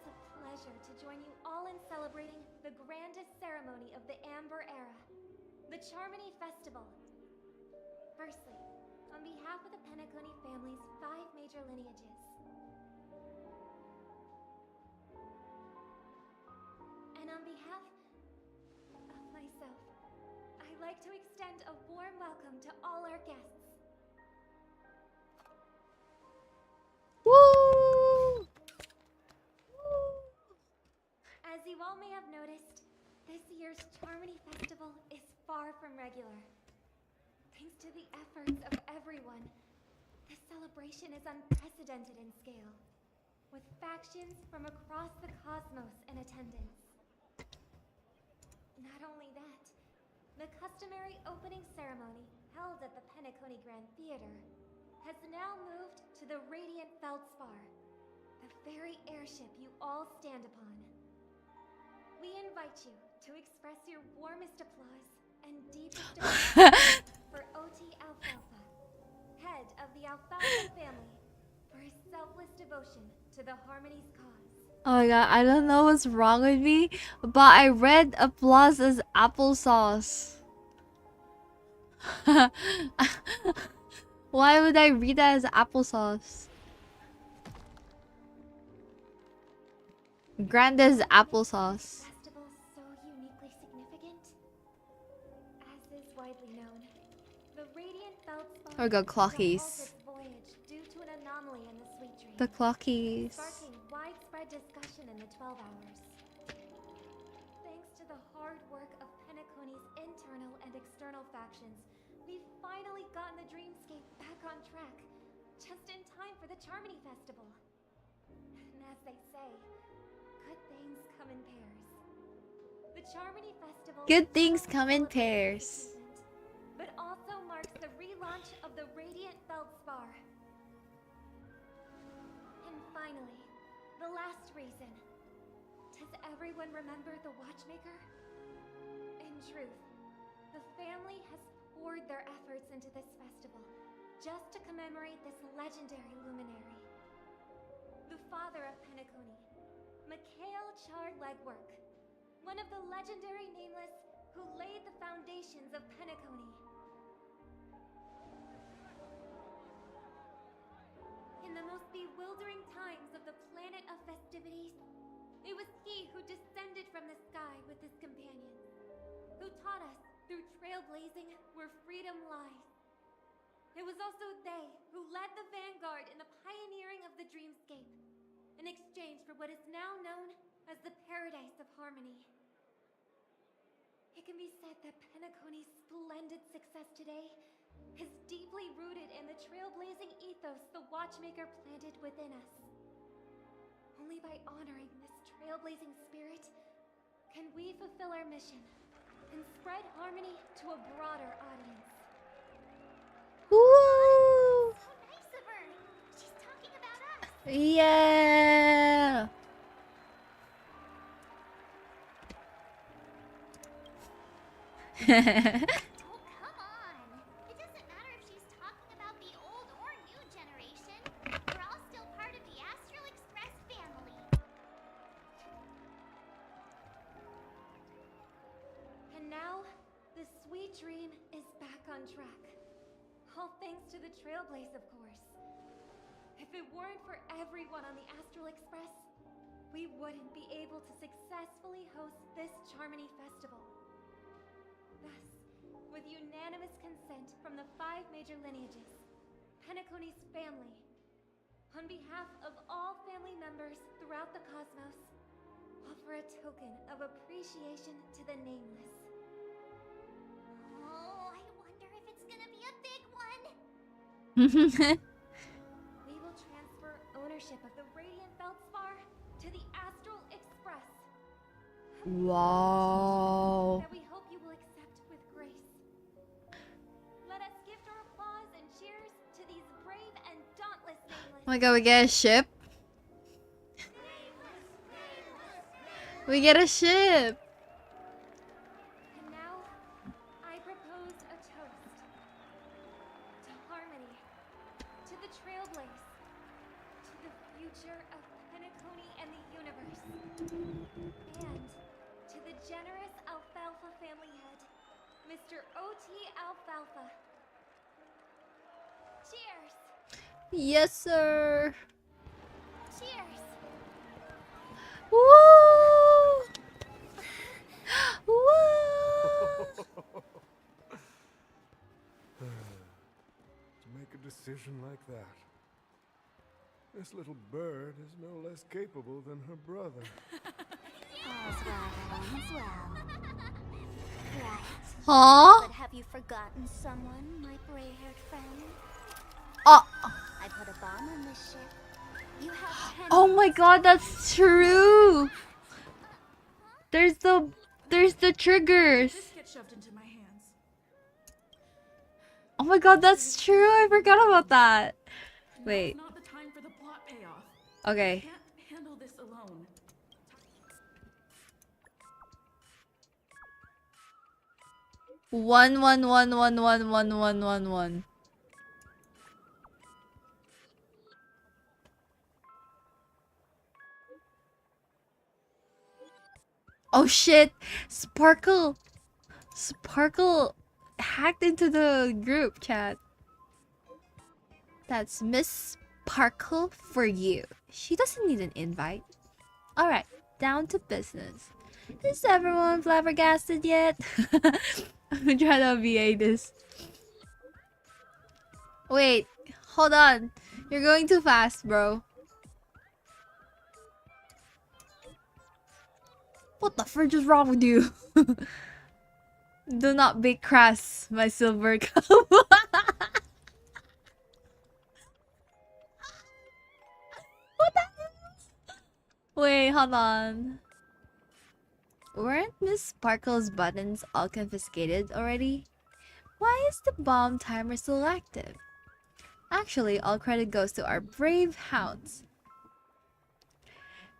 It's a pleasure to join you all in celebrating the grandest ceremony of the Amber Era, the Charmony Festival. Firstly, on behalf of the Penacony family's 5 major lineages, and on behalf of myself, I'd like to extend a warm welcome to all our guests. Woo! As you all may have noticed, this year's Charmony Festival is far from regular. Thanks to the efforts of everyone, this celebration is unprecedented in scale, with factions from across the cosmos in attendance. Not only that, the customary opening ceremony held at the Penacony Grand Theater has now moved to the Radiant Feldspar, the very airship you all stand upon. We invite you to express your warmest applause and deepest appreciation for OT Alfalfa, head of the Alfalfa family, for his selfless devotion to the Harmony's cause. Oh my god, I don't know what's wrong with me, but I read applause as applesauce. Why would I read that as applesauce? Granda's applesauce. Festival so uniquely significant. As is widely known, the Radiant Feldspar Oh my god, clockies. halted its voyage due to an anomaly in the sweet dream, The clockies. sparking widespread discussion in the 12 hours. Thanks to the hard work of Penacony's internal and external factions, we've finally gotten the dreamscape back on track, just in time for the Charmony Festival. And as they say, good things come in pairs. The Charmony Festival Good things come in pairs. but also marks the relaunch of the Radiant Feldspar. And finally, the last reason. Does everyone remember the Watchmaker? In truth, the family has poured their efforts into this festival just to commemorate this legendary luminary. The father of Penacony, Mikhail Char Legwork, one of the legendary Nameless who laid the foundations of Penacony. In the most bewildering times of the planet of festivities, it was he who descended from the sky with his companions, who taught us through trailblazing where freedom lies. It was also they who led the vanguard in the pioneering of the dreamscape, in exchange for what is now known as the Paradise of Harmony. It can be said that Penacony's splendid success today is deeply rooted in the trailblazing ethos the Watchmaker planted within us. Only by honoring this trailblazing spirit can we fulfill our mission and spread harmony to a broader audience. Woo! Nice of her. She's talking about us. Yeah! Oh, come on track. All thanks to the Trailblaze, of course. If it weren't for everyone on the Astral Express, we wouldn't be able to successfully host this Charmony Festival. Thus, with unanimous consent from the 5 major lineages, Penacony's family, on behalf of all family members throughout the cosmos, offer a token of appreciation to the Nameless. Oh, I wonder if it's gonna be a big one. We will transfer ownership of the Radiant Feldspar to the Astral Express. Wow. That we hope you will accept with grace. Let us gift our applause and cheers to these brave and dauntless Nameless. Oh my god, we get a ship? We get a ship! And now, I propose a toast. To harmony. To the Trailblaze. To the future of Penacony and the universe. And to the generous Alfalfa family head, Mr. O.T. Alfalfa. Cheers! Yes, sir! Cheers! Woo! Woo! To make a decision like that. This little bird is no less capable than her brother. All's well. Right. Huh? But have you forgotten someone, my gray-haired friend? Oh. I put a bomb on this ship. You have 10 Oh my god, that's true! There's the triggers. This gets shoved into my hands. Oh my god, that's true. I forgot about that. Wait. Not the time for the plot payoff. Okay. I can't handle this alone. One. Oh shit! Sparkle hacked into the group chat. That's Miss Sparkle for you. She doesn't need an invite. Alright, down to business. Is everyone flabbergasted yet? I'm trying to VA this. Wait, hold on. You're going too fast, bro. What the fridge is wrong with you? Do not be crass, my silver cup. What the hell? Wait, hold on. Weren't Miss Sparkle's buttons all confiscated already? Why is the bomb timer still active? Actually, all credit goes to our brave hounds.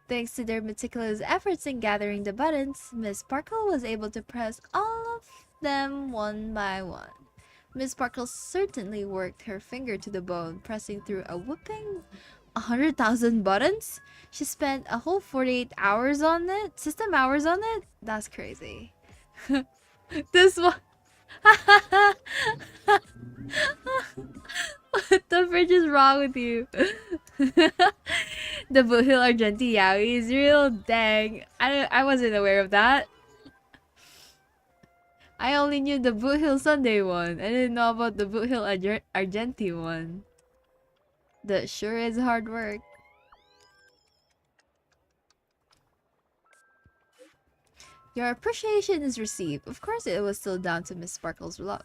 Thanks to their meticulous efforts in gathering the buttons, Miss Sparkle was able to press all of them one by one. Miss Sparkle certainly worked her finger to the bone, pressing through a whopping 100,000 buttons. She spent a whole 48 hours on it. System hours on it? That's crazy. This one. What the fridge is wrong with you? The Boothill Argenti Yaoi is real? Dang. I wasn't aware of that. I only knew the Boothill Sunday one. I didn't know about the Boothill Argenti one. That sure is hard work. Your appreciation is received. Of course it was still down to Miss Sparkle's luck.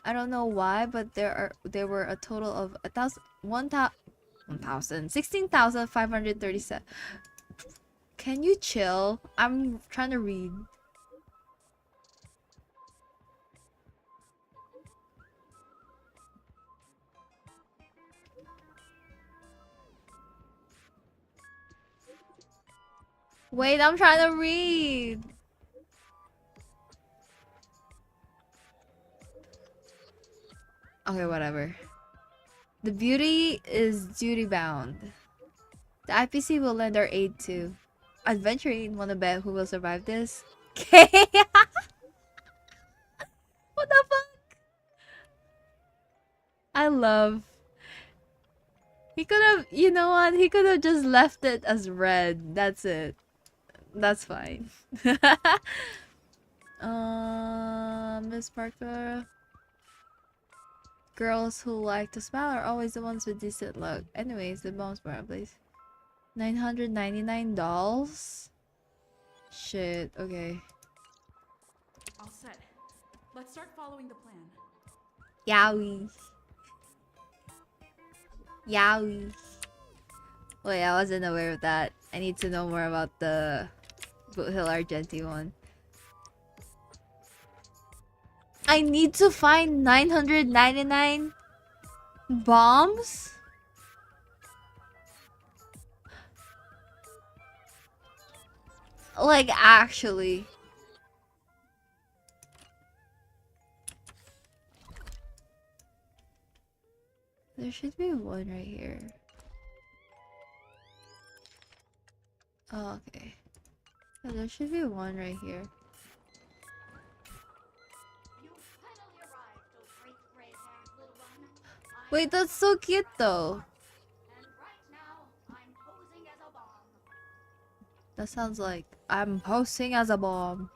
I don't know why, but there were a total of 16,537. Can you chill? I'm trying to read. Wait, I'm trying to read. Okay, whatever. The beauty is duty bound. The IPC will lend our aid to. Adventuring, wanna bet who will survive this? Okay. What the fuck? love. He could have, you know what? He could have just left it as red. That's it. That's fine. Miss Parker. Girls who like to smile are always the ones with decent look. Anyways, the bombs were please. $999? Shit, okay. All set. Let's start following the plan. Yowie. Yowie. Wait, I wasn't aware of that. I need to know more about the Boot Hill Argenti one. I need to find 999 bombs? Like, actually. There should be one right here. Oh, okay. So there should be one right here. Wait, that's so cute though. That sounds like I'm posing as a bomb.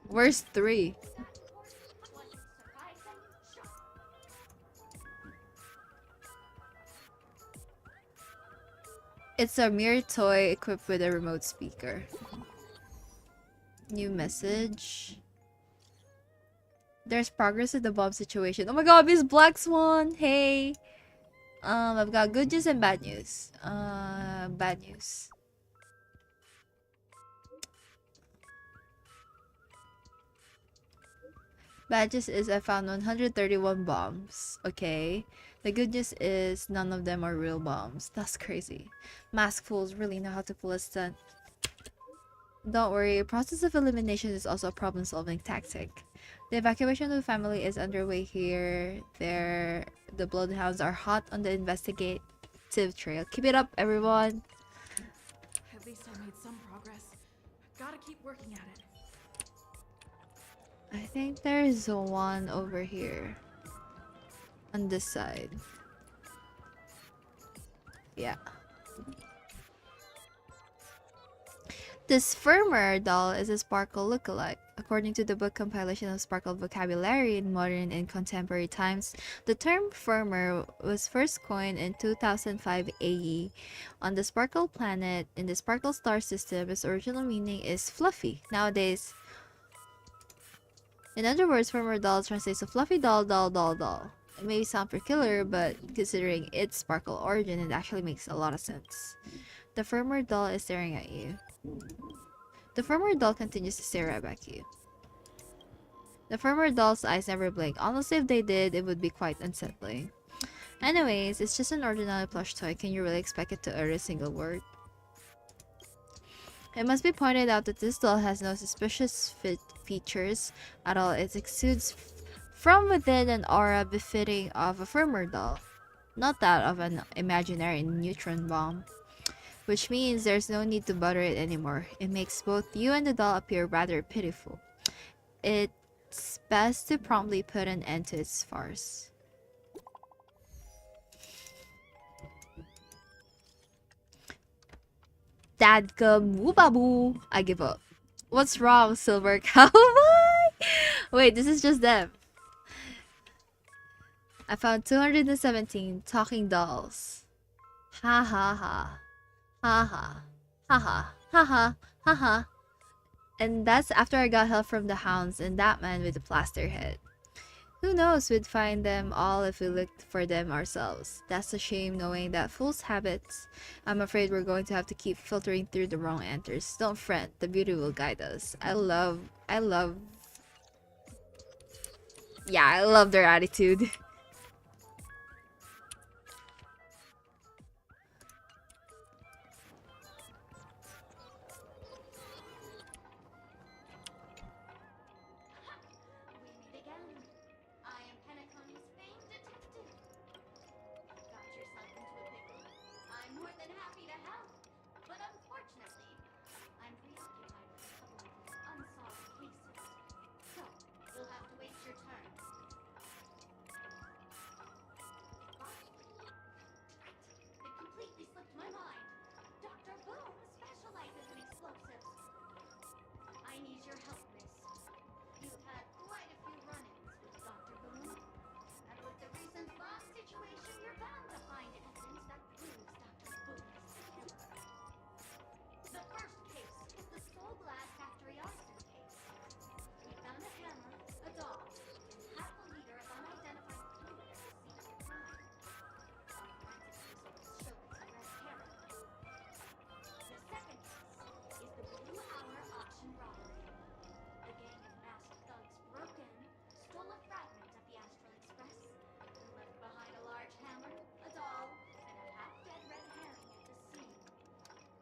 Where's 3? It's a mere toy equipped with a remote speaker. New message. There's progress in the bomb situation. Oh my god, Miss Black Swan! Hey! I've got good news and bad news. Bad news. Bad news is I found 131 bombs. Okay. The good news is none of them are real bombs. That's crazy. Mask fools really know how to pull a stunt. Don't worry, process of elimination is also a problem-solving tactic. The evacuation of the family is underway here. There, the bloodhounds are hot on the investigative trail. Keep it up, everyone. At least I made some progress. Gotta keep working at it. I think there's one over here. On this side. Yeah. This firmer doll is a Sparkle lookalike. According to the book compilation of Sparkle vocabulary in modern and contemporary times, the term firmer was first coined in 2005 AE. On the Sparkle planet, in the Sparkle star system, its original meaning is fluffy. Nowadays, in other words, firmer doll translates to fluffy doll, doll, doll, doll. It may sound peculiar, but considering its Sparkle origin, it actually makes a lot of sense. The firmer doll is staring at you. The firmer doll continues to stare right back at you. The firmer doll's eyes never blink. Honestly, if they did, it would be quite unsettling. Anyways, it's just an ordinary plush toy. Can you really expect it to utter a single word? It must be pointed out that this doll has no suspicious features at all. It exudes from within an aura befitting of a firmer doll, not that of an imaginary neutron bomb. Which means there's no need to butter it anymore. It makes both you and the doll appear rather pitiful. It's best to promptly put an end to its farce. Dadgum woobaboo! I give up. What's wrong, Silver Cowboy? Wait, this is just them. I found 217 talking dolls. Ha ha ha. Haha, haha, haha, haha. And that's after I got help from the hounds and that man with the plaster head. Who knows, we'd find them all if we looked for them ourselves. That's a shame knowing that fool's habits. I'm afraid we're going to have to keep filtering through the wrong answers. Don't fret, the beauty will guide us. I love their attitude.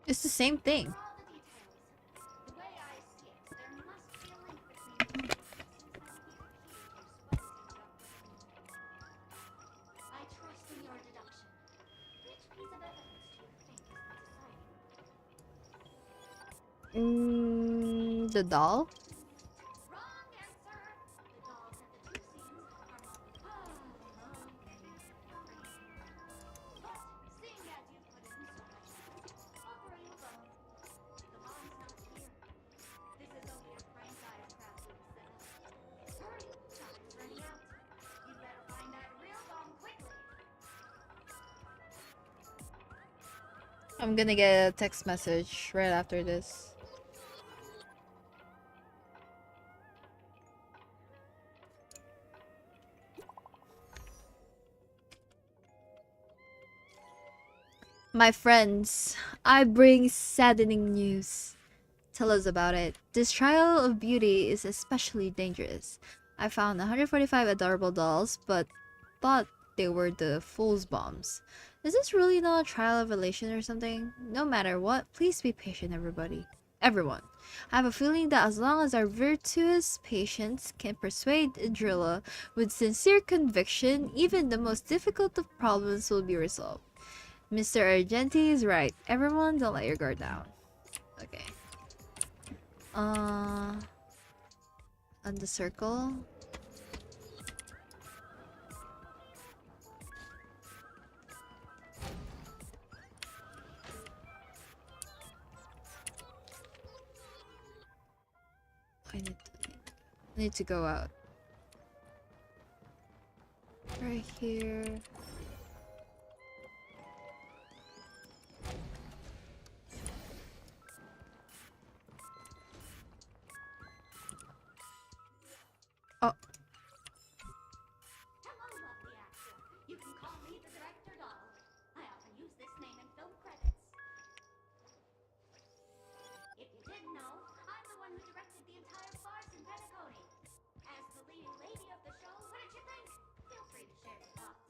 It's the same thing. The doll? I'm gonna get a text message right after this. My friends, I bring saddening news. Tell us about it. This trial of beauty is especially dangerous. I found 145 adorable dolls, but thought they were the fool's bombs. Is this really not a trial of elation or something? No matter what, please be patient, everybody. Everyone. I have a feeling that as long as our virtuous patients can persuade Drilla with sincere conviction, even the most difficult of problems will be resolved. Mr. Argenti is right. Everyone, don't let your guard down. Okay. On the circle. I need to go out. Right here. Oh. Hello, lovely actor. You can call me the director doll. I often use this name in film credits. If you didn't know, I'm the one who directed the entire farce in Penacony. As the leading lady of the show, what did you think? Feel free to share your thoughts.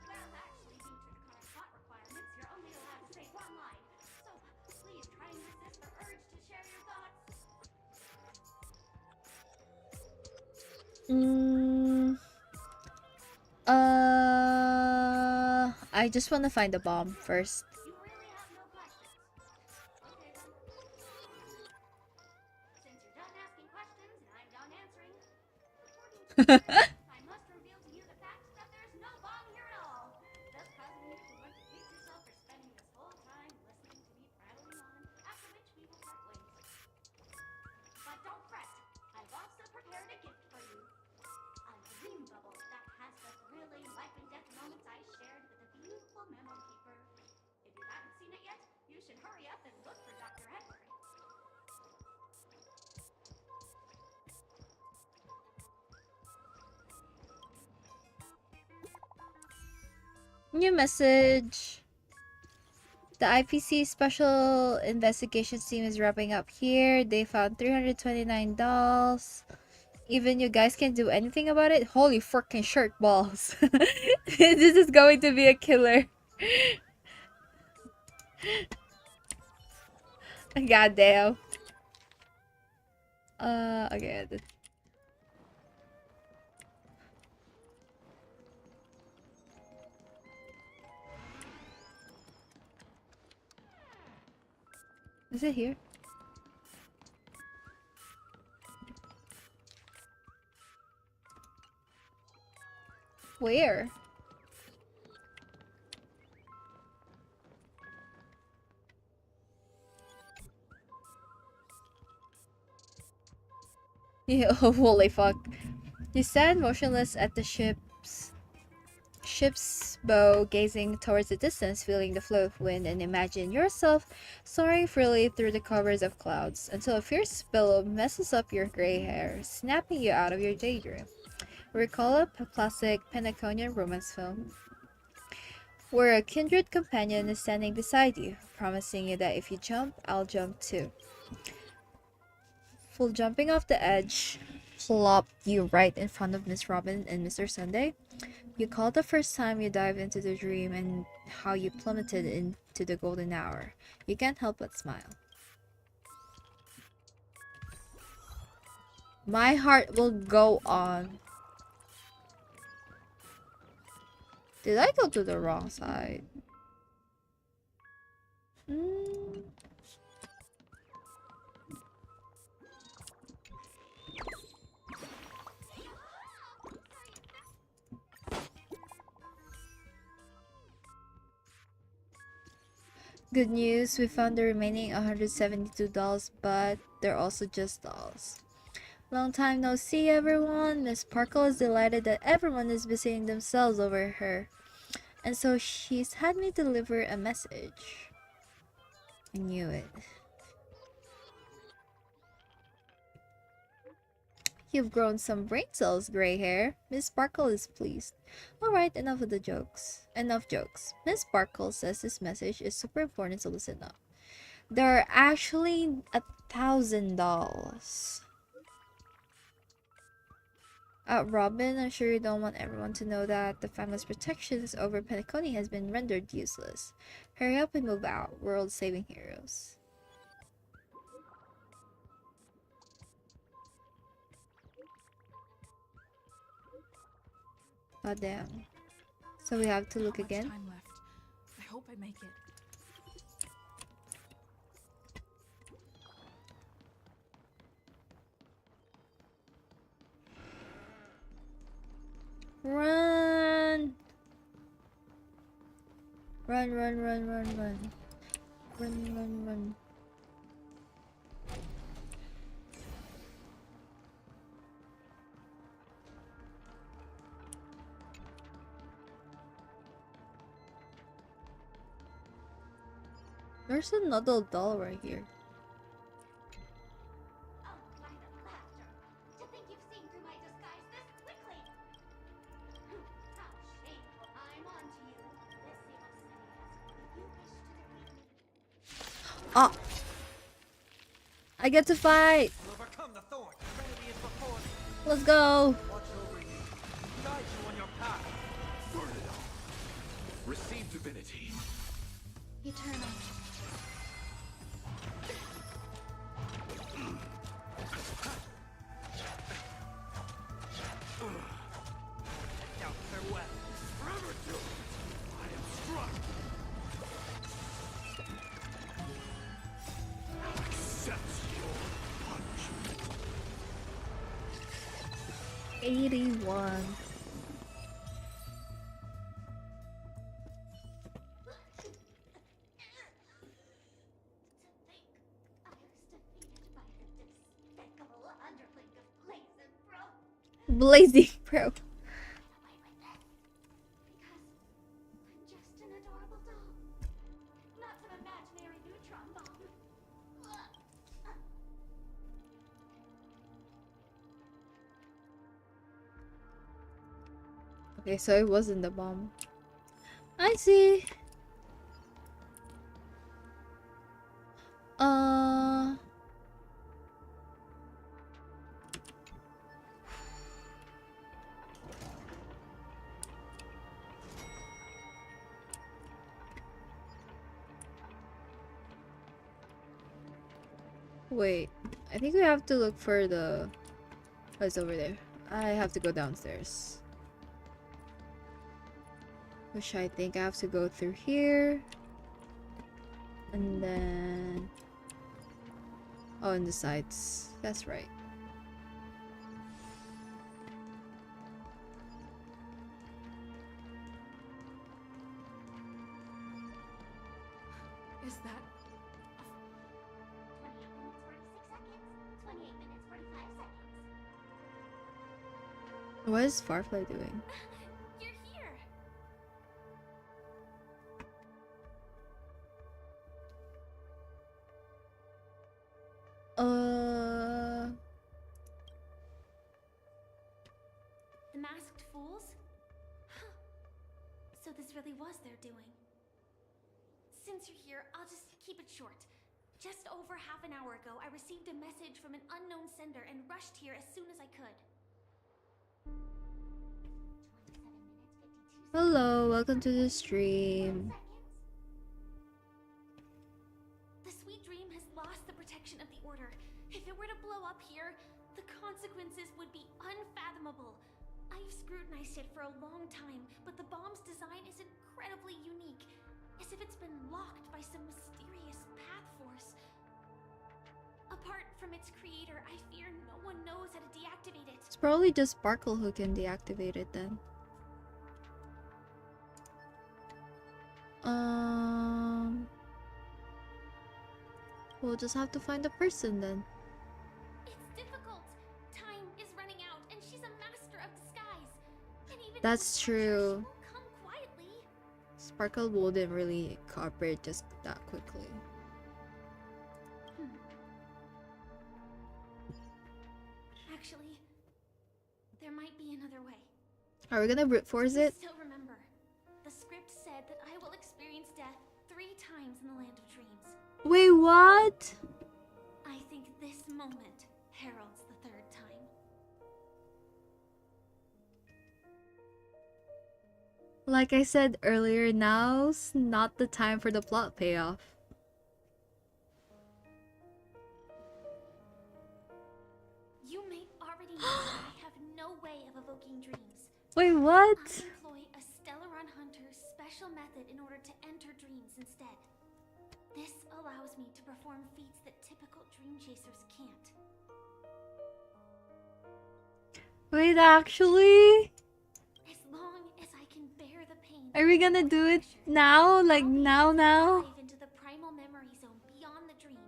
Well, actually, due to the current plot requirements, you're only allowed to say one line. So please try and resist the urge to share your thoughts. I just want to find the bomb first. You really have no questions. Okay then. Since you're done asking questions and I'm done answering, according to the script, I must reveal to you the fact that there's no bomb here at all, thus causing you to want to hate yourself for spending this whole time listening to me prattling on, after which we will part ways. But don't fret, I've also prepared a gift for you. A dream bubble that has the thrilling life and death moments I shared with the beautiful memo keeper. If you haven't seen it yet, you should hurry up and look for Dr. Henry. New message. The IPC Special Investigations Team is wrapping up here. They found 329 dolls. Even you guys can't do anything about it? Holy freaking shirt balls. This is going to be a killer. Goddamn. Okay. Is it here? Where? Yeah, oh, holy fuck. You stand motionless at the ship's bow, gazing towards the distance, feeling the flow of wind, and imagine yourself soaring freely through the covers of clouds until a fierce billow messes up your gray hair, snapping you out of your daydream. Recall a classic Penaconian romance film where a kindred companion is standing beside you, promising you that if you jump, I'll jump too. Full jumping off the edge plopped you right in front of Miss Robin and Mr. Sunday. You call the first time you dive into the dream and how you plummeted into the golden hour. You can't help but smile. My heart will go on. Did I go to the wrong side? Good news, we found the remaining $172, but they're also just dolls. Long time no see, everyone. Miss Sparkle is delighted that everyone is busying themselves over her. And so she's had me deliver a message. I knew it. You've grown some brain cells, gray hair. Miss Sparkle is pleased. Alright, enough of the jokes. Enough jokes. Miss Sparkle says this message is super important, so listen up. There are actually $1,000. Robin, I'm sure you don't want everyone to know that the family's protections over Penacony has been rendered useless. Hurry up and move out, world-saving heroes. God damn. So we have to look again? Time left. I hope I make it. Run! Run, run, run, run, run. Run, run, run. There's another doll right here. To think you've seen through my disguise this quickly! How shameful! I'm on to you. Let's see what Sybie has. If you wish to defeat me. Ah! I get to fight! Overcome the thorn. Trinity is before me. Let's go! Watch over you. Guide you on your path. Burn it up. Receive divinity. Eternal. Now farewell. Forever do it. I am struck. I'll accept your punishment. 81. Blazing Pro. Just an adorable doll. Not some imaginary neutron bomb. Okay, so it wasn't the bomb. I see. Wait, I think we have to look for the... What's over there? I have to go downstairs. Which I think I have to go through here. And then... Oh, and the sides. That's right. Is that... 28 minutes, 46 seconds. 28 minutes, 45 seconds. What is Farfly doing? You're here. The masked fools? So this really was their doing. Since you're here, I'll just keep it short. Just over half an hour ago, I received a message from an unknown sender and rushed here as soon as I could. 27 minutes, 57 Hello, welcome to the stream. The Sweet Dream has lost the protection of the Order. If it were to blow up here, the consequences would be unfathomable. I've scrutinized it for a long time, but the bomb's design is incredibly unique, as if it's been locked by some mysterious path force. Apart from its creator, I fear no one knows how to deactivate it. It's probably just Sparkle who can deactivate it then. We'll just have to find a person then. It's difficult. Time is running out, and she's a master of disguise. And even That's true. come quietly. Sparkle wouldn't really cooperate just that quickly. Actually, there might be another way. Are we gonna brute force it? Still remember, the script said that I will experience death 3 times in the land of dreams. Wait, what? I think this moment heralds the 3rd time. Like I said earlier, now's not the time for the plot payoff. You may already know that I have no way of evoking dreams. Wait, what? I employ a Stellaron Hunter's special method in order to enter dreams instead. This allows me to perform feats that typical dream chasers can't. Wait, actually? As long as I can bear the pain. Are we gonna do it now? Like now? Dive into the primal memory zone beyond the dream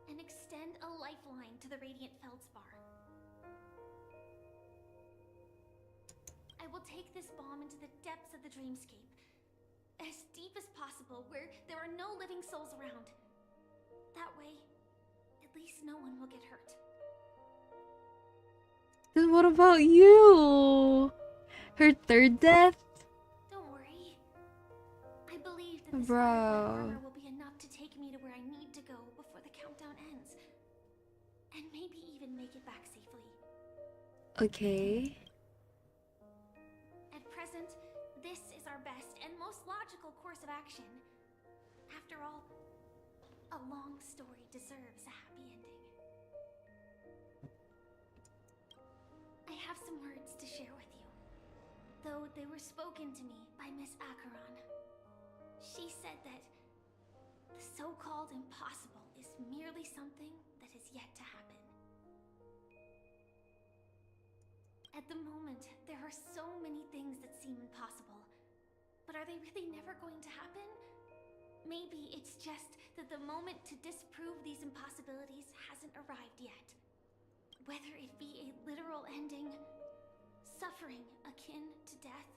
and extend a lifeline to the radiant feldspar. I will take this bomb into the depths of the dreamscape, as deep as possible, where there are no living souls around. That way, at least no one will get hurt. Then what about you? Her 3rd death? Don't worry. I believe that this Bro. armor will be enough to take me to where I need to go before the countdown ends. And maybe even make it back safely. Okay. At present, this is our best and most logical course of action. After all, a long story deserves a happy ending. I have some words to share with you, though they were spoken to me by Miss Acheron. She said that the so-called impossible is merely something that is yet to happen. At the moment, there are so many things that seem impossible, but are they really never going to happen? Maybe it's just that the moment to disprove these impossibilities hasn't arrived yet. Whether it be a literal ending, suffering akin to death,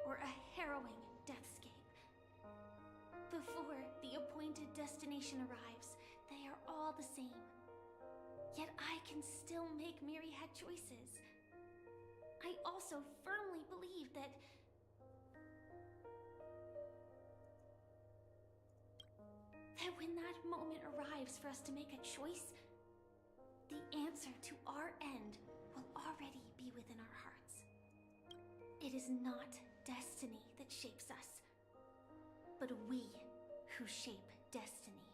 or a harrowing deathscape. Before the appointed destination arrives, they are all the same. Yet I can still make myriad choices. I also firmly believe that when that moment arrives for us to make a choice, the answer to our end will already be within our hearts. It is not destiny that shapes us, but we who shape destiny.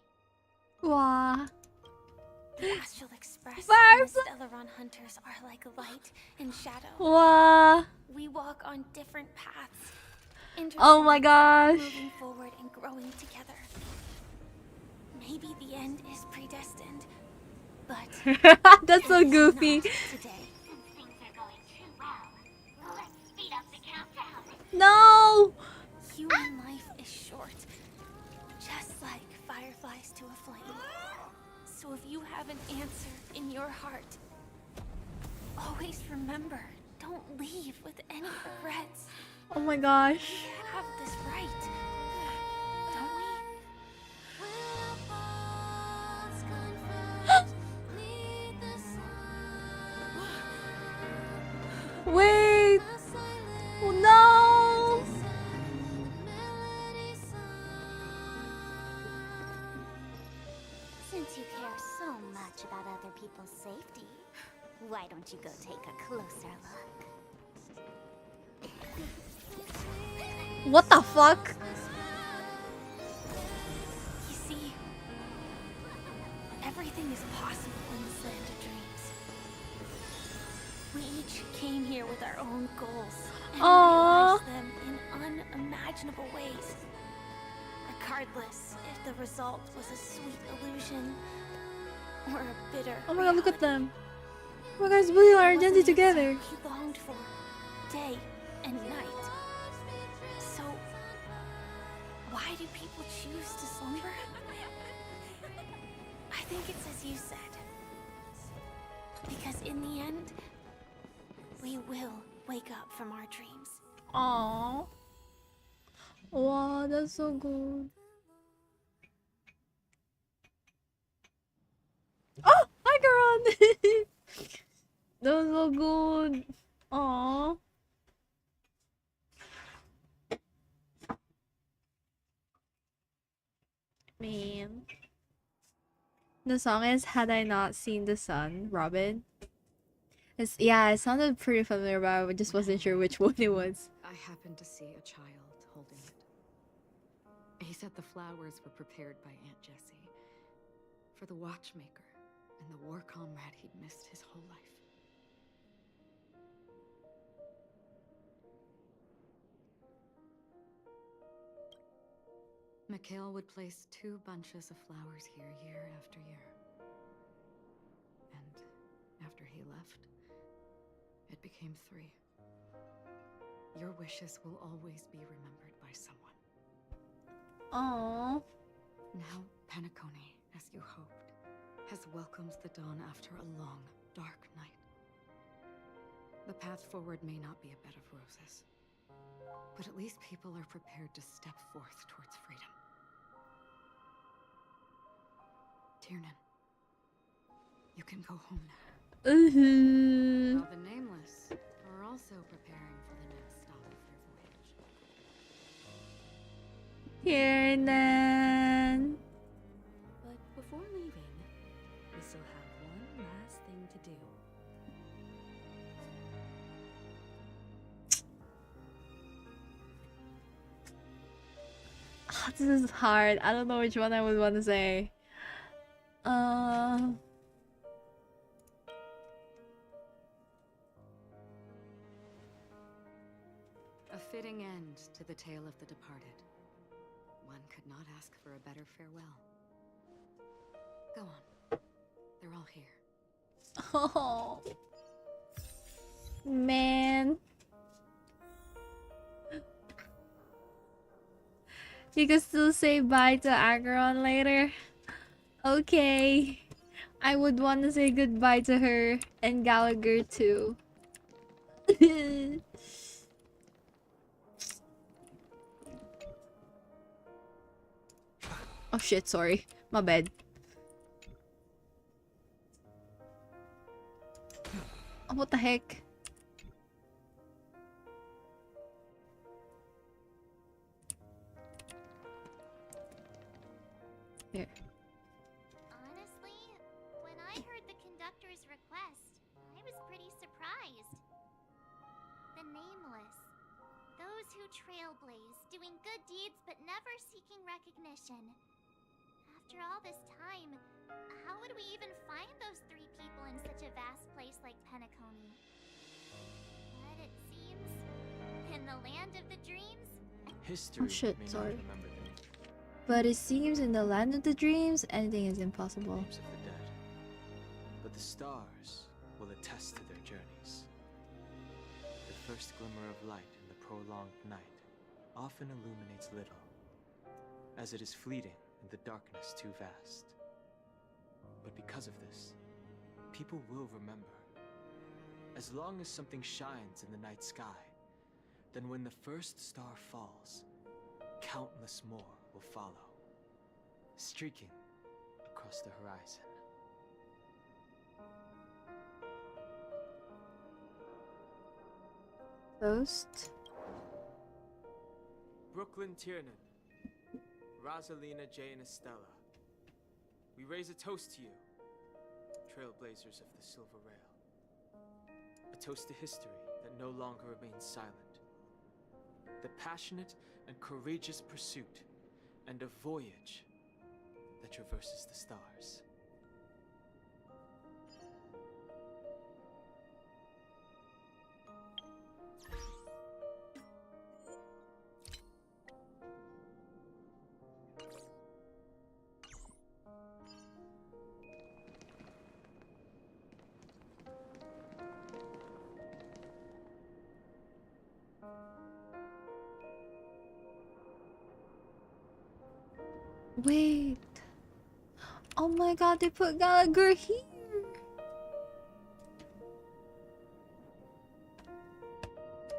Wow. The Astral Express Barbs. and the Stellaron Hunters are like light and shadow. Wow. We walk on different paths. Oh my gosh. Moving forward and growing together. Maybe the end is predestined, but that's so goofy. Today. No. Human life is short, just like fireflies to a flame. So if you have an answer in your heart, always remember, don't leave with any regrets. Oh my gosh. We have this right, don't we? Wait. Oh, no. Since you care so much about other people's safety, why don't you go take a closer look? What the fuck? You see, everything is possible in this land of dreams. We each came here with our own goals and Aww. realized them in unimaginable ways. Regardless if the result was a sweet illusion or a bitter Oh my god, look at reality. them. Oh my god, it's really our It wasn't identity the together. answer he longed for, day and night. So, why do people choose to slumber? I think it's as you said. Because in the end, we will wake up from our dreams. Aww. Wow, that's so good. Oh, hi, Garon. That was so good. Aww. Man. The song is Had I Not Seen the Sun, Robin. Yeah, it sounded pretty familiar, but I just wasn't sure which one it was. I happened to see a child holding it. He said the flowers were prepared by Aunt Jessie for the watchmaker and the war comrade he'd missed his whole life. Mikhail would place 2 bunches of flowers here year after year. And after he left, it became 3. Your wishes will always be remembered by someone. Aww. Now, penacony, as you hoped, has welcomed the dawn after a long, dark night. The path forward may not be a bed of roses, but at least people are prepared to step forth towards freedom. Tiernan, you can go home now. Now the Nameless are also preparing for the next stop of their voyage. Tiernan. But before leaving, we still have one last thing to do. This is hard. I don't know which one I would want to say. A fitting end to the tale of the departed. One could not ask for a better farewell. Go on. They're all here. Oh. Man. You can still say bye to Acheron later. Okay. I would want to say goodbye to her and Gallagher too. Oh shit, sorry. My bad. Oh, what the heck? Here. Honestly, when I heard the conductor's request, I was pretty surprised. The Nameless. Those who trailblaze, doing good deeds but never seeking recognition. After all this time, how would we even find those 3 people in such a vast place like Penacony? But it seems, in the land of the dreams... History Oh shit, may sorry. not remember them. But it seems in the land of the dreams, anything is impossible. Names of the dead. But the stars will attest to their journeys. The first glimmer of light in the prolonged night often illuminates little, as it is fleeting and the darkness too vast. But because of this, people will remember. As long as something shines in the night sky, then when the first star falls, countless more will follow, streaking across the horizon. Ghost? Brooklyn Tiernan, Rosalina Jane Estella, we raise a toast to you, trailblazers of the Silver Rail. A toast to history that no longer remains silent. the passionate and courageous pursuit, and a voyage that traverses the stars. Wait. Oh my god, they put Gallagher here.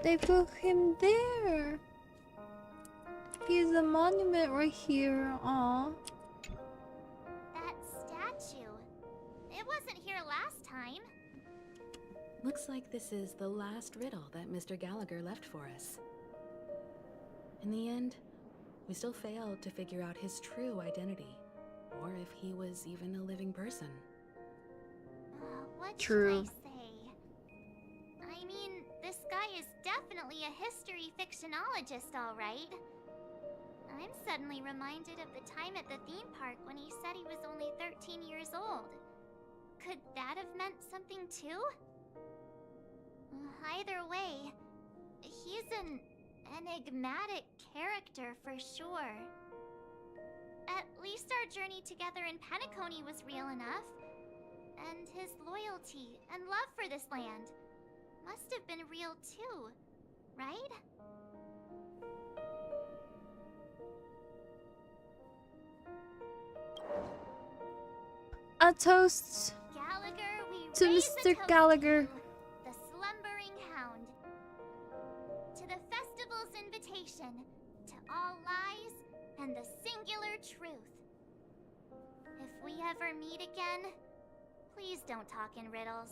They put him there. He's a monument right here. Aw. That statue. It wasn't here last time. Looks like this is the last riddle that Mr. Gallagher left for us. In the end, we still failed to figure out his true identity, or if he was even a living person. What True. should I say? I mean, this guy is definitely a history fictionologist, all right. I'm suddenly reminded of the time at the theme park when he said he was only 13 years old. Could that have meant something too? Either way, he's an enigmatic character for sure. At least our journey together in Penacony was real enough. And his loyalty and love for this land must have been real too, right? A toast Gallagher, we to raise a Mr. toast Gallagher. to you, the slumbering hound. To the festival's invitation, to all lies and the singular truth. If we ever meet again, please don't talk in riddles.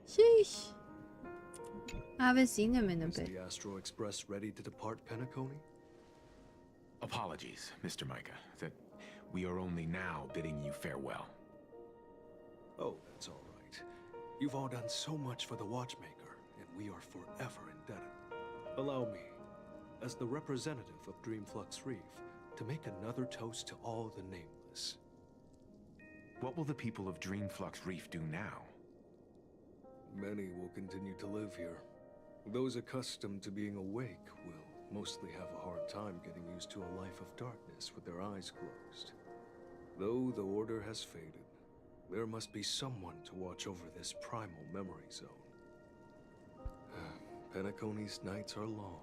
Sheesh. I haven't seen him in a Is bit. the Astro Express ready to depart Penacony? Apologies, Mr. Micah, that we are only now bidding you farewell. Oh, that's all right. You've all done so much for the Watchmaker, and we are forever indebted. Allow me, as the representative of Dreamflux Reef, to make another toast to all the nameless. What will the people of Dreamflux Reef do now? Many will continue to live here. Those accustomed to being awake will mostly have a hard time getting used to a life of darkness with their eyes closed. Though the order has faded, there must be someone to watch over this primal memory zone. Penacony's nights are long,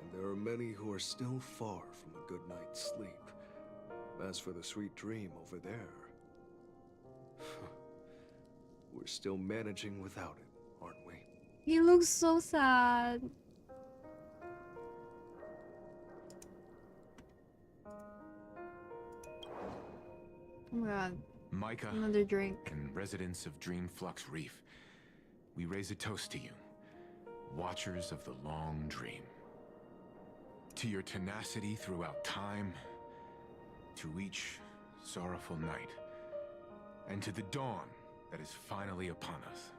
and there are many who are still far from a good night's sleep. As for the sweet dream over there, we're still managing without it, aren't we? He looks so sad. Oh my god. Micah, Another drink. and residents of Dreamflux Reef, we raise a toast to you, watchers of the long dream. To your tenacity throughout time, to each sorrowful night, and to the dawn that is finally upon us.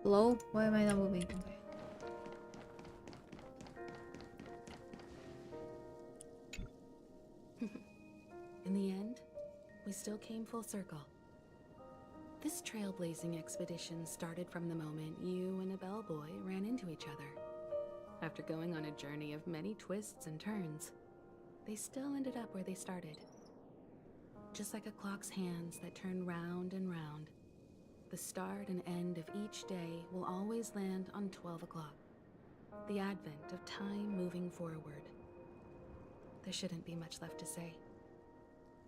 Hello? Why am I not moving? In the end, we still came full circle. This trailblazing expedition started from the moment you and a bellboy ran into each other. After going on a journey of many twists and turns, they still ended up where they started. Just like a clock's hands that turn round and round, the start and end of each day will always land on 12 o'clock, the advent of time moving forward. there shouldn't be much left to say.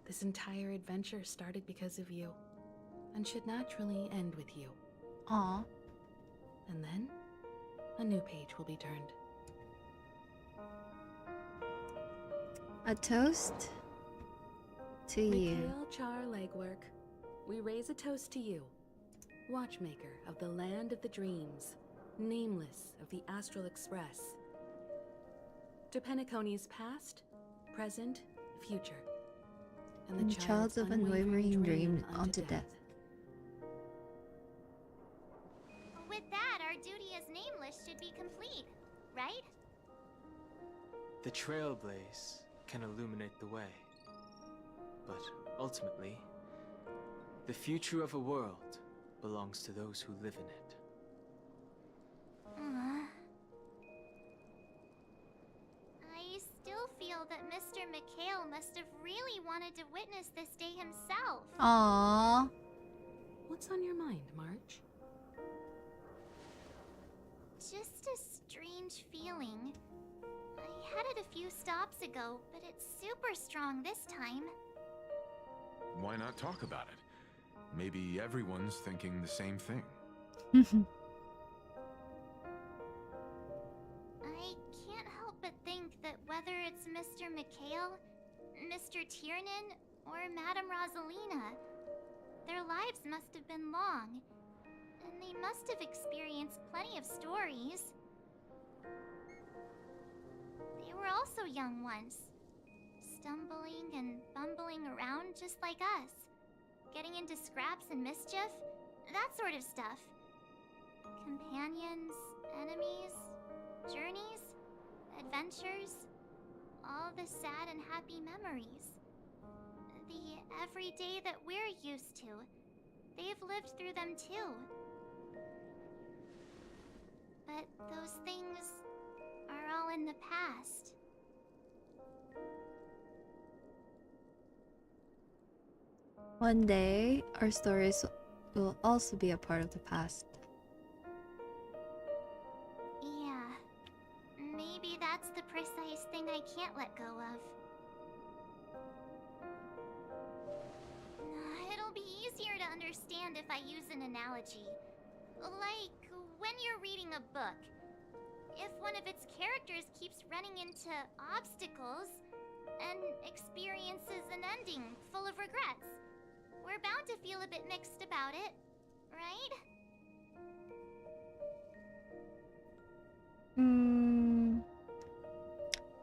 This entire adventure started because of you, and should naturally end with you. Aw. And then, a new page will be turned. A toast to you. Mikhail Char Legwork, we raise a toast to you, watchmaker of the land of the dreams, nameless of the Astral Express. To Penacony's past, present, future, And the child's of unwavering dream unto death. With that, our duty as nameless should be complete, right? The trailblaze can illuminate the way. But ultimately, the future of a world belongs to those who live in it. I still feel that Mr. Mikhail must have really wanted to witness this day himself. Aww. What's on your mind, March? Just a strange feeling. I had it a few stops ago, but it's super strong this time. Why not talk about it? Maybe everyone's thinking the same thing. I can't help but think that whether it's Mr. Mikhail, Mr. Tiernan, or Madame Rosalina, their lives must have been long, and they must have experienced plenty of stories. They were also young once, stumbling and bumbling around just like us, getting into scraps and mischief, that sort of stuff. Companions, enemies, journeys, adventures, all the sad and happy memories. The everyday that we're used to, they've lived through them too. But those things are all in the past. One day, our stories will also be a part of the past. Yeah, maybe that's the precise thing I can't let go of. It'll be easier to understand if I use an analogy. Like when you're reading a book. If one of its characters keeps running into obstacles and experiences an ending full of regrets, we're bound to feel a bit mixed about it, right?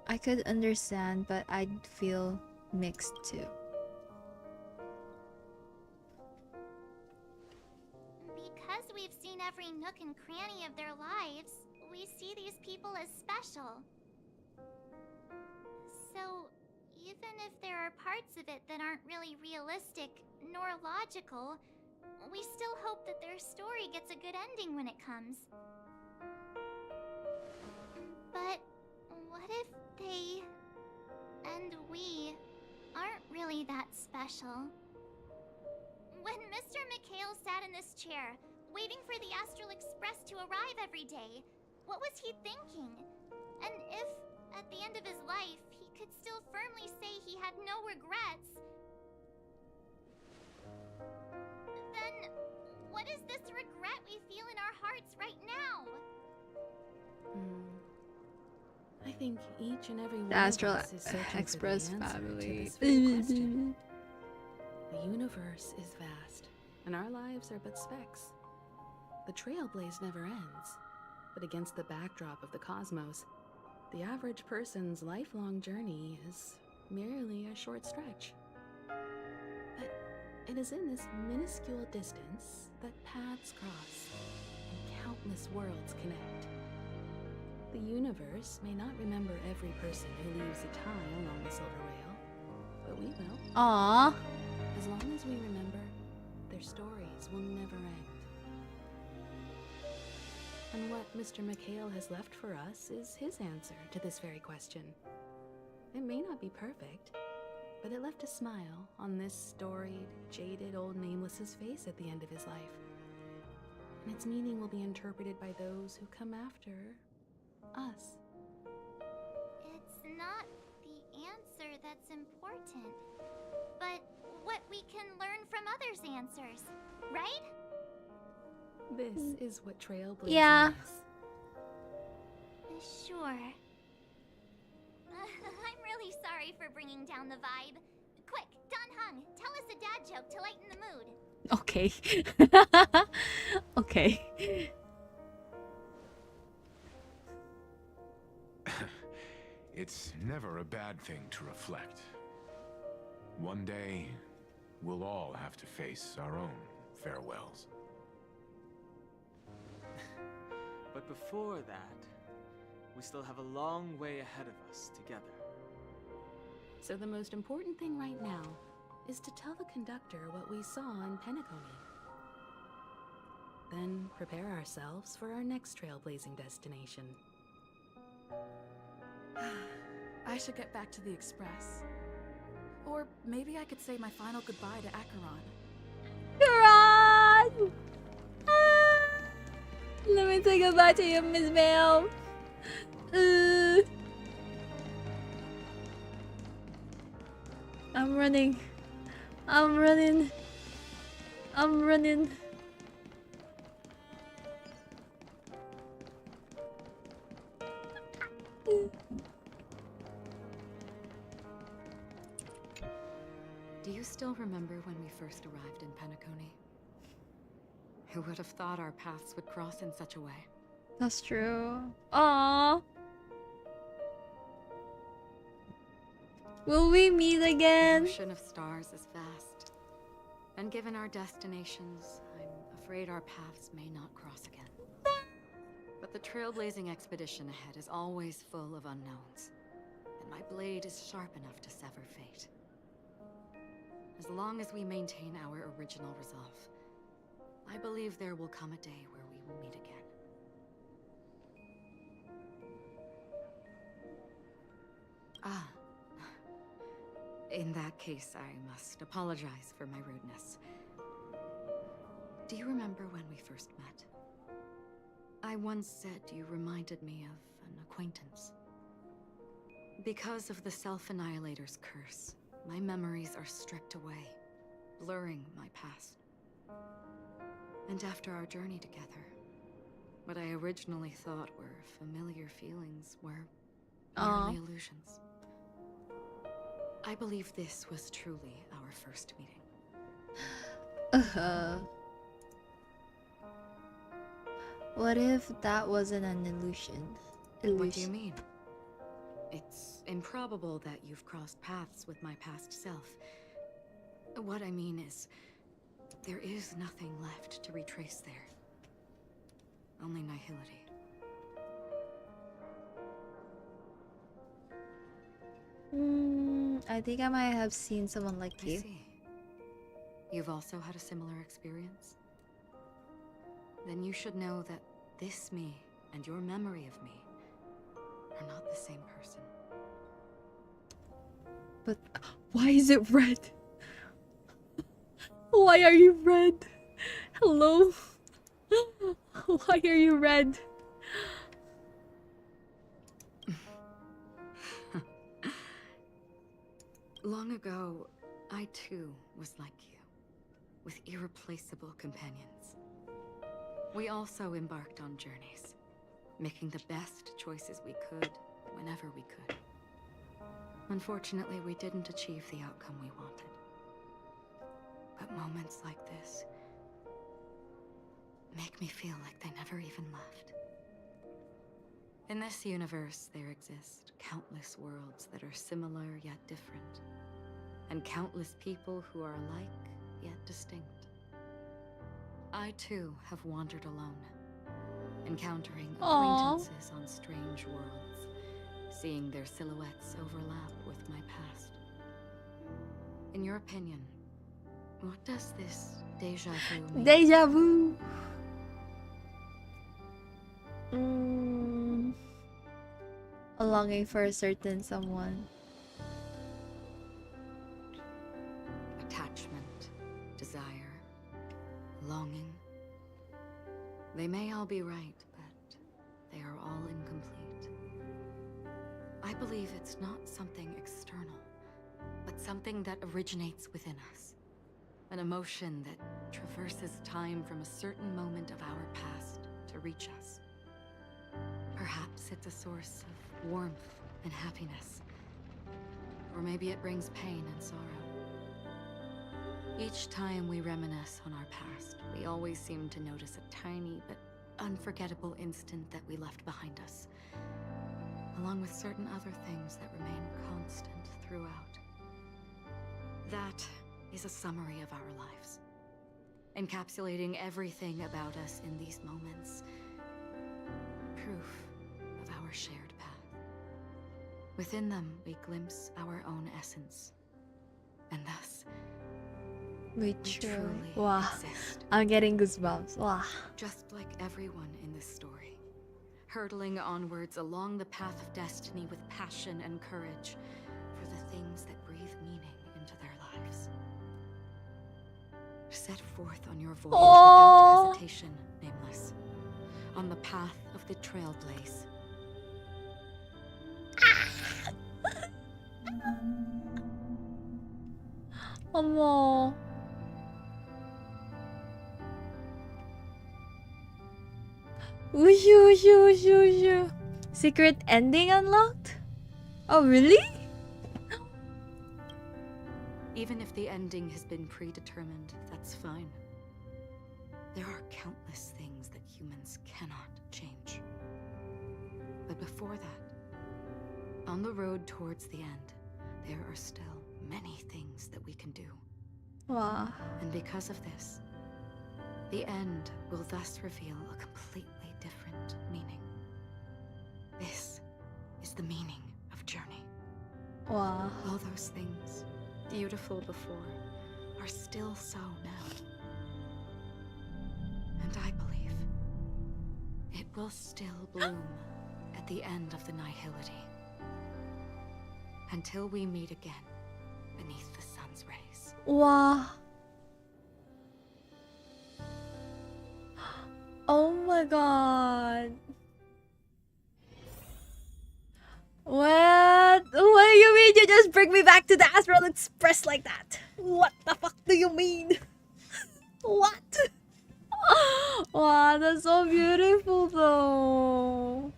I could understand, but I'd feel mixed too. Because we've seen every nook and cranny of their lives, we see these people as special. So, even if there are parts of it that aren't really realistic nor logical, we still hope that their story gets a good ending when it comes. But what if they and we aren't really that special? When Mr. Mikhail sat in this chair, waiting for the Astral Express to arrive every day, what was he thinking? And if, at the end of his life, he could still firmly say he had no regrets, then what is this regret we feel in our hearts right now? I think each and every one The Astral of us is searching Express for the answer family. to this very question. The universe is vast, and our lives are but specks. The trailblaze never ends, but against the backdrop of the cosmos, the average person's lifelong journey is merely a short stretch. But it is in this minuscule distance that paths cross and countless worlds connect. The universe may not remember every person who leaves a tie along the silver rail, but we will. Aww. As long as we remember, their stories will never end. And what Mr. Mikhail has left for us is his answer to this very question. It may not be perfect, but it left a smile on this storied, jaded old Nameless's face at the end of his life. And its meaning will be interpreted by those who come after us. It's not the answer can learn from others' answers, right? This is what trailblazing Yeah. is. Sure. I'm really sorry for bringing down the vibe. Quick, Don Hung, tell us a dad joke to lighten the mood. Okay. Okay. It's never a bad thing to reflect. One day, we'll all have to face our own farewells. But before that, we still have a long way ahead of us together. So the most important thing right now is to tell the conductor what we saw in Penacony. Then prepare ourselves for our next trailblazing destination. I should get back to the Express. Or maybe I could say my final goodbye to Acheron. Acheron! Let me say goodbye to you, Miss Bell. I'm running. I'm running. I'm running. Do you still remember when we first arrived in Penacony? Who would have thought our paths would cross in such a way? That's true. Aww. Will we meet again? The ocean of stars is vast. And given our destinations, I'm afraid our paths may not cross again. But the trailblazing expedition ahead is always full of unknowns. And my blade is sharp enough to sever fate. As long as we maintain our original resolve, I believe there will come a day where we will meet again. Ah. In that case, I must apologize for my rudeness. Do you remember when we first met? I once said you reminded me of an acquaintance. Because of the Self-Annihilator's curse, my memories are stripped away, blurring my past. And after our journey together, what I originally thought were familiar feelings were merely illusions. I believe this was truly our first meeting. What if that wasn't an illusion? What do you mean? It's improbable that you've crossed paths with my past self. What I mean is, there is nothing left to retrace there. Only nihility. I think I might have seen someone like you. I see. You've also had a similar experience? Then you should know that this me and your memory of me are not the same person. But why is it red? Why are you red? Hello? Why are you red? Long ago, I too was like you, with irreplaceable companions. We also embarked on journeys, making the best choices we could, whenever we could. Unfortunately, we didn't achieve the outcome we wanted. But moments like this make me feel like they never even left. In this universe, there exist countless worlds that are similar yet different, and countless people who are alike yet distinct. I too have wandered alone, encountering acquaintances on strange worlds, seeing their silhouettes overlap with my past. In your opinion, what does this déjà vu mean? Deja vu. A longing for a certain someone. Attachment, desire, longing. They may all be right, but they are all incomplete. I believe it's not something external, but something that originates within us. an emotion that traverses time from a certain moment of our past to reach us. Perhaps it's a source of warmth and happiness. Or maybe it brings pain and sorrow. Each time we reminisce on our past, we always seem to notice a tiny but unforgettable instant that we left behind us, along with certain other things that remain constant throughout. That is a summary of our lives, encapsulating everything about us in these moments. Proof of our shared path. Within them, we glimpse our own essence, and thus, we truly wow. exist. I'm getting goosebumps. Wow. Just like everyone in this story, hurtling onwards along the path of destiny with passion and courage for the things that breathe meaning into their lives. Set forth on your voyage without hesitation, Nameless, on the path of the Trailblaze. 어머. Wushu, wushu, wushu, wushu. Secret ending unlocked? Oh, really? Even if the ending has been predetermined, that's fine. There are countless things that humans cannot change. But before that, on the road towards the end, there are still many things that we can do. Wow. And because of this, the end will thus reveal a completely different meaning. This is the meaning of journey. Wow. All those things, beautiful before, are still so now. And I believe it will still bloom at the end of the nihility. Until we meet again beneath the sun's rays. Wow. Oh my god. What? What do you mean you just bring me back to the Astral Express like that? What the fuck do you mean? What? Wow, that's so beautiful though.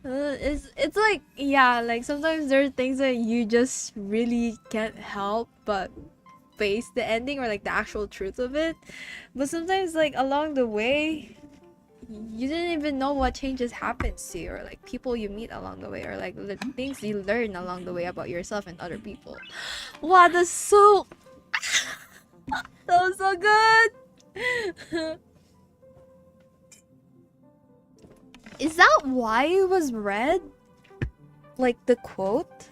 It's like, yeah, like sometimes there are things that you just really can't help but face the ending or like the actual truth of it. But sometimes like along the way, you didn't even know what changes happens to you, or like people you meet along the way, or like the things you learn along the way about yourself and other people. Wow, that's so that was so good. Is that why it was red? Like the quote?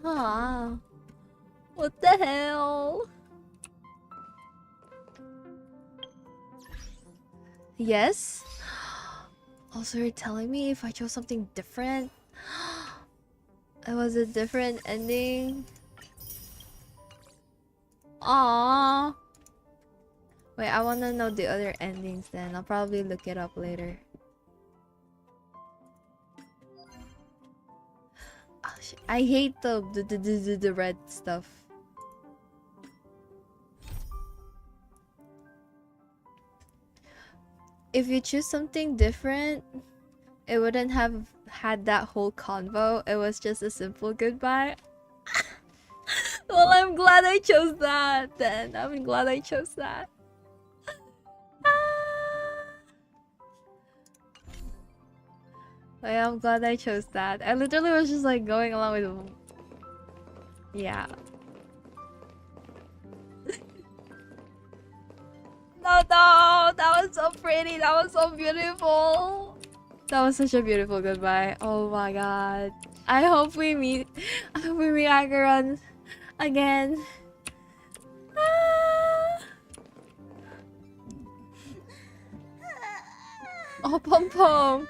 Ah. What the hell? Yes? Also, you're telling me if I chose something different? It was a different ending? Aww. Wait, I wanna know the other endings then. I'll probably look it up later. Oh, shit. I hate the red stuff. If you choose something different, it wouldn't have had that whole convo. It was just a simple goodbye. Well, I'm glad I chose that then. I'm glad I chose that. Wait, I'm glad I chose that. I literally was just like going along with... Yeah. No, that was so pretty. That was so beautiful. That was such a beautiful goodbye. Oh my god. I hope we meet Agaron again. Oh, Pom Pom.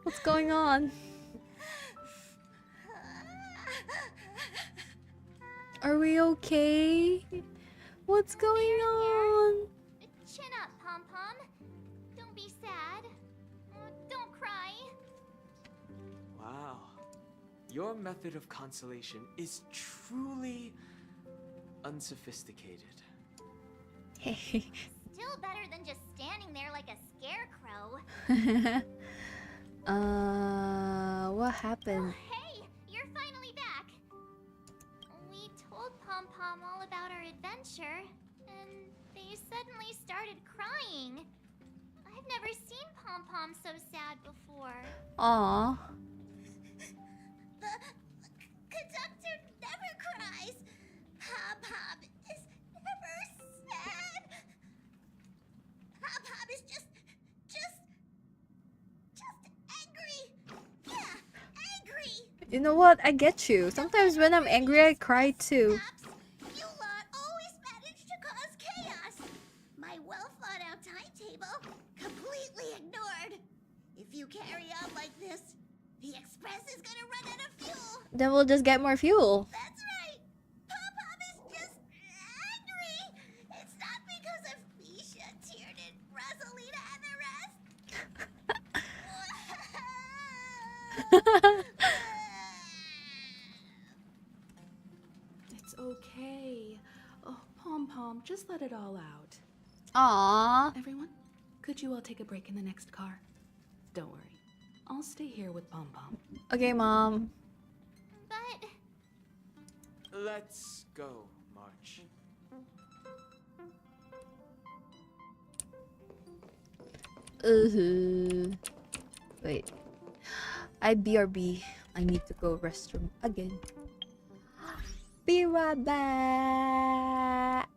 What's going on? Are we okay? What's going on? Chin up, Pom Pom. Don't be sad. Don't cry. Wow. Your method of consolation is truly unsophisticated. Still better than just standing there like a scarecrow. What happened? Oh, hey, you're finally back. We told Pom Pom all about our adventure, and they suddenly started crying. I've never seen Pom Pom so sad before. Aww. The conductor never cries. Pom Pom is never sad. Pom Pom is just angry. Yeah, angry. You know what? I get you. Sometimes when I'm angry, I cry too. You lot always manage to cause chaos. My well-thought-out timetable completely ignored. If you carry on like this, the express is gonna run out of fuel. Then we'll just get more fuel. That's right. Pom Pom is just angry. It's not because of Misha, Tiernan, Rosalina, and the rest. It's okay. Oh, Pom Pom, just let it all out. Aww. Everyone, could you all take a break in the next car? Don't worry. I'll stay here with Pom Pom. Okay, Mom. But Let's go, March. Wait. I BRB. I need to go restroom again. Be right back.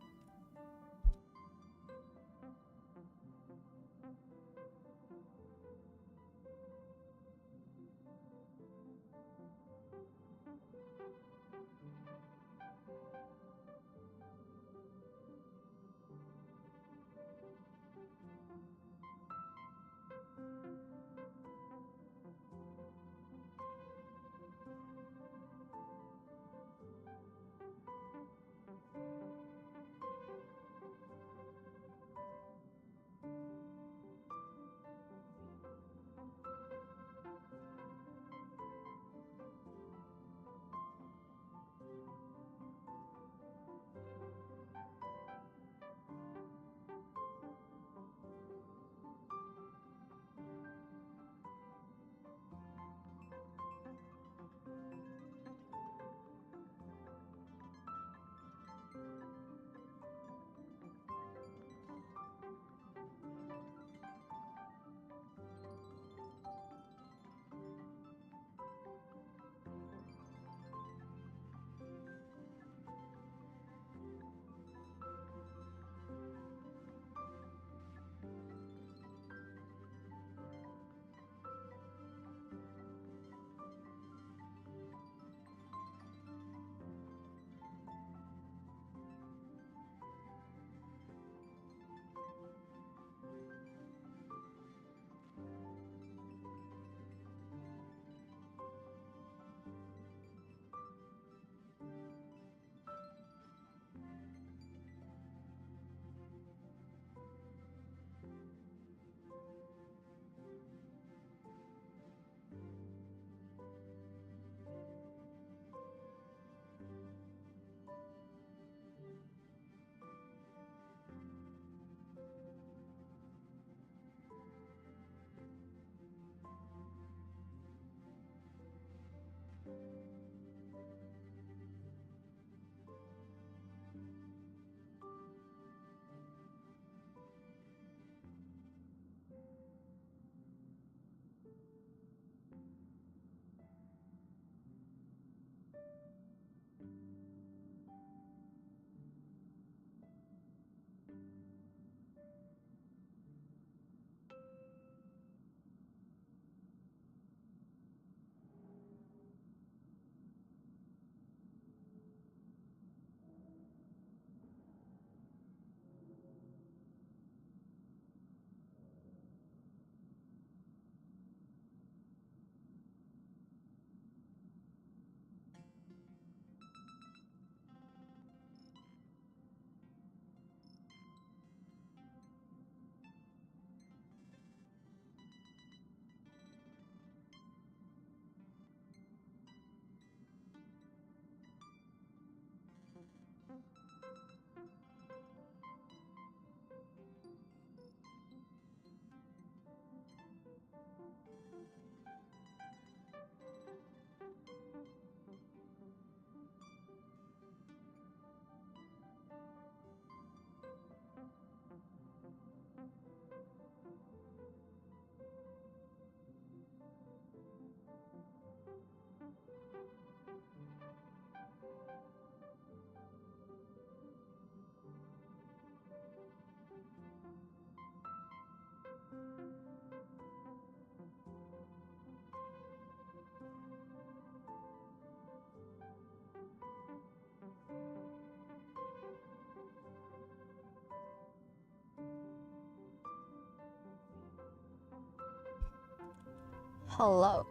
Hello.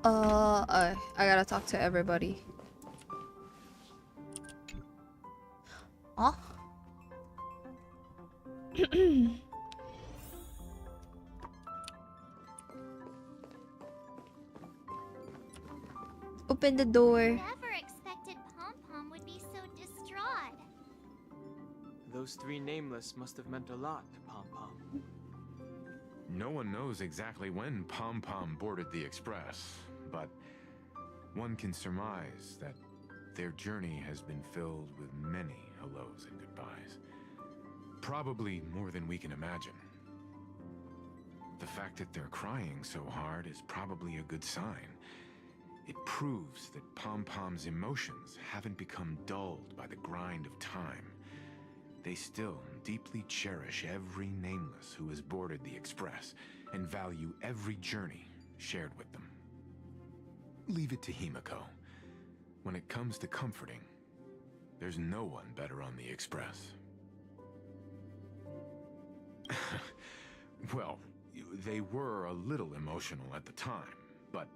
I gotta talk to everybody. Huh? Open the door. Never expected Pom Pom would be so distraught. Those three nameless must have meant a lot to Pom Pom. No one knows exactly when Pom Pom boarded the Express, but one can surmise that their journey has been filled with many hellos and goodbyes. Probably more than we can imagine. The fact that they're crying so hard is probably a good sign. It proves that Pom Pom's emotions haven't become dulled by the grind of time. They still deeply cherish every nameless who has boarded the Express and value every journey shared with them. Leave it to Himiko. When it comes to comforting, there's no one better on the Express. Well, they were a little emotional at the time, but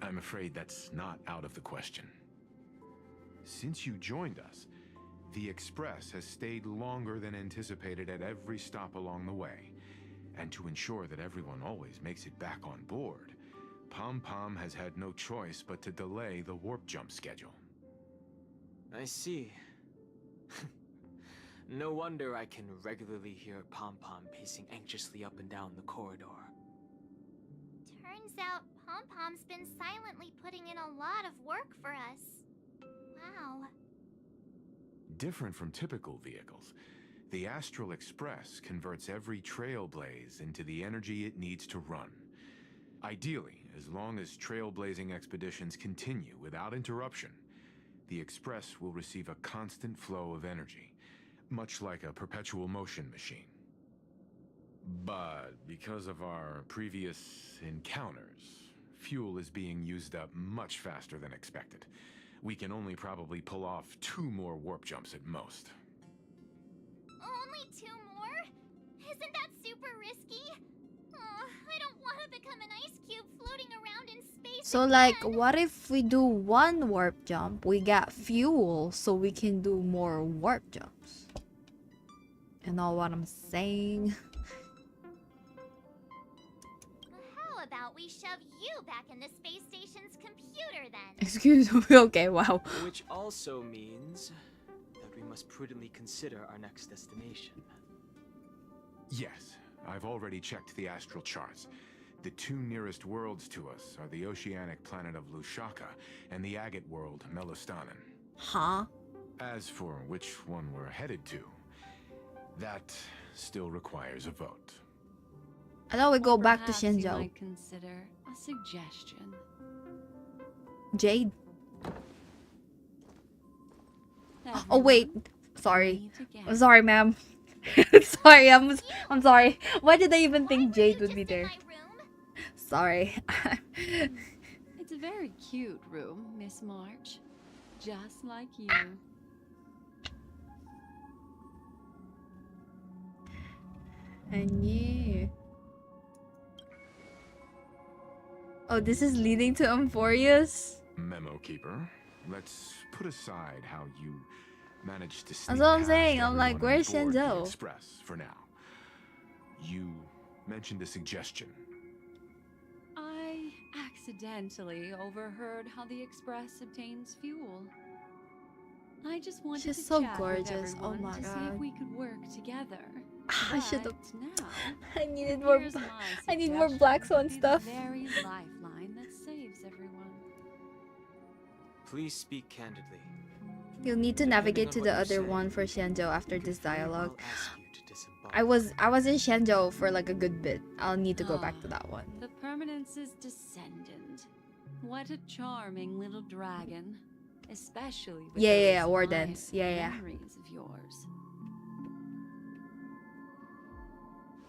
I'm afraid that's not out of the question. Since you joined us, the Express has stayed longer than anticipated at every stop along the way. And to ensure that everyone always makes it back on board, Pom Pom has had no choice but to delay the warp jump schedule. I see. No wonder I can regularly hear Pom Pom pacing anxiously up and down the corridor. Turns out Pom Pom's been silently putting in a lot of work for us. Wow. Different from typical vehicles, the Astral Express converts every trailblaze into the energy it needs to run. Ideally, as long as trailblazing expeditions continue without interruption, the Express will receive a constant flow of energy, much like a perpetual motion machine. But because of our previous encounters, fuel is being used up much faster than expected. We can only probably pull off 2 more warp jumps at most. Only 2 more? Isn't that super risky? I don't want to become an ice cube floating around in space. So like, what if we do 1 warp jump? We got fuel, so we can do more warp jumps. You know what I'm saying? How about we shove you back in the space station's computer then? Excuse me. Okay, wow. Which also means that we must prudently consider our next destination. Yes, I've already checked the astral charts. The 2 nearest worlds to us are the oceanic planet of Lushaka and the agate world Melostanen. Huh? As for which one we're headed to, that still requires a vote. I thought we go back to Perhaps you Shenzhou. might consider a suggestion. Jade. Oh wait, sorry. I'm sorry, ma'am. Sorry, I'm sorry. Why did I even think Jade would be there? Sorry. It's a very cute room, Miss March. Just like you. I knew. Oh, this is leading to Amphorius? Memo Keeper, let's put aside how you managed to sneak That's what I'm past saying. I'm like, everyone where's on board the Shenzhou? Express for now. You mentioned a suggestion. I accidentally overheard how the Express obtains fuel. I just wanted She's to so chat gorgeous. with Oh everyone my to see God. if we could work together. I should have. But now, I needed more. here's my I need more suggestion. Black Swan Be stuff. The very lifeline that saves everyone. Please speak candidly. You'll need to navigate to the other one for Shenzhou after this dialogue. I was in Shenzhou for like a good bit. I'll need to go back to that one. The Permanence's descendant. What a charming little dragon. Especially with Yeah, those war fine dance. Yeah. memories of yours.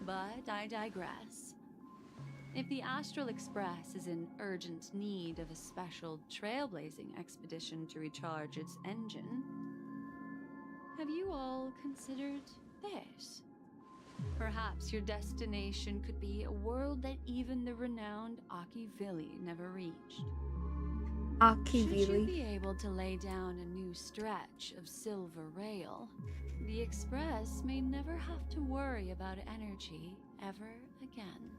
But I digress. If the Astral Express is in urgent need of a special trailblazing expedition to recharge its engine, have you all considered this? Perhaps your destination could be a world that even the renowned Akivili never reached. Should you Akivili. be able to lay down a new stretch of silver rail, the Express may never have to worry about energy ever again.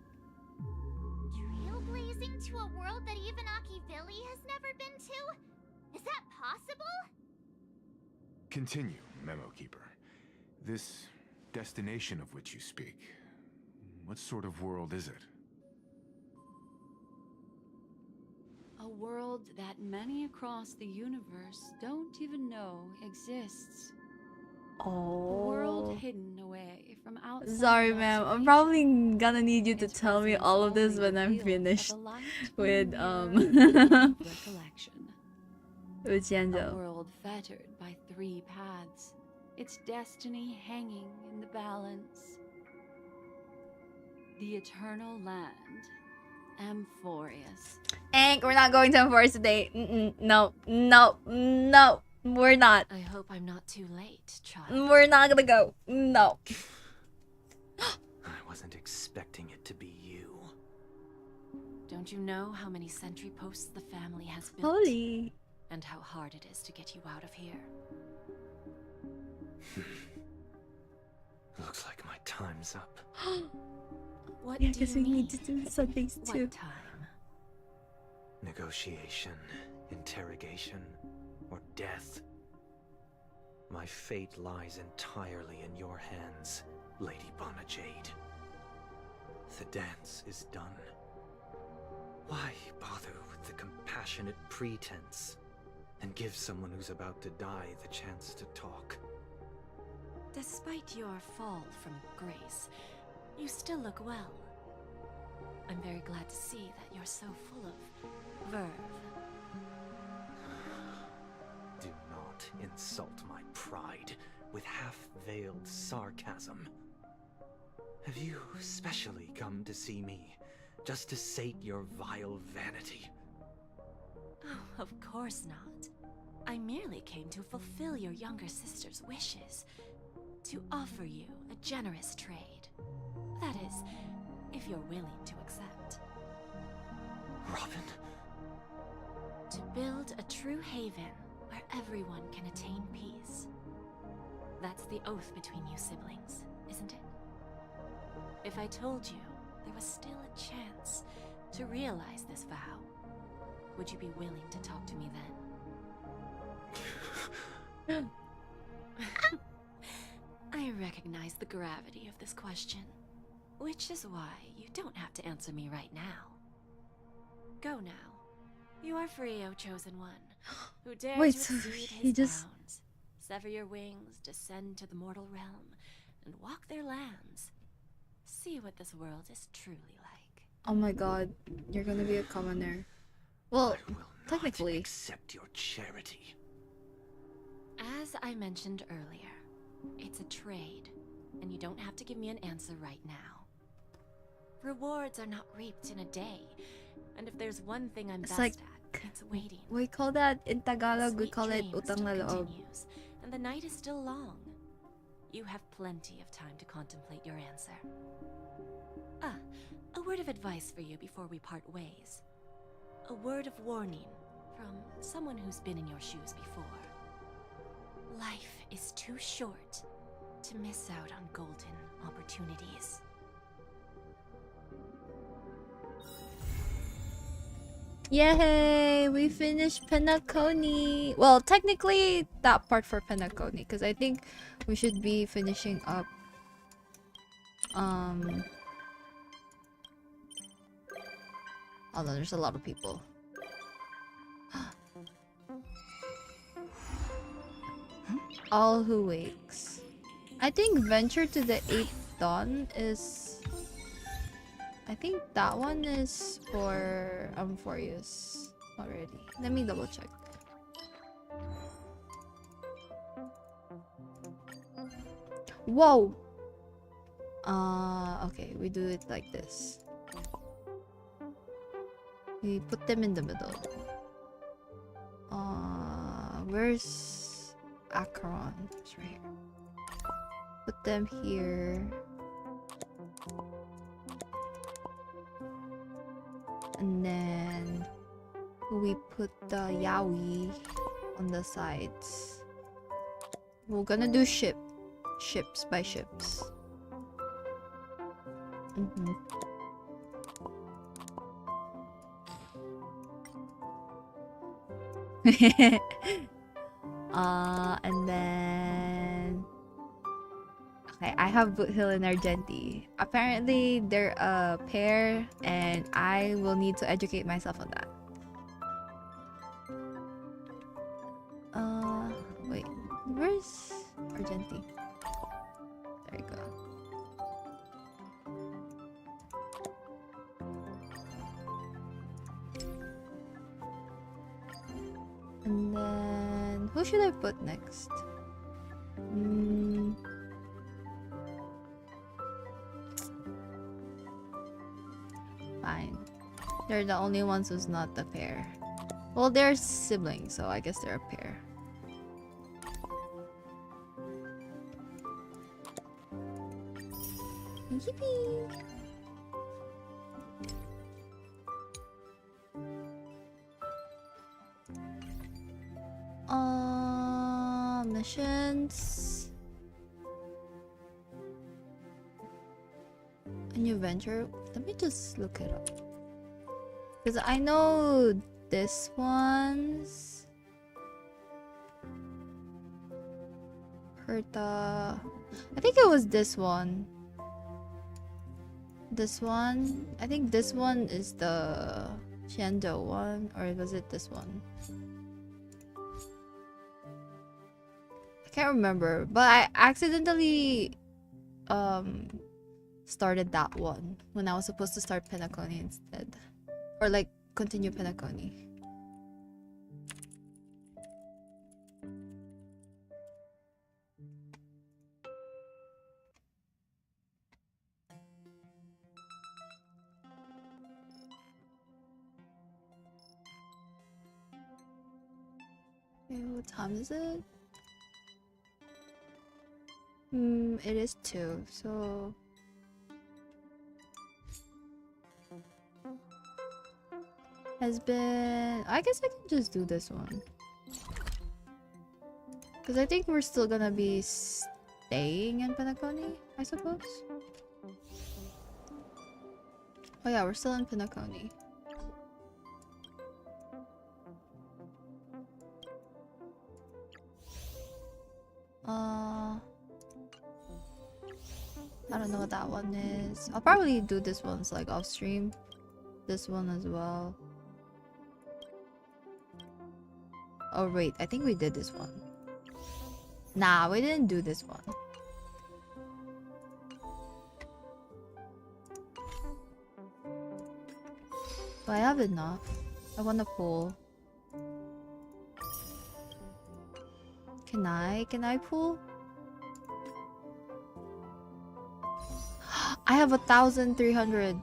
Trailblazing to a world that even Akivili has never been to? Is that possible? Continue, Memo Keeper. This destination of which you speak, what sort of world is it? A world that many across the universe don't even know exists. A world Oh. hidden away from outside. Sorry, ma'am. I'm probably gonna need you to tell me all of this when I'm finished with recollection. with A Jianzhou. world fettered by 3 paths, its destiny hanging in the balance. The eternal land, Amphorius. Hank, we're not going to enforce today. No, no, no. We're not. I hope I'm not too late, child. We're not gonna go. No. I wasn't expecting it to be you. Don't you know how many sentry posts the family has built? Holy. And how hard it is to get you out of here? Looks like my time's up. What Yeah, do because you we mean? need to do Sundays too. What time? Negotiation, interrogation, or death. My fate lies entirely in your hands, Lady Bonajade. The dance is done. Why bother with the compassionate pretense and give someone who's about to die the chance to talk? Despite your fall from grace, you still look well. I'm very glad to see that you're so full of verve. Do not insult my pride with half-veiled sarcasm. Have you specially come to see me, just to sate your vile vanity? Oh, of course not. I merely came to fulfill your younger sister's wishes. To offer you a generous trade. That is, if you're willing to accept. Robin? To build a true haven where everyone can attain peace. That's the oath between you siblings, isn't it? If I told you there was still a chance to realize this vow, would you be willing to talk to me then? I recognize the gravity of this question, which is why you don't have to answer me right now. Go now. You are free, O Chosen One, who dares Wait, to so exceed he his just- bounds, sever your wings, descend to the mortal realm, and walk their lands. See what this world is truly like. Oh my god, you're gonna be a commoner. Well, technically. Accept your charity. As I mentioned earlier, it's a trade, and you don't have to give me an answer right now. Rewards are not reaped in a day, and if there's one thing I'm It's best like, at, it's waiting. we call that in Tagalog, we Sweet call it dream utang still na loob. continues, and the night is still long. You have plenty of time to contemplate your answer. Ah, a word of advice for you before we part ways. A word of warning from someone who's been in your shoes before. Life is too short to miss out on golden opportunities. Yay! We finished penacony. Well, technically that part for penacony, because I think we should be finishing up. Hold on, there's a lot of people. All who wakes. I think venture to the 8th dawn is. I think that one is for Amphorius already. Let me double check. Whoa! Okay, we do it like this. We put them in the middle. Where's Acheron? It's right here. them here. And then we put the yaoi on the sides. We're gonna do ships by ships. And then okay, I have Boothill and Argenti. Apparently they're a pair and I will need to educate myself on that. Wait, where's Argenti? There you go. And then who should I put next? Fine. They're the only ones who's not the pair. Well, they're siblings, so I guess they're a pair. Yippee! Missions. A new venture. Let me just look it up. Because I know this one's Herta. I think it was this one. This one. I think this one is the Shendo one, or was it this one? I can't remember, but I accidentally started that one when I was supposed to start penacony instead, or like continue penacony. Okay, what time is it? It is 2, so has been. I guess I can just do this one because I think we're still gonna be staying in penacony, I suppose. Oh yeah, we're still in penacony. I don't know what that one is. I'll probably do this one's like off stream. This one as well. Oh wait, I think we did this one. Nah, we didn't do this one. Do I have enough? I want to pull. Can I pull? I have 1,300.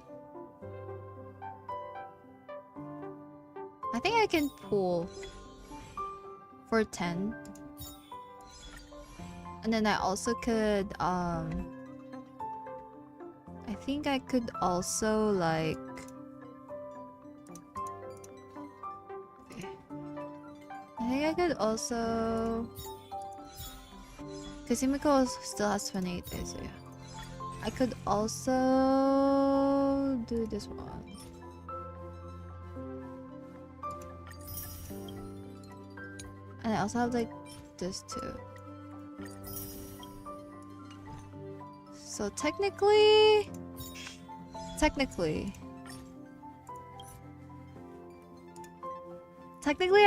I think I can pull for 10. And then I also could I think I could also like okay. I think I could also because Himiko still has 28 days, so yeah. I could also do this one. And I also have like this too. So technically I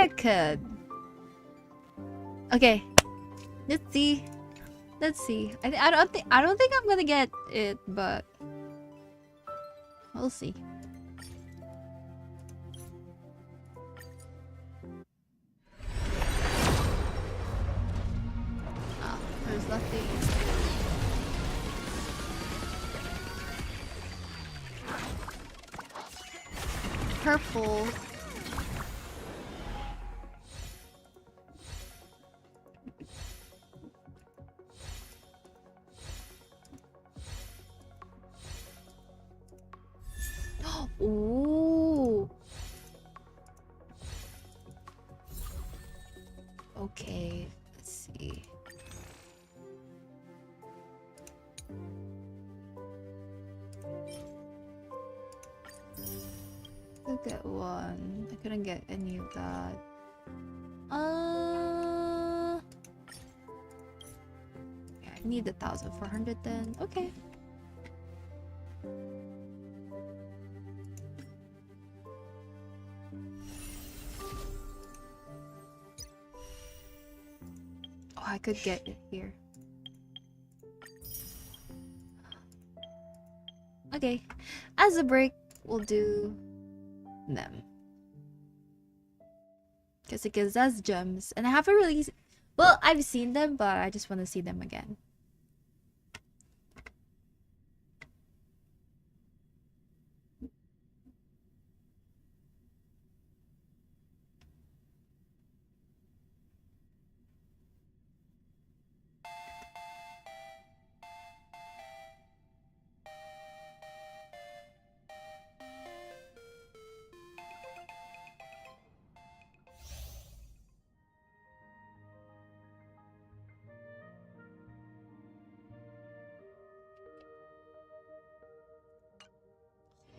could. Okay. Let's see. I don't think I'm gonna get it, but we'll see. Oh, there's nothing. Purple. could get one. I couldn't get any of that. Yeah, I need 1,400 then. Okay. Oh, I could get it here. Okay. As a break, we'll do them. Because it gives us gems. And I haven't really... Well, I've seen them, but I just want to see them again.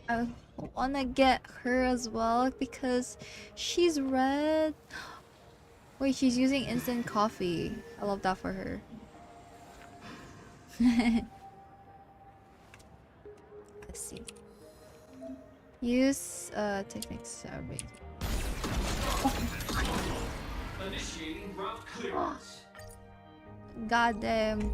I wanna get her as well because she's red. Wait, she's using instant coffee. I love that for her. Let's see. Use techniques. Initiating route clearance. God damn.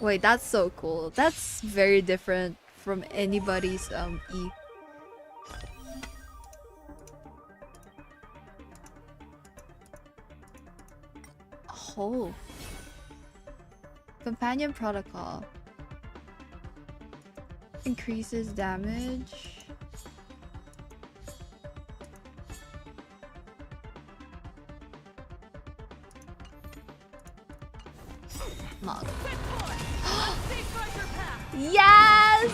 Wait, that's so cool. That's very different from anybody's E. Oh. Companion protocol. Increases damage. Mog. Yes!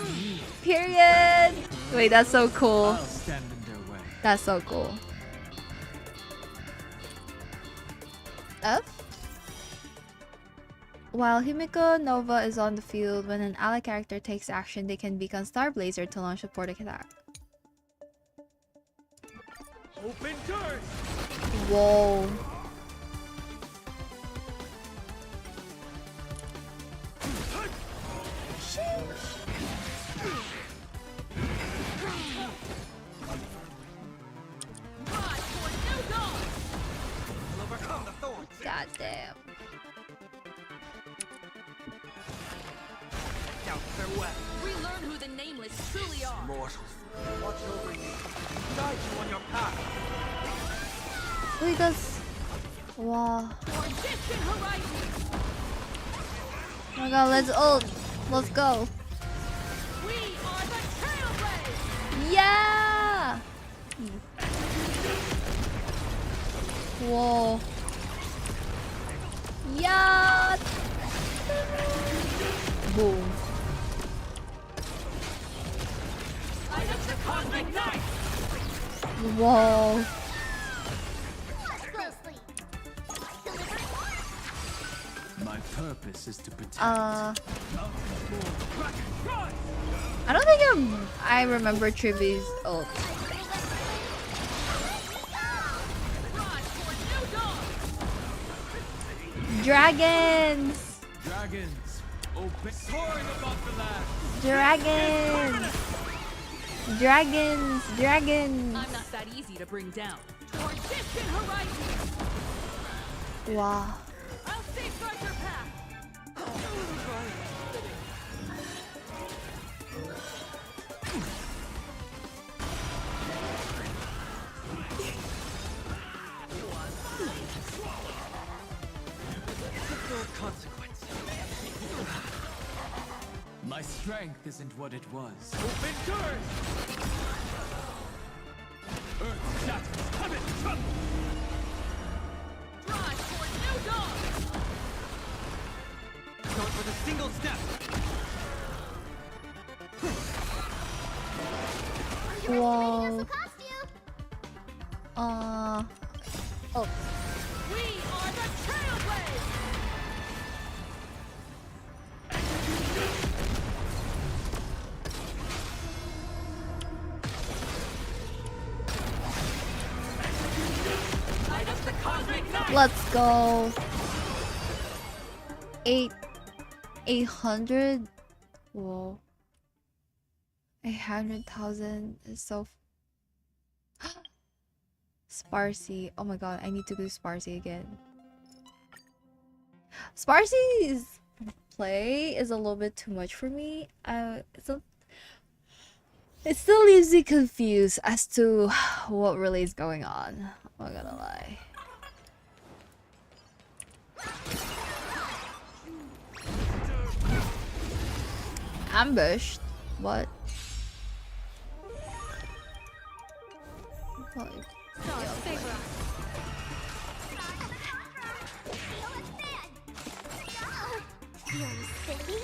Period! Wait, that's so cool. That's so cool. F? While Himiko Nova is on the field, when an ally character takes action, they can beacon Star Blazer to launch a portal attack. Open doors! Whoa. God damn. Relearn who the nameless truly are. Mortals, watch over you. Guide you on your path. Wait, that's... Wow. Oh my god, let's ult. Let's go. We are the Trailblazers! Yeah! Whoa. Yeah! Boom. Whoa. My purpose is to protect. I don't think I remember Trivy's ult. Dragons! Dragons, open. Soaring above the land. Dragons! Dragons! Dragons! I'm not that easy to bring down. Toward distant horizons! Wow. I'll safeguard your path! Consequence. My strength isn't what it was. Open doors! Earth shatters, heaven trembles! Drive toward new dawn! with a single step. Whoa. Oh. We are the Trailblazers! Light up the cosmic night! Let's go. 800. Whoa. 800,000 is so Sparsy. Oh my god, I need to do Sparsy again. Sparsy's play is a little bit too much for me. It still leaves me confused as to what really is going on. I'm not gonna lie. Ambushed? What? What? You're Sybie?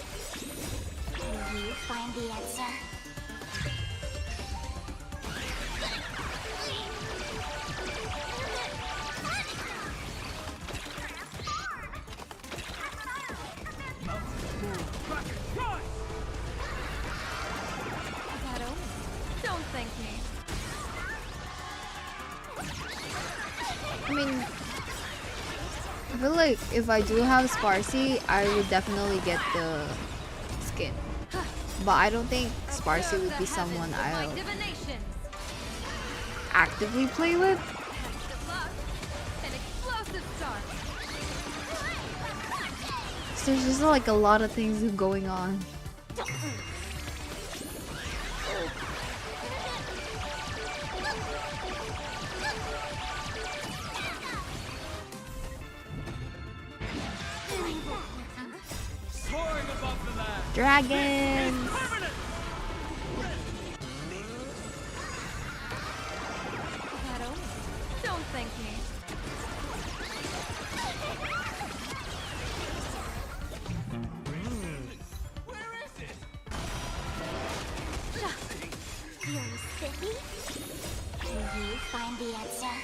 Will you find the answer? Don't thank me. I mean, I feel like if I do have Sparsy, I would definitely get the skin. But I don't think Sparsy would be someone I'll actively play with. So there's just like a lot of things going on. Dragons! Don't thank me. Where is it? You're Sybie? Will you find the answer?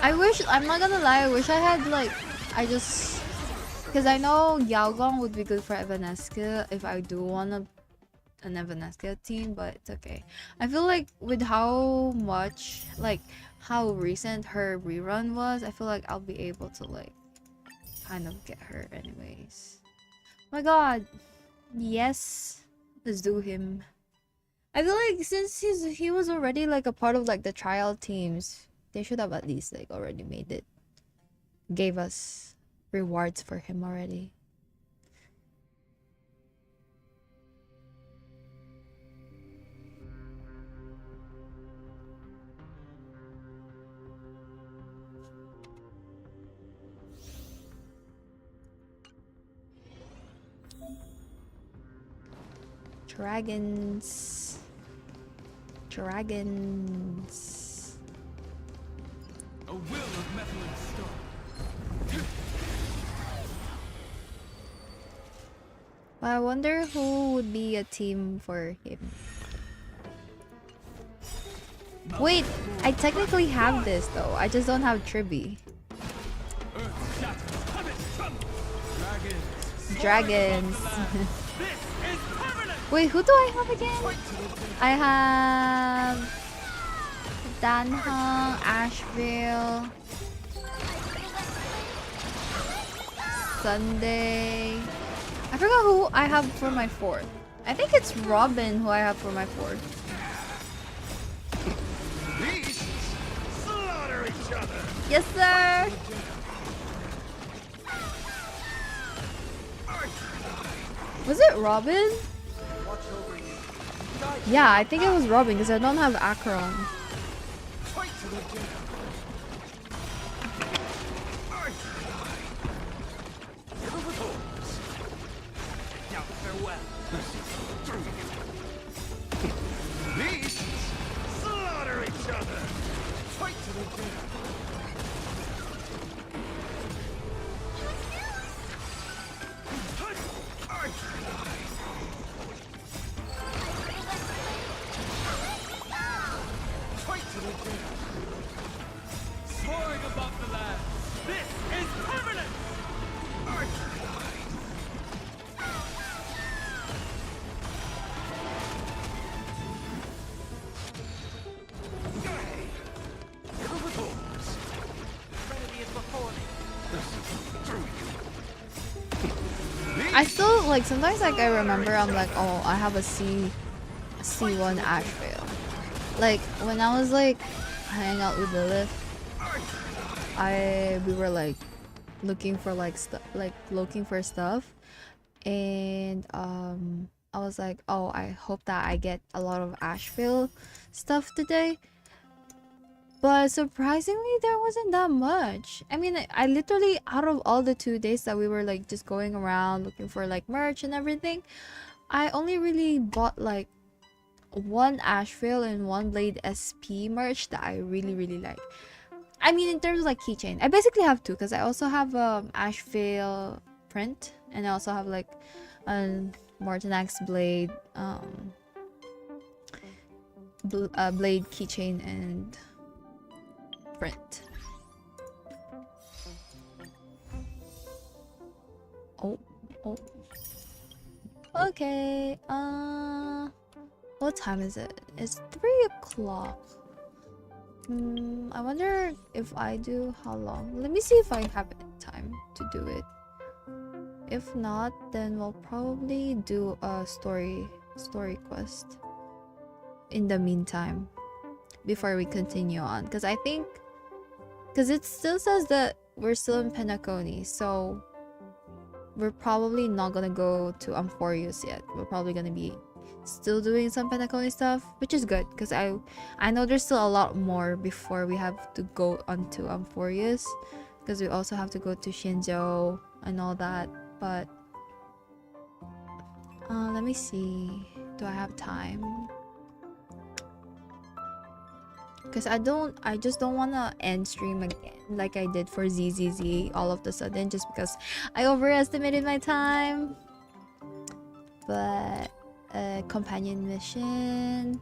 I wish, I'm not gonna lie, I wish I had like, because I know Yaogong would be good for Evanesca if I do want an Evanesca team, but it's okay. I feel like with how much, like how recent her rerun was, I feel like I'll be able to like kind of get her anyways. My god, yes, let's do him. I feel like since he was already like a part of like the trial teams, they should have at least like already made it. Gave us rewards for him already. Dragons. Dragons. A will of metal and stone. I wonder who would be a team for him. Wait, I technically have this though. I just don't have Tribby. Dragons. Wait, who do I have again? I have Danhong, Asheville, Sunday. I forgot who I have for my fourth. I think it's Robin who I have for my fourth. Beasts slaughter each other. Yes, sir. Was it Robin? Watch over you. Guide Yeah, I think it was Robin because I don't have Acheron. Now farewell. Beasts slaughter each other. Fight to the death. Fight to the death. Soaring above the land. This is permanent. I still like sometimes like I remember I'm like, oh, I have a C1 Asheville. Like when I was like hanging out with Lilith, we were like looking for like stuff, and I was like, oh, I hope that I get a lot of Asheville stuff today. But surprisingly, there wasn't that much. I mean, I literally, out of all the 2 days that we were like just going around looking for like merch and everything, I only really bought like 1 Asheville and 1 Blade SP merch that I really like. I mean, in terms of like keychain, I basically have 2 because I also have Asheville print, and I also have like a Mortanax Blade Blade keychain and print. Oh. Okay. What time is it? It's 3 o'clock. I wonder if I do how long. Let me see if I have time to do it. If not, then we'll probably do a story quest in the meantime before we continue on, because I think it still says that we're still in Penacony, so we're probably not gonna go to Amphorius yet. We're probably gonna be still doing some Penacony stuff, which is good because I know there's still a lot more before we have to go onto Amphorius, because we also have to go to Shinjo and all that. But let me see, do I have time? Because I just don't want to end stream again like I did for ZZZ all of a sudden, just because I overestimated my time. But companion mission,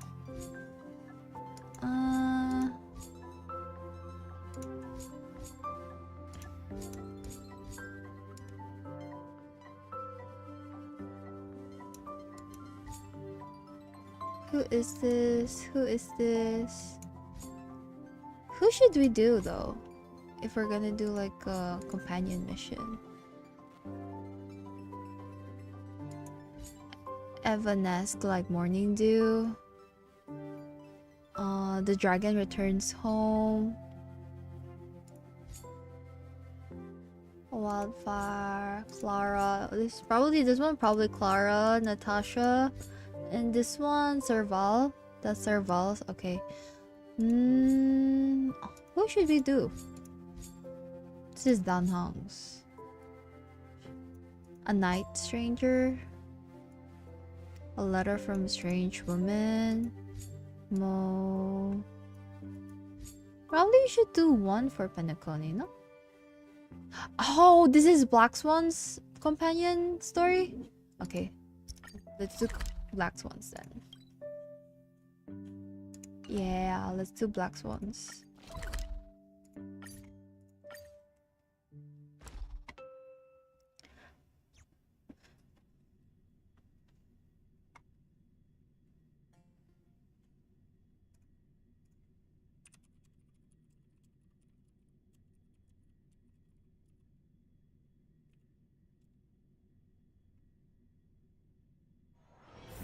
who is this? Who should we do though, if we're gonna do like a companion mission? Evanesque, like Morning Dew. The dragon returns home. Wildfire, Clara. This one probably Clara, Natasha, and this one Serval. That's Serval's. Okay. Who should we do? This is Dan Hong's. A night stranger. A letter from a strange woman. Mo. Probably you should do one for Penacony, no? Oh, this is Black Swan's companion story? Okay. Let's do Black Swans then. Yeah, let's do Black Swans.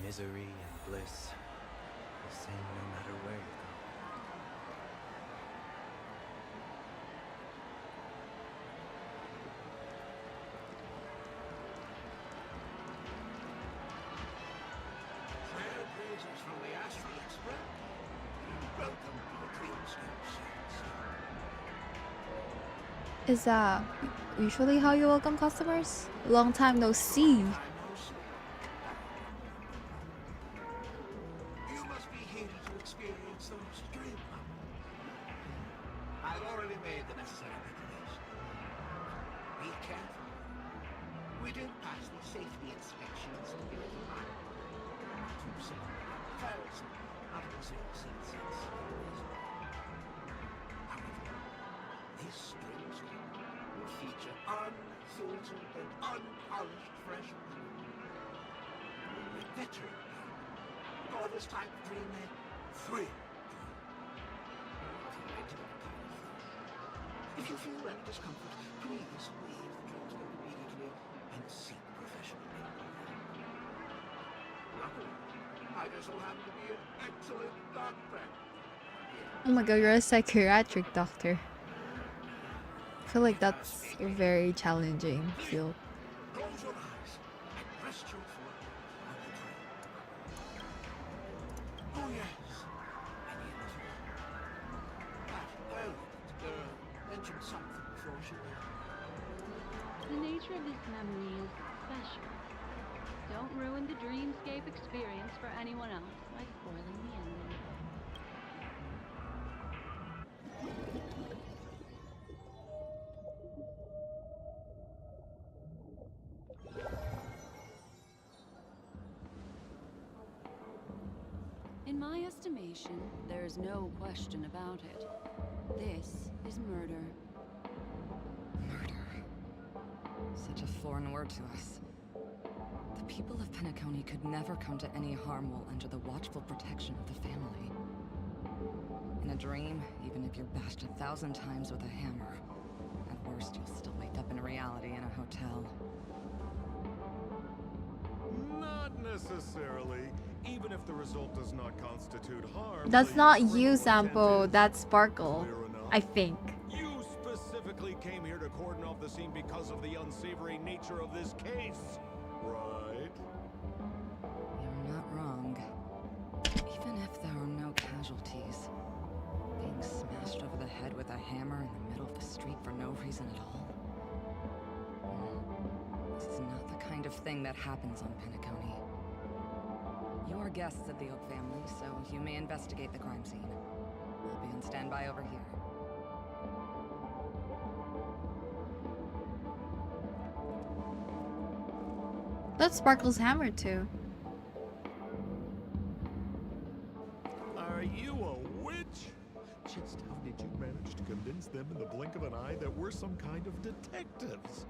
Misery and bliss, the same no matter where you go. Trail pages from the Is that usually how you welcome customers? Long time no see. You must be here to experience those dream moments. I've already made the necessary preparations. Be careful. We did pass the safety inspections to get it right. Too simple. Fails out of the 0 cents. However, this dreamscape will feature unfiltered and unpolished fresh water. With better for this type of dream that free. If you feel any discomfort, please leave the dreamscape immediately and seek professional help. Luckily, I just so happen to be an excellent doctor. Oh my god, you're a psychiatric doctor. I feel like that's a very challenging field. Close your eyes and rest your foot on the dream. Oh yes. And the other. That elegant girl mentioned something before she left. The nature of this memory is special. Don't ruin the dreamscape experience for anyone else by spoiling the ending. In my estimation, there is no question about it. This is murder. Murder. Such a foreign word to us. The people of Penacony could never come to any harm while under the watchful protection of the family. In a dream, even if you're bashed 1,000 times with a hammer, at worst you'll still wake up in reality in a hotel. Not necessarily. Even if the result does not constitute harm. That's the not you, criminal Sampo. intent That's is Sparkle. clear enough. I think. You specifically came here to cordon off the scene because of the unsavory nature of this case, right? You're not wrong. Even if there are no casualties, being smashed over the head with a hammer in the middle of the street for no reason at all. This is not the kind of thing that happens on Penacony. You are guests of the Oak family, so you may investigate the crime scene. I'll be on standby over here. That's Sparkle's hammer too. Are you a witch? Just how did you manage to convince them in the blink of an eye that we're some kind of detectives?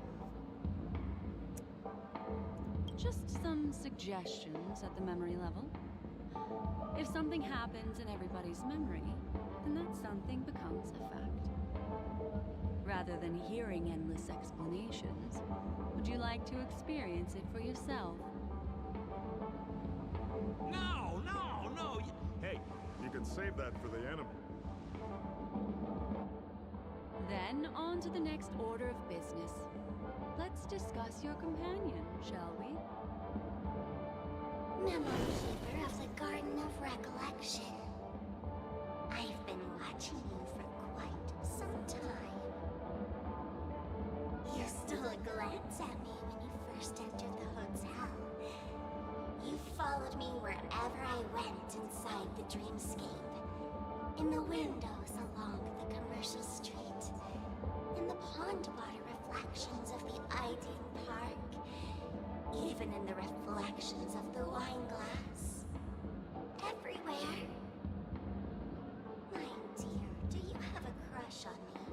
Just some suggestions at the memory level. If something happens in everybody's memory, then that something becomes a fact. Rather than hearing endless explanations, would you like to experience it for yourself? No, no, no! Hey, you can save that for the enemy. Then on to the next order of business. Let's discuss your companion, shall we? Memory Keeper of the Garden of Recollection. I've been watching you for quite some time. You stole a glance at me when you first entered the hotel. You followed me wherever I went inside the dreamscape. In the windows along the commercial street. In the pond water reflections of the Iden Park. Even in the reflections of the wine glass. Everywhere. My dear, do you have a crush on me?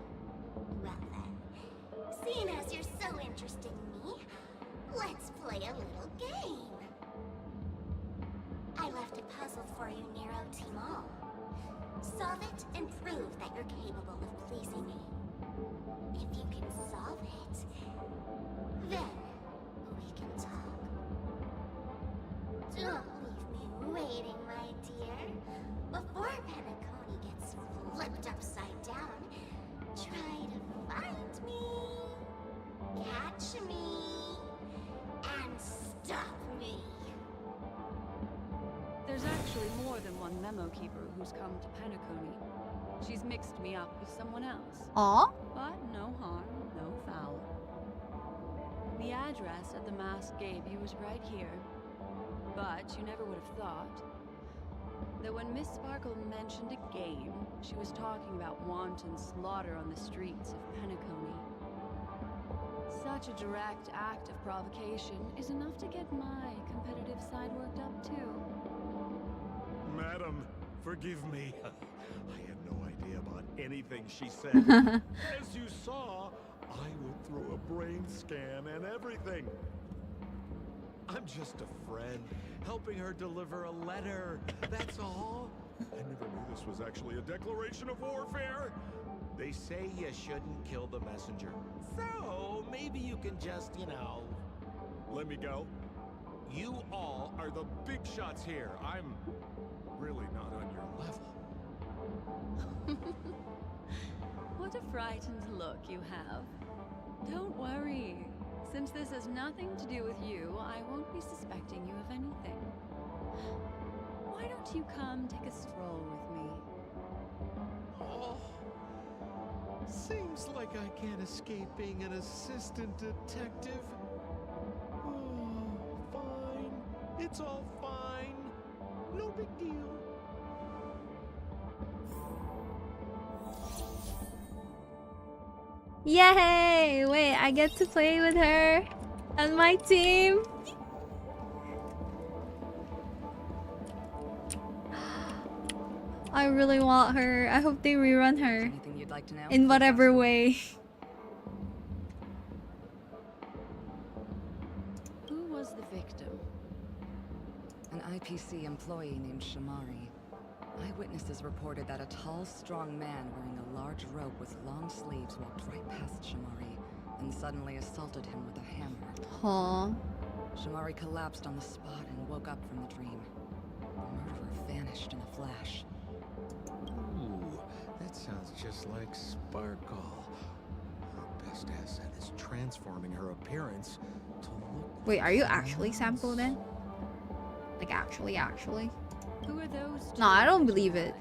Well then, seeing as you're so interested in me, let's play a little game. I left a puzzle for you near OT Mall. Solve it and prove that you're capable of pleasing me. If you can solve it, then we can talk. Don't leave me waiting, my dear. Before Penacony gets flipped upside down, try to find me, catch me, and stop me. There's actually more than one memo keeper who's come to Penacony. She's mixed me up with someone else. Aw? But no harm, no foul. The address at the mask gave you was right here. But you never would have thought that when Miss Sparkle mentioned a game, she was talking about wanton slaughter on the streets of Penacony. Such a direct act of provocation is enough to get my competitive side worked up too. Madam, forgive me. I had no idea about anything she said. As you saw, I went through a brain scan and everything. I'm just a friend, helping her deliver a letter. That's all. I never knew this was actually a declaration of warfare. They say you shouldn't kill the messenger. So, maybe you can just, let me go. You all are the big shots here. I'm really not on your level. What a frightened look you have. Don't worry. Since this has nothing to do with you, I won't be suspecting you of anything. Why don't you come take a stroll with me? Oh, seems like I can't escape being an assistant detective. Oh, fine. It's all fine. No big deal. Yay! Wait, I get to play with her on my team. I really want her. I hope they rerun her. Anything you'd like to know? In whatever way. Who was the victim? An IPC employee named Shamari. Eyewitnesses reported that a tall, strong man wearing a large robe with long sleeves walked right past Shamari and suddenly assaulted him with a hammer. Aww. Shamari collapsed on the spot and woke up from the dream. The murderer vanished in a flash. Ooh, that sounds just like Sparkle. Her best asset is transforming her appearance to look... Wait, are you actually Sample then? Like actually? Who are those? No, I don't believe it.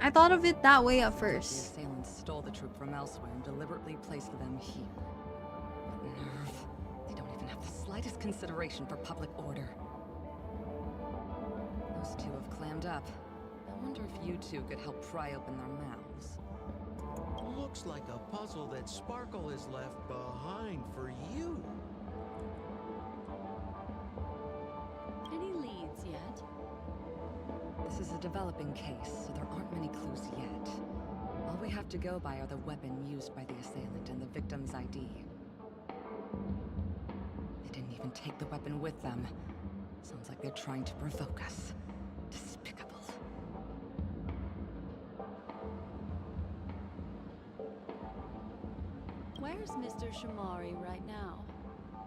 I thought of it that way at The first. assailants stole the troop from elsewhere and deliberately placed them here. What nerve. They don't even have the slightest consideration for public order. Those two have clammed up. I wonder if you two could help pry open their mouths. Looks like a puzzle that Sparkle has left behind for you. Any leads yet? This is a developing case, so there aren't many clues yet. All we have to go by are the weapon used by the assailant and the victim's ID. They didn't even take the weapon with them. Sounds like they're trying to provoke us. Despicable. Where's Mr. Shamari right now?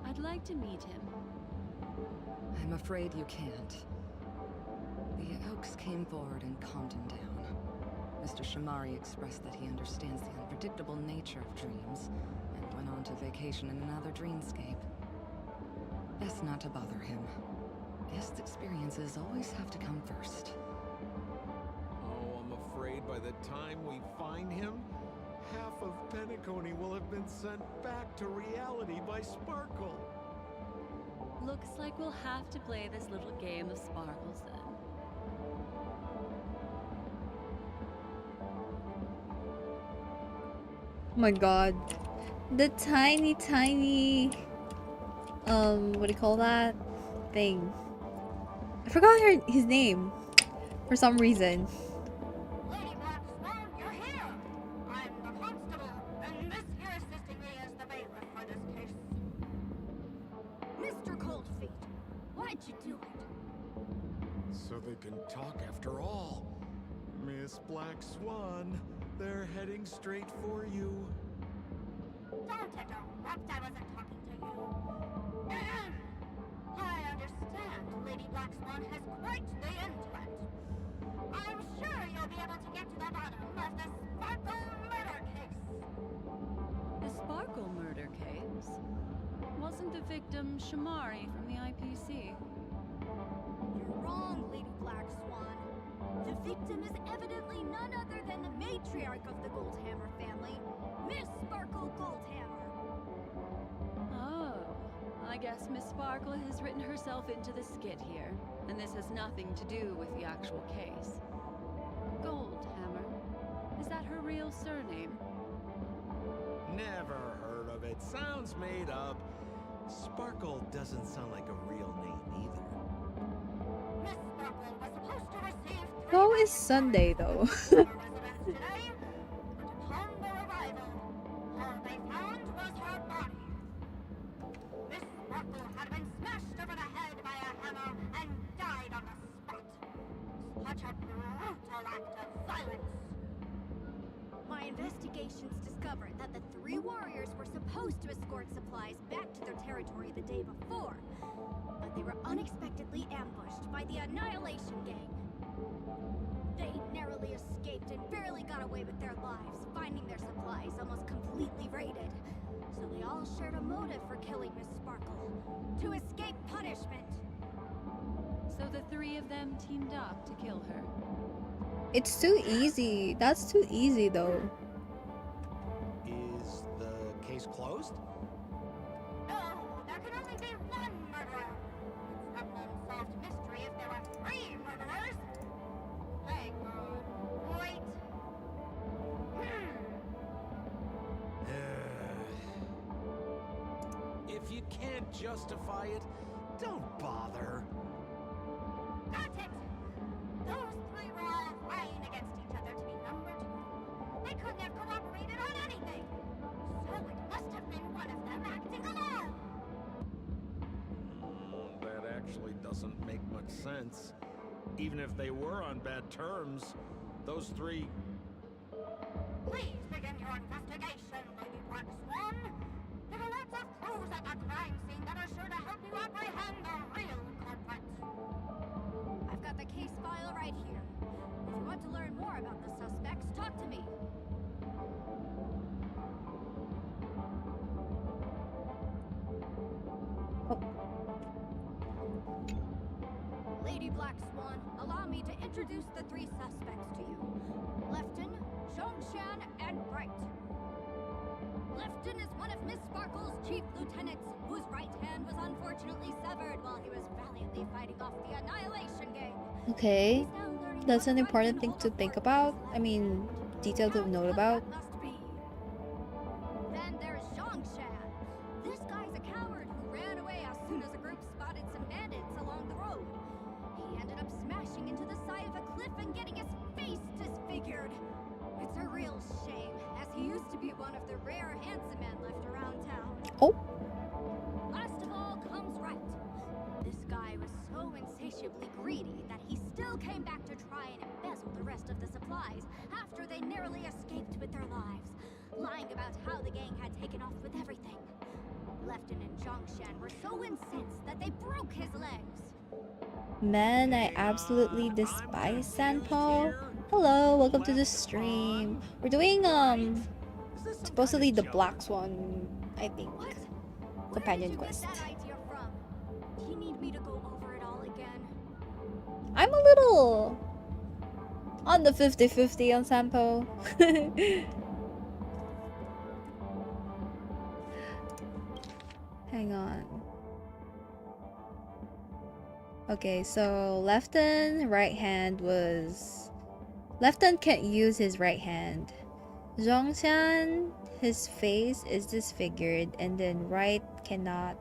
I'd like to meet him. I'm afraid you can't. The Oaks came forward and calmed him down. Mr. Shamari expressed that he understands the unpredictable nature of dreams, and went on to vacation in another dreamscape. Best not to bother him. Guest experiences always have to come first. Oh, I'm afraid by the time we find him, half of Penacony will have been sent back to reality by Sparkle. Looks like we'll have to play this little game of sparkles then. Oh my god. The tiny what do you call that thing? I forgot his name for some reason. Lady Black Swan, you're here! I'm the constable, and this here assisting me is the bailiff for this case. Mr. Coldfeet, why'd you do it? So they can talk after all. Miss Black Swan, they're heading straight for you. Don't interrupt, I wasn't talking to you. I understand Lady Black Swan has quite the intellect. I'm sure you'll be able to get to the bottom of the Sparkle murder case. The Sparkle murder case? Wasn't the victim Shamari from the IPC? You're wrong, Lady Black Swan. The victim is evidently none other than the matriarch of the Goldhammer family, Miss Sparkle Goldhammer. Oh, I guess Miss Sparkle has written herself into the skit here, and this has nothing to do with the actual case. Goldhammer? Is that her real surname? Never heard of it. Sounds made up. Sparkle doesn't sound like a real name either. Miss Sparkle was supposed to receive How is Sunday though? today, but upon their arrival, all they found was her body. Miss Sparkle had been smashed over the head by a hammer and died on the spot. Such a brutal act of violence. My investigations discovered that the three warriors were supposed to escort supplies back to their territory the day before, but they were unexpectedly ambushed by the Annihilation Gang. They narrowly escaped and barely got away with their lives, finding their supplies almost completely raided. So they all shared a motive for killing Miss Sparkle, to escape punishment. So the three of them teamed up to kill her. It's too easy. That's too easy though. Is the case closed? No, there can only be one murderer. It's not an unsolved mystery if there are three murderers. Hang on, wait. If you can't justify it, don't bother. Got it! Those three were all vying against each other to be number two. They couldn't have cooperated on anything. So it must have been one of them acting alone. That actually doesn't make much sense. Even if they were on bad terms, those three... Please begin your investigation, Lady Black Swan. There are lots of clues at the crime scene that are sure to help you apprehend the real culprit. I've got the case file right here. If you want to learn more about the suspects, talk to me. Lady Black Swan, allow me to introduce the three suspects to you. Lefton, Zhongshan, and Bright. Lefton is one of Miss Sparkle's chief lieutenants, whose right hand was unfortunately severed while he was valiantly fighting off the Annihilation Gang. Okay. That's an important thing to think about. I mean, detail to note about. Then there's Zhongshan. This guy's a coward who ran away as soon as a group spotted some bandits along the road. He ended up smashing into the side of a cliff and getting his face disfigured. It's a real shame, as he used to be one of the rare handsome men left around town. Oh. Last of all comes Right. This guy was so insatiably greedy that he still came back to try and embezzle the rest of the supplies after they narrowly escaped with their lives, lying about how the gang had taken off with everything. Lefton and Zhongshan were so incensed that they broke his legs. Man, I absolutely despise Sanpo. Hello, welcome to the stream. We're doing supposedly the Black Swan, I think. Companion quest. Do you need me to go over it all again? I'm a little on the 50-50 on Sanpo. Hang on. Okay, so Lefton right hand was... Lefton can't use his right hand. Zhongshan, his face is disfigured, and then right cannot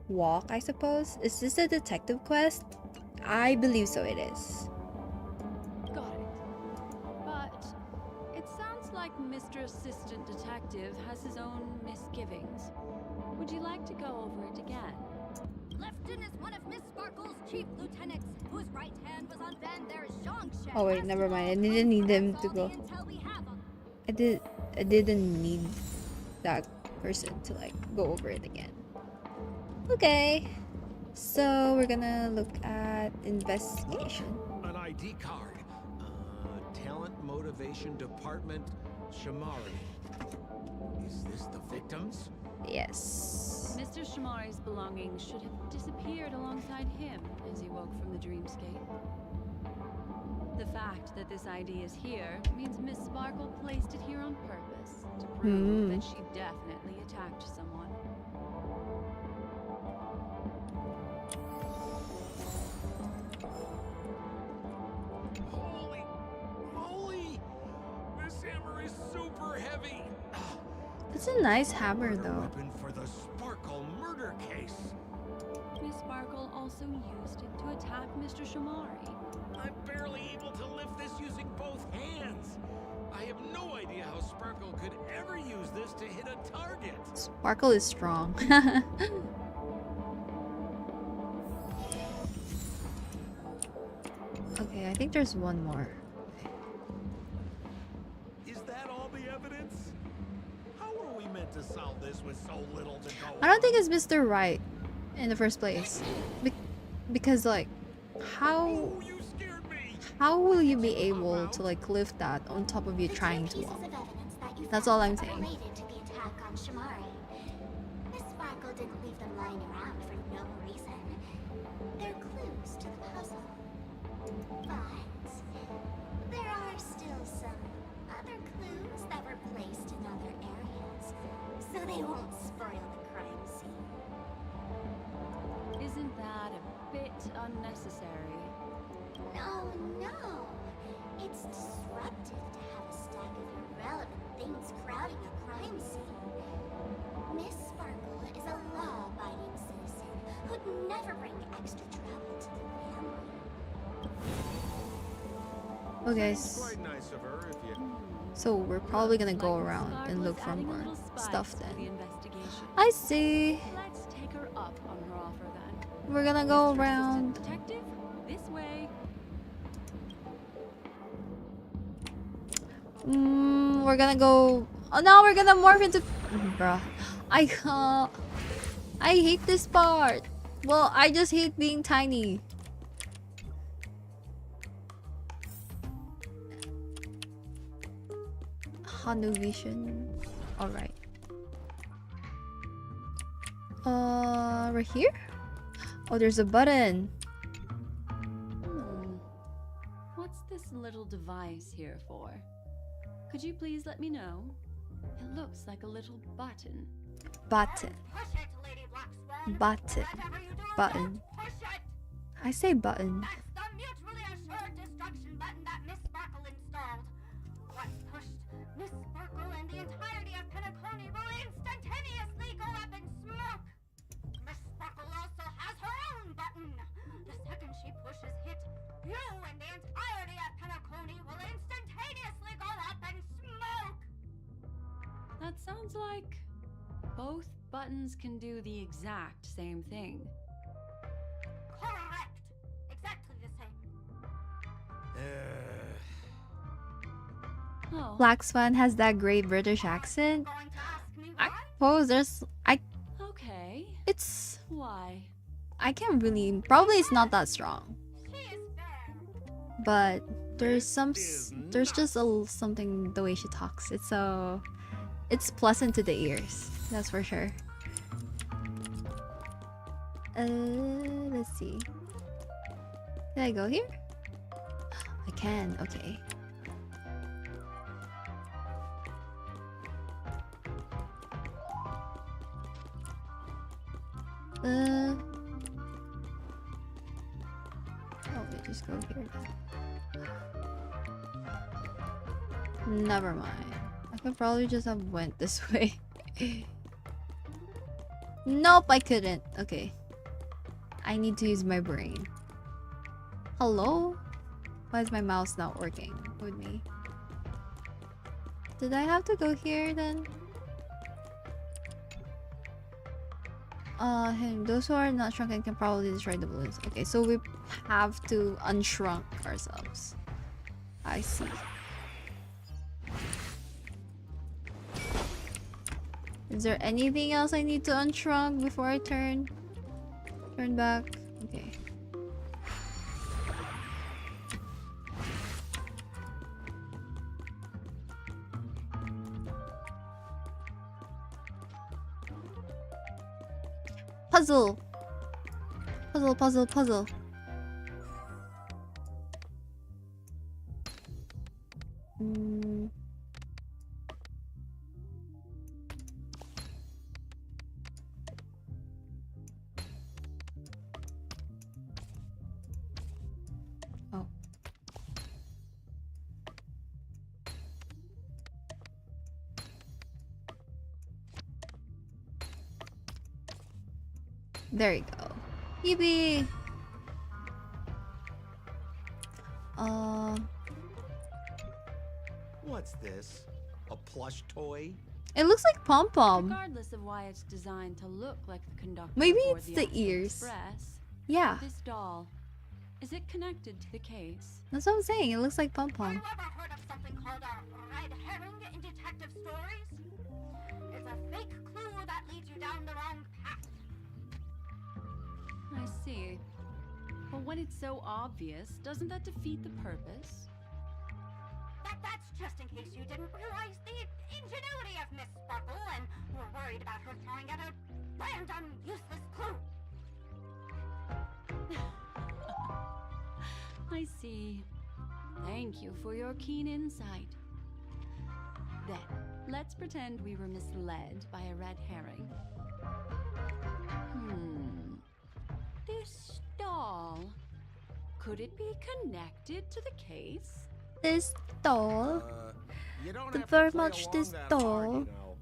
walk, I suppose. Is this a detective quest? I believe so it is. Got it. But it sounds like Mr. Assistant Detective has his own misgivings. Would you like to go over it again? Lefton is one of Miss Sparkle's chief lieutenants, whose right hand was on. Then there's Zhongshan. Oh wait, never mind. I didn't need them to go. I didn't need that person to like go over it again. Okay. So we're gonna look at investigation. An ID card. Talent Motivation Department, Shamari. Is this the victims? Yes. Mr. Shamari's belongings should have disappeared alongside him as he woke from the dreamscape. The fact that this ID is here means Miss Sparkle placed it here on purpose to prove that she definitely attacked someone. Holy! This hammer is super heavy. It's a nice hammer though. Weapon for the Sparkle murder case. Miss Sparkle also used it to attack Mr. Shamari. I'm barely able to lift this using both hands. I have no idea how Sparkle could ever use this to hit a target. Sparkle is strong. Okay, I think there's one more. Is that all the evidence? How are we meant to solve this with so little to go? I don't think it's Mr. Right in the first place. Because like, how will you be able to like lift that on top of you trying to walk? That's all I'm saying. Related to the attack on Shamari. Miss Sparkle didn't leave them lying around for no reason. They're clues to the puzzle. But there are still some other clues that were placed in other areas, so they won't spoil the crime scene. Isn't that a bit unnecessary? No, no. It's disruptive to have a stack of irrelevant things crowding a crime scene. Miss Sparkle is a law-abiding citizen who'd never bring extra trouble to the family. Okay, Quite nice of her if you... so we're probably gonna go around and look for more stuff then. I see. Let's take her up on her offer then. We're gonna go around. Detective, this way. We're gonna go. Oh no, we're gonna morph into. Bruh, I hate this part. Well, I just hate being tiny. Hanu vision. All right. Right here. Oh, there's a button. What's this little device here for? Could you please let me know? It looks like a little button. Button. Button. Button. I say button. That's the mutually assured destruction button that Miss Sparkle installed. Once pushed, Miss Sparkle and the entirety of Penacony will instantaneously go up in smoke. Miss Sparkle also has her own button. The second she pushes hit, you and the entirety of Penacony will instantaneously go up in smoke. That sounds like both buttons can do the exact same thing. Correct. Exactly the same. Oh. Black Swan has that great British accent. I suppose there's. Okay. It's. Why? I can't really. Probably it's not that strong. But there's some. There's just something the way she talks. It's so. It's pleasant to the ears. That's for sure. Let's see. Can I go here? I can. Okay. Oh, we just go here then. Never mind. I could probably just have went this way. Nope, I couldn't. Okay. I need to use my brain. Hello? Why is my mouse not working with me? Did I have to go here then? Those who are not shrunken can probably destroy the balloons. Okay, so we have to unshrunk ourselves. I see. Is there anything else I need to unshrunk before I turn back? Okay. Puzzle! Puzzle, puzzle, puzzle. There you go. Yippee! What's this? A plush toy? It looks like Pom Pom. Regardless of why it's designed to look like the conductor Maybe aboard it's the the Astral ears. Express, Yeah. this doll, is it connected to the case? That's what I'm saying. It looks like Pom Pom. Ever heard of something called a red herring in detective stories? It's a fake clue that leads you down the wrong path. I see. But when it's so obvious, doesn't that defeat the purpose? That's just in case you didn't realize the ingenuity of Miss Sparkle and were worried about her throwing out a random useless clue. I see. Thank you for your keen insight. Then, let's pretend we were misled by a red herring. This doll, could it be connected to the case? This doll. You don't The have very to play much along this that doll. hard, you know.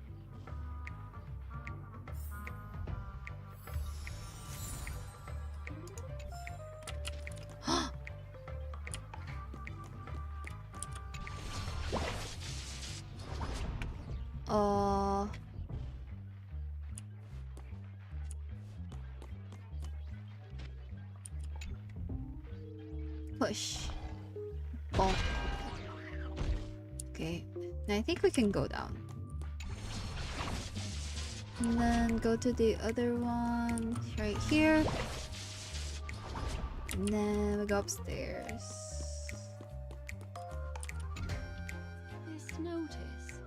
Push. Bonk. Okay. Now I think we can go down. And then go to the other one right here. And then we go upstairs. This notice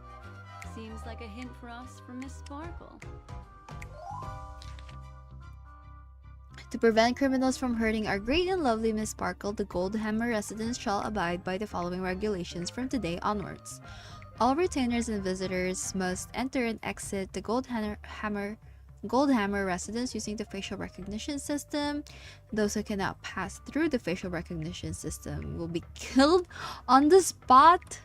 seems like a hint for us from Miss Sparkle. To prevent criminals from hurting our great and lovely Miss Sparkle, the Goldhammer residents shall abide by the following regulations from today onwards. All retainers and visitors must enter and exit the Goldhammer residence using the facial recognition system. Those who cannot pass through the facial recognition system will be killed on the spot.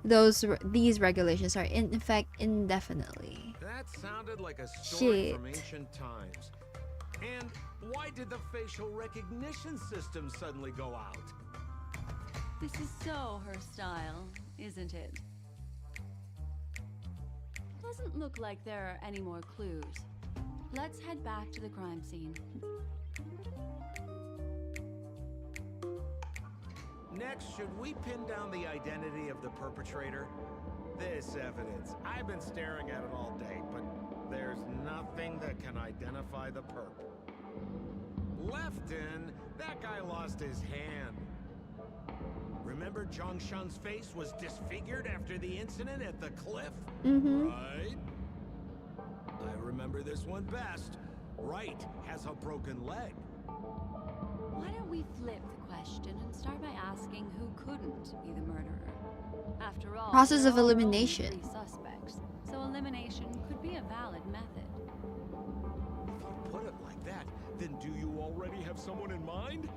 These regulations are in effect indefinitely. That sounded like a story from Shit. ancient times. And why did the facial recognition system suddenly go out? This is so her style, isn't it? Doesn't look like there are any more clues. Let's head back to the crime scene. Next, should we pin down the identity of the perpetrator? This evidence, I've been staring at it all day, but there's nothing that can identify the perp. Lefton, that guy lost his hand. Remember Zhongshan's face was disfigured after the incident at the cliff? Right? I remember this one best. Wright has a broken leg. Why don't we flip the question and start by asking who couldn't be the murderer? After all, Process there of are only elimination. 3 suspects, so elimination could be a valid method. If you put it like that, then do you already have someone in mind?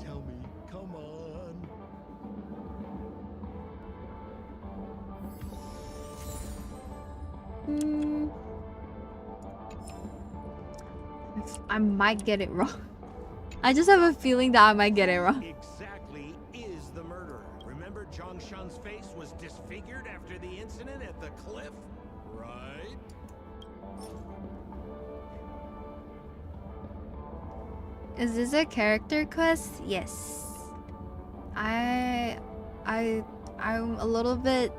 Tell me, come on. I might get it wrong. I just have a feeling that I might get it wrong. Exactly is the murderer. Remember Zhongshan's face was disfigured after the incident at the cliff? Right? Is this a character quest? Yes. I'm a little bit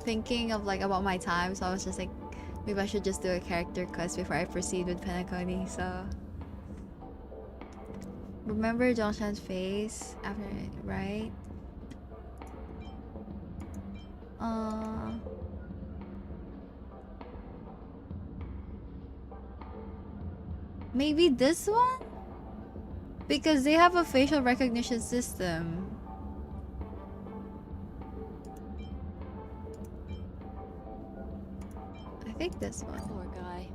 thinking of about my time, so I was just like, maybe I should just do a character quest before I proceed with penacony. So remember Zhongshan's face after, right? Maybe this one? Because they have a facial recognition system. I think this one. Poor guy.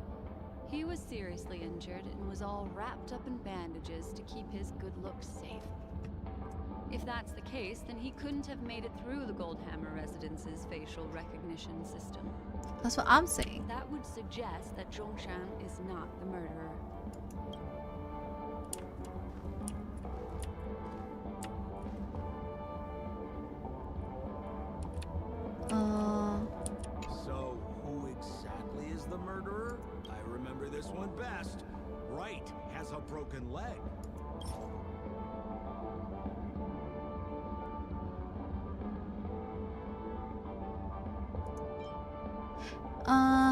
He was seriously injured and was all wrapped up in bandages to keep his good looks safe. If that's the case, then he couldn't have made it through the Goldhammer residence's facial recognition system. That's what I'm saying. That would suggest that Zhongshan is not the murderer. one best. Right has a broken leg.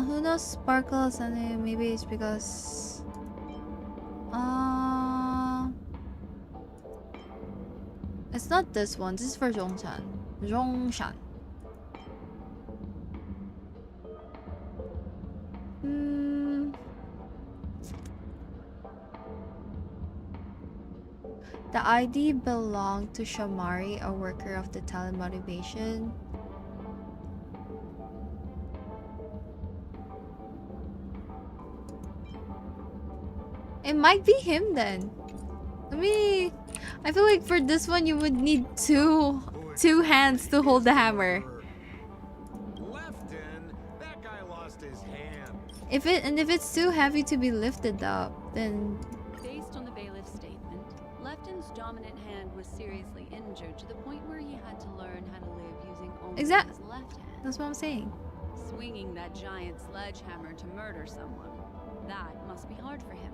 Who knows Sparkle is anime? Maybe it's because it's not this one. This is for Zhongshan. Zhongshan. The ID belonged to Shamari, a worker of the talent motivation. It might be him then. I feel like for this one you would need two hands to hold the hammer. That guy lost his hand. If it's too heavy to be lifted up, then Based on the bailiff's statement, Lefton's dominant hand was seriously injured to the point where he had to learn how to live using only his left hand. That's what I'm saying. Swinging that giant sledgehammer to murder someone. That must be hard for him.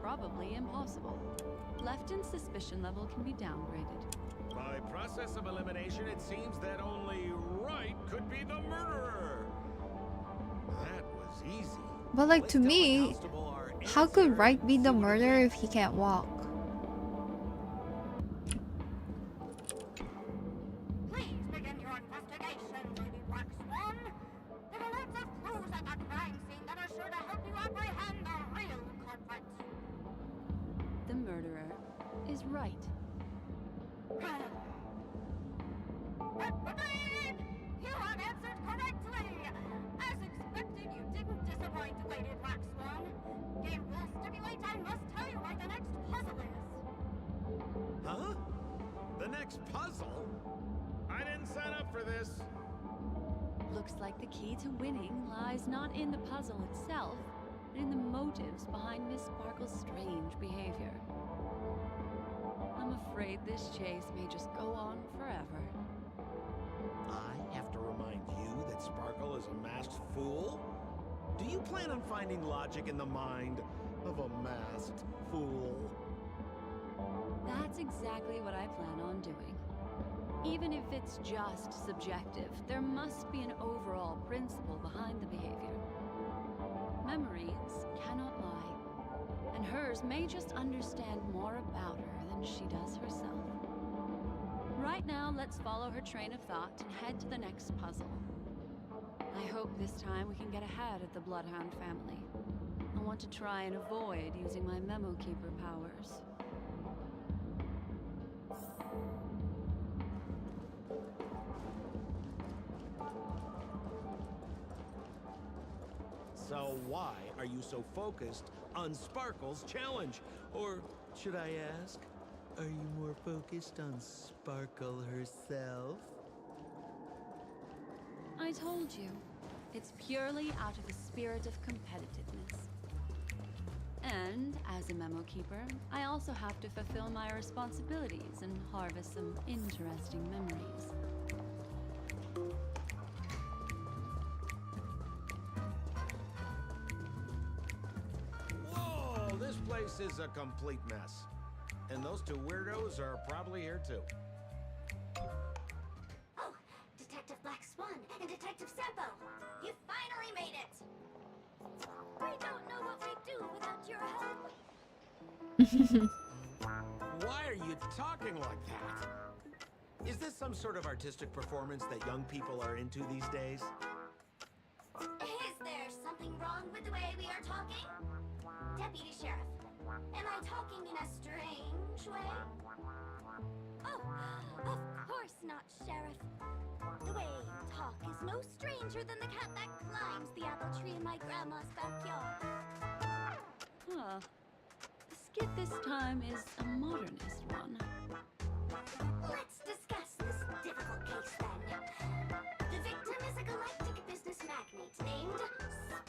Probably impossible. Lefton's suspicion level can be downgraded. By process of elimination, it seems that only Wright could be the murderer. That was easy. But like to me, how could Wright be the murderer if he can't walk? Please begin your investigation, Lady Black Swan. There are lots of clues at that crime scene that are sure to help you apprehend the real culprit. The murderer is Wright. Agreed! You have answered correctly! As expected, you didn't disappoint, Lady Black Swan. Game rules stipulate I must tell you what the next puzzle is. Huh? The next puzzle? I didn't sign up for this. Looks like the key to winning lies not in the puzzle itself, but in the motives behind Miss Sparkle's strange behavior. I'm afraid this chase may just go on forever. I have to remind you that Sparkle is a masked fool? Do you plan on finding logic in the mind of a masked fool? That's exactly what I plan on doing. Even if it's just subjective, there must be an overall principle behind the behavior. Memories cannot lie, and hers may just understand more about her than she does herself. Right now, let's follow her train of thought and head to the next puzzle. I hope this time we can get ahead of the Bloodhound family. I want to try and avoid using my Memo Keeper powers. So why are you so focused on Sparkle's challenge? Or should I ask, are you more focused on Sparkle herself? I told you, it's purely out of a spirit of competitiveness. And as a Memo Keeper, I also have to fulfill my responsibilities and harvest some interesting memories. Whoa, this place is a complete mess. And those two weirdos are probably here too. Oh, Detective Black Swan and Detective Sampo, you finally made it! We don't know what we'd do without your help. Why are you talking like that? Is this some sort of artistic performance that young people are into these days? Is there something wrong with the way we are talking? Deputy Sheriff, am I talking in a strange way? Oh, of course not, Sheriff. The way you talk is no stranger than the cat that climbs the apple tree in my grandma's backyard. Huh. The skit this time is a modernist one. Let's discuss this difficult case then. The victim is a galactic business magnate named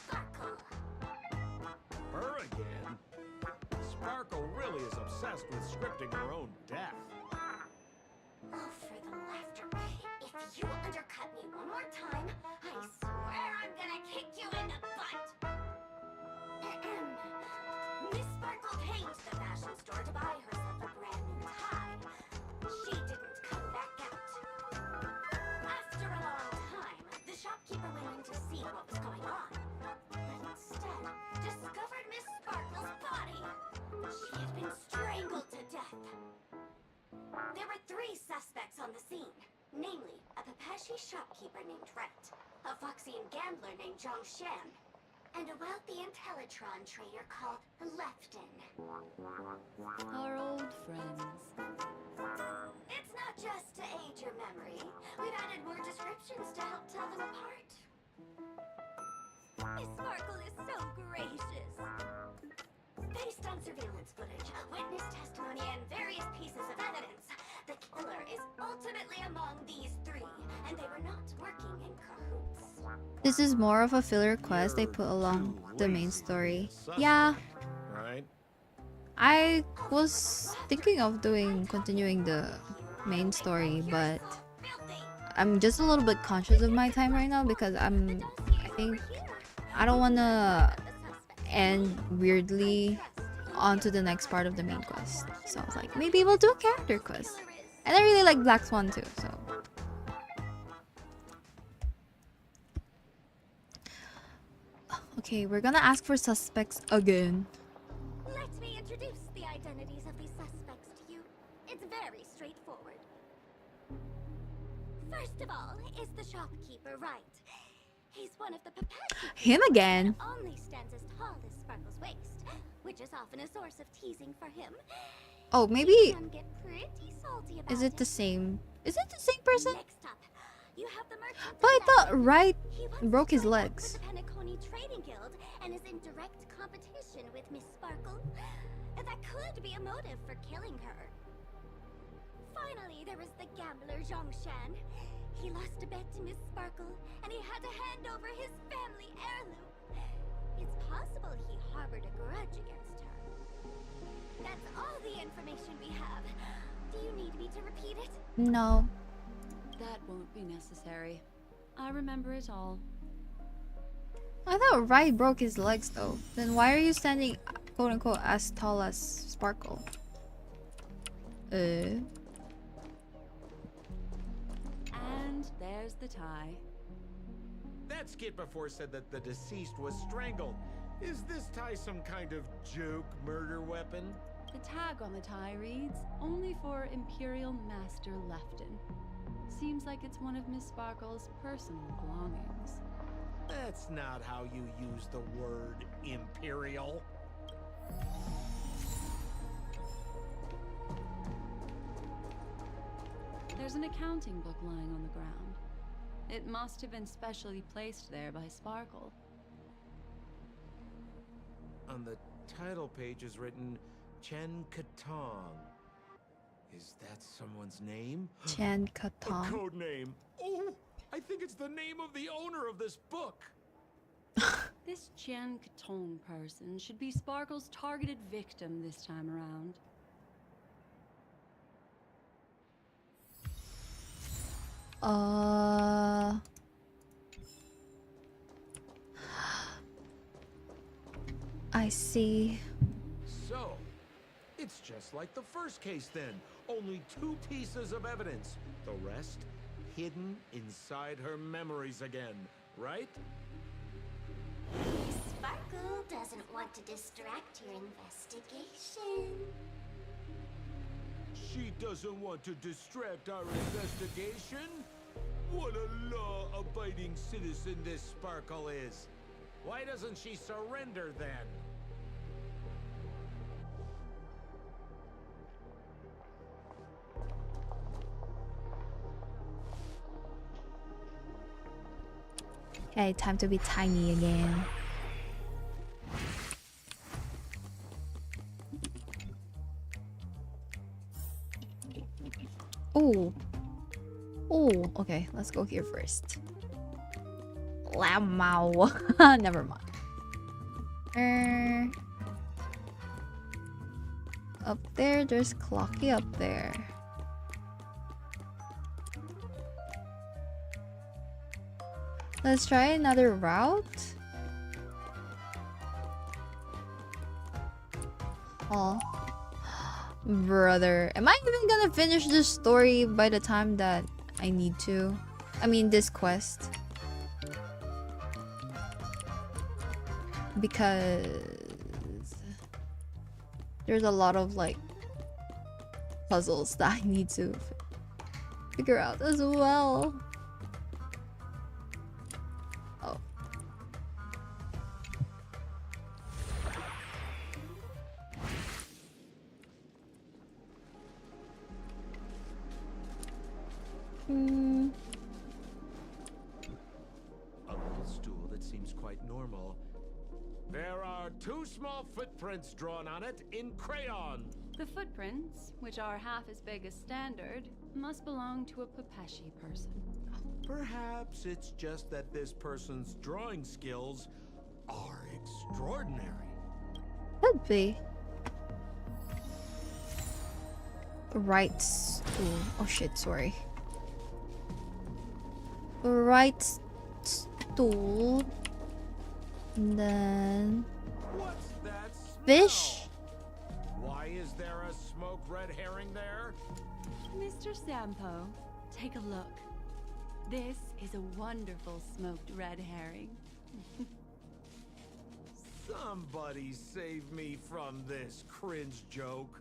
Sparkle. Her again? Sparkle really is obsessed with scripting her own death. Oh, for the laughter. If you undercut me one more time, I swear I'm gonna kick you in the butt. store to buy herself a brand new tie. She didn't come back out. After a long time, the shopkeeper went in to see what was going on, but instead discovered Miss Sparkle's body. She had been strangled to death. There were 3 suspects on the scene, namely a Pepeshi shopkeeper named Wright, a Foxian gambler named Doxxing, and a wealthy Intellitron trader called Lefton. Our old friends. It's not just to aid your memory. We've added more descriptions to help tell them apart. Miss Sparkle is so gracious. Based on surveillance footage, witness testimony, and various pieces of evidence, the killer is ultimately among these 3, and they were not working in cahoots. This is more of a filler quest they put along the main story. Yeah. Right? I was thinking of continuing the main story, but I'm just a little bit conscious of my time right now because I think I don't want to end weirdly onto the next part of the main quest. So I was like, maybe we'll do a character quest. And I really like Black Swan too, so. Okay, we're gonna ask for suspects again. Let me introduce the identities of these suspects to you. It's very straightforward. First of all is the shopkeeper, Wright. He's one of the Pepeshi. Him again. Only stands as tall as Sparkle's waist, which is often a source of teasing for him. Oh, maybe. He can get pretty salty about Is it the same? Is it the same person? Next up, you have the merchant. But I thought Wright He once broke his signed up legs. with the Penacony Trading Guild and is in direct competition with Miss Sparkle. That could be a motive for killing her. Finally, there is the gambler Doxxing. He lost a bet to Miss Sparkle, and he had to hand over his family heirloom. It's possible he harbored a grudge against her. That's all the information we have. Do you need me to repeat it? No. That won't be necessary. I remember it all. I thought Wright broke his legs though. Then why are you standing quote unquote as tall as Sparkle? And there's the tie. That skit before said that the deceased was strangled. Is this tie some kind of joke murder weapon? The tag on the tie reads, only for Imperial Master Lefton. Seems like it's one of Miss Sparkle's personal belongings. That's not how you use the word imperial. There's an accounting book lying on the ground. It must have been specially placed there by Sparkle. On the title page is written Chen Katong. Is that someone's name? Chen A Katong. code name. Oh, I think it's the name of the owner of this book. This Jian Katong person should be Sparkle's targeted victim this time around. I see. So, it's just like the first case then. Only 2 pieces of evidence. The rest hidden inside her memories again, right? Sparkle doesn't want to distract your investigation. She doesn't want to distract our investigation? What a law-abiding citizen this Sparkle is. Why doesn't she surrender then? Okay, time to be tiny again. Oh. Oh, okay, let's go here first. Lamau. Never mind. Up there, there's Clocky up there. Let's try another route. Oh. Brother, am I even gonna finish this story by the time that I need to? I mean, this quest. Because there's a lot of like puzzles that I need to figure out as well. Oh. A little stool that seems quite normal. There are 2 small footprints drawn on it in crayon. The footprints, which are half as big as standard, must belong to a Pepeshi person. Perhaps it's just that this person's drawing skills are extraordinary. Could be. Right stool. Oh shit, sorry. Right stool. And then What's that smell? fish. Why is there a smoked red herring there? Mr. Sampo, take a look. This is a wonderful smoked red herring. Somebody save me from this cringe joke.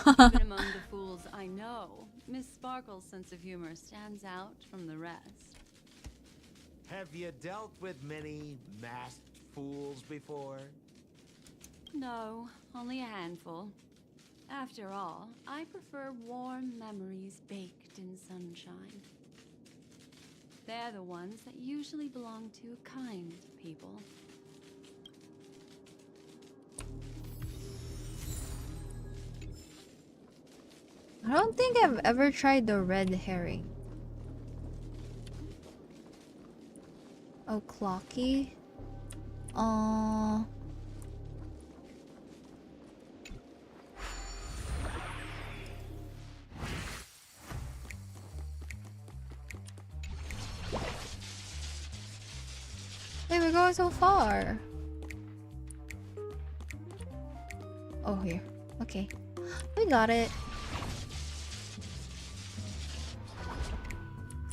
Even among the fools I know, Miss Sparkle's sense of humor stands out from the rest. Have you dealt with many masked fools before? No, only a handful. After all, I prefer warm memories baked in sunshine. They're the ones that usually belong to kind people. I don't think I've ever tried the red herring. Oh, clocky. Hey, we're going so far. Oh, here. Okay. We got it.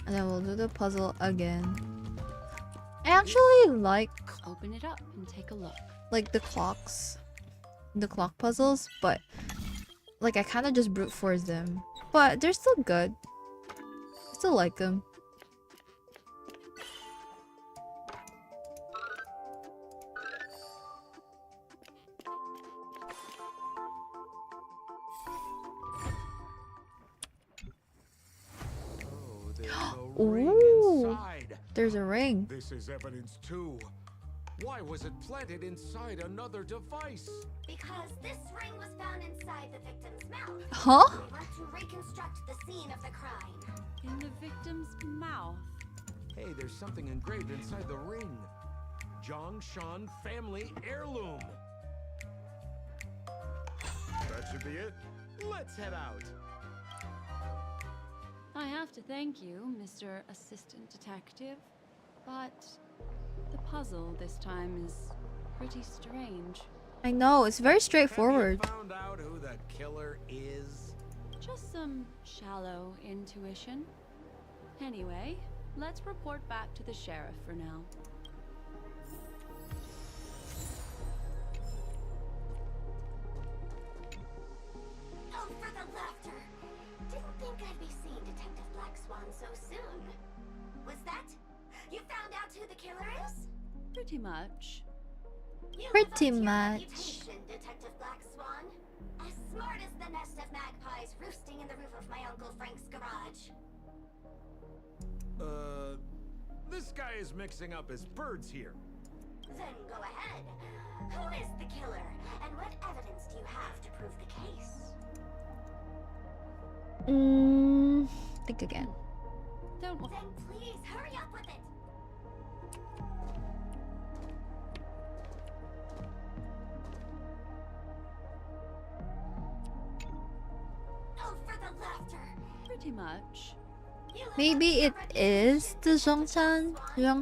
And then we'll do the puzzle again. I actually like Open it up and take a look. the clocks. The clock puzzles, but like I kind of just brute force them. But they're still good. I still like them. Ooh, there's a ring. This is evidence too. Why was it planted inside another device? Because this ring was found inside the victim's mouth. Huh? We want to reconstruct the scene of the crime. In the victim's mouth. Hey, there's something engraved inside the ring. Zhongshan family heirloom. That should be it. Let's head out. I have to thank you, Mr. Assistant Detective, but the puzzle this time is pretty strange. I know, it's very straightforward. Have you found out who the killer is? Just some shallow intuition. Anyway, let's report back to the sheriff for now. Oh, for the laughter! Didn't think I'd be seeing Detective Black Swan so soon. Was that? You found out who the killer is? Pretty much. You Pretty live up to your much. reputation, Detective Black Swan. As smart as the nest of magpies roosting in the roof of my Uncle Frank's garage. This guy is mixing up his birds here. Then go ahead. Who is the killer, and what evidence do you have to prove the case? Think again. Don't. Then please hurry up with it. Oh, for the laughter! Pretty much. Maybe it is the Zhongshan. Then